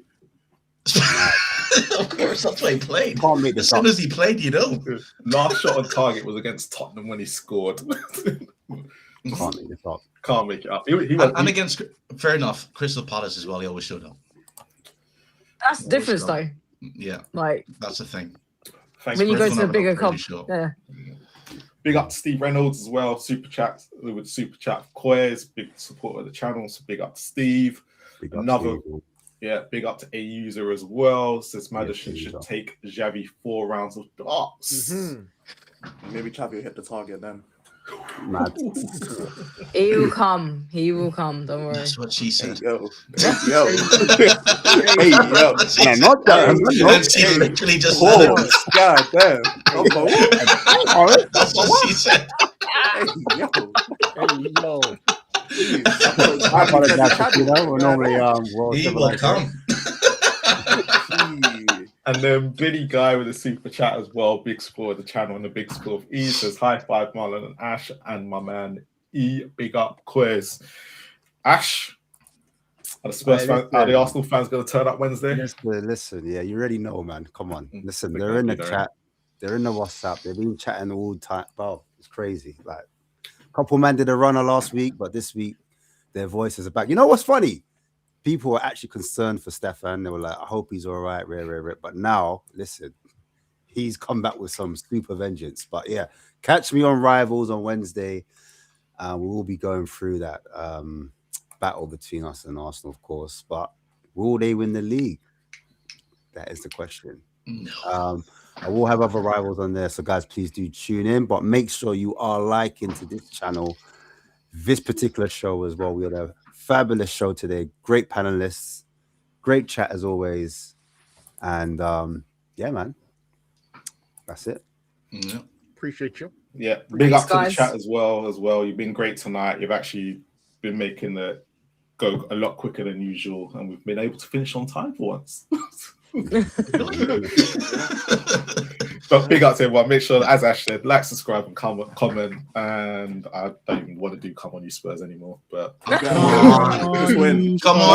Of course, that's why he played. Can't make As this soon up. as he played, you know. Last shot on target was against Tottenham when he scored. Can't make this up. Can't make it up. And against, fair enough, Crystal Palace as well. He always showed up. That's the difference, though. Yeah, Like that's the thing. Thanks when you for go to a bigger cup. Yeah. Big up to Steve Reynolds as well. Super chat with super chat of Quez. Big support of the channel. So big up to Steve. Big up Another, Steve. yeah, big up to a user as well. Says Madison should take Xavi 4 rounds of darts. Maybe Xavi will hit the target then. Mad. He will come. Don't worry. That's what she said. Hey, yo. Hey, yo. Man, not that. And she literally just said it. God damn. That's what she said. Hey, yo. I apologize, you know, we're normally He will come. And then Billy Guy with a super chat as well. Big support of the channel and a big support of E. Says high five Marlon and Ash and my man E. Big up Quiz. Ash, are the Spurs fans, are the Arsenal fans going to turn up Wednesday? Listen, yeah, you already know, man. Come on. Listen, they're in the chat. They're in the WhatsApp. They've been chatting all the time. Bro, it's crazy. Like, a couple men did a runner last week, but this week, their voices are back. You know what's funny? People were actually concerned for Stefan. They were like, I hope he's all right. But now, listen, he's come back with some super vengeance. But yeah, catch me on Rivals on Wednesday. We will be going through that battle between us and Arsenal, of course. But will they win the league? That is the question. No. I will have other Rivals on there. So guys, please do tune in. But make sure you are liking to this channel, this particular show as well. We had a fabulous show today. Great panelists. Great chat as always. And yeah, man. That's it. Yeah. Appreciate you. Yeah. Big up to guys. the chat as well. You've been great tonight. You've actually been making it go a lot quicker than usual. And we've been able to finish on time for once. But big up to everyone. Make sure, as Ash said, like, subscribe, and comment. And I don't even want to do Come On You Spurs anymore. But Just win. Come on.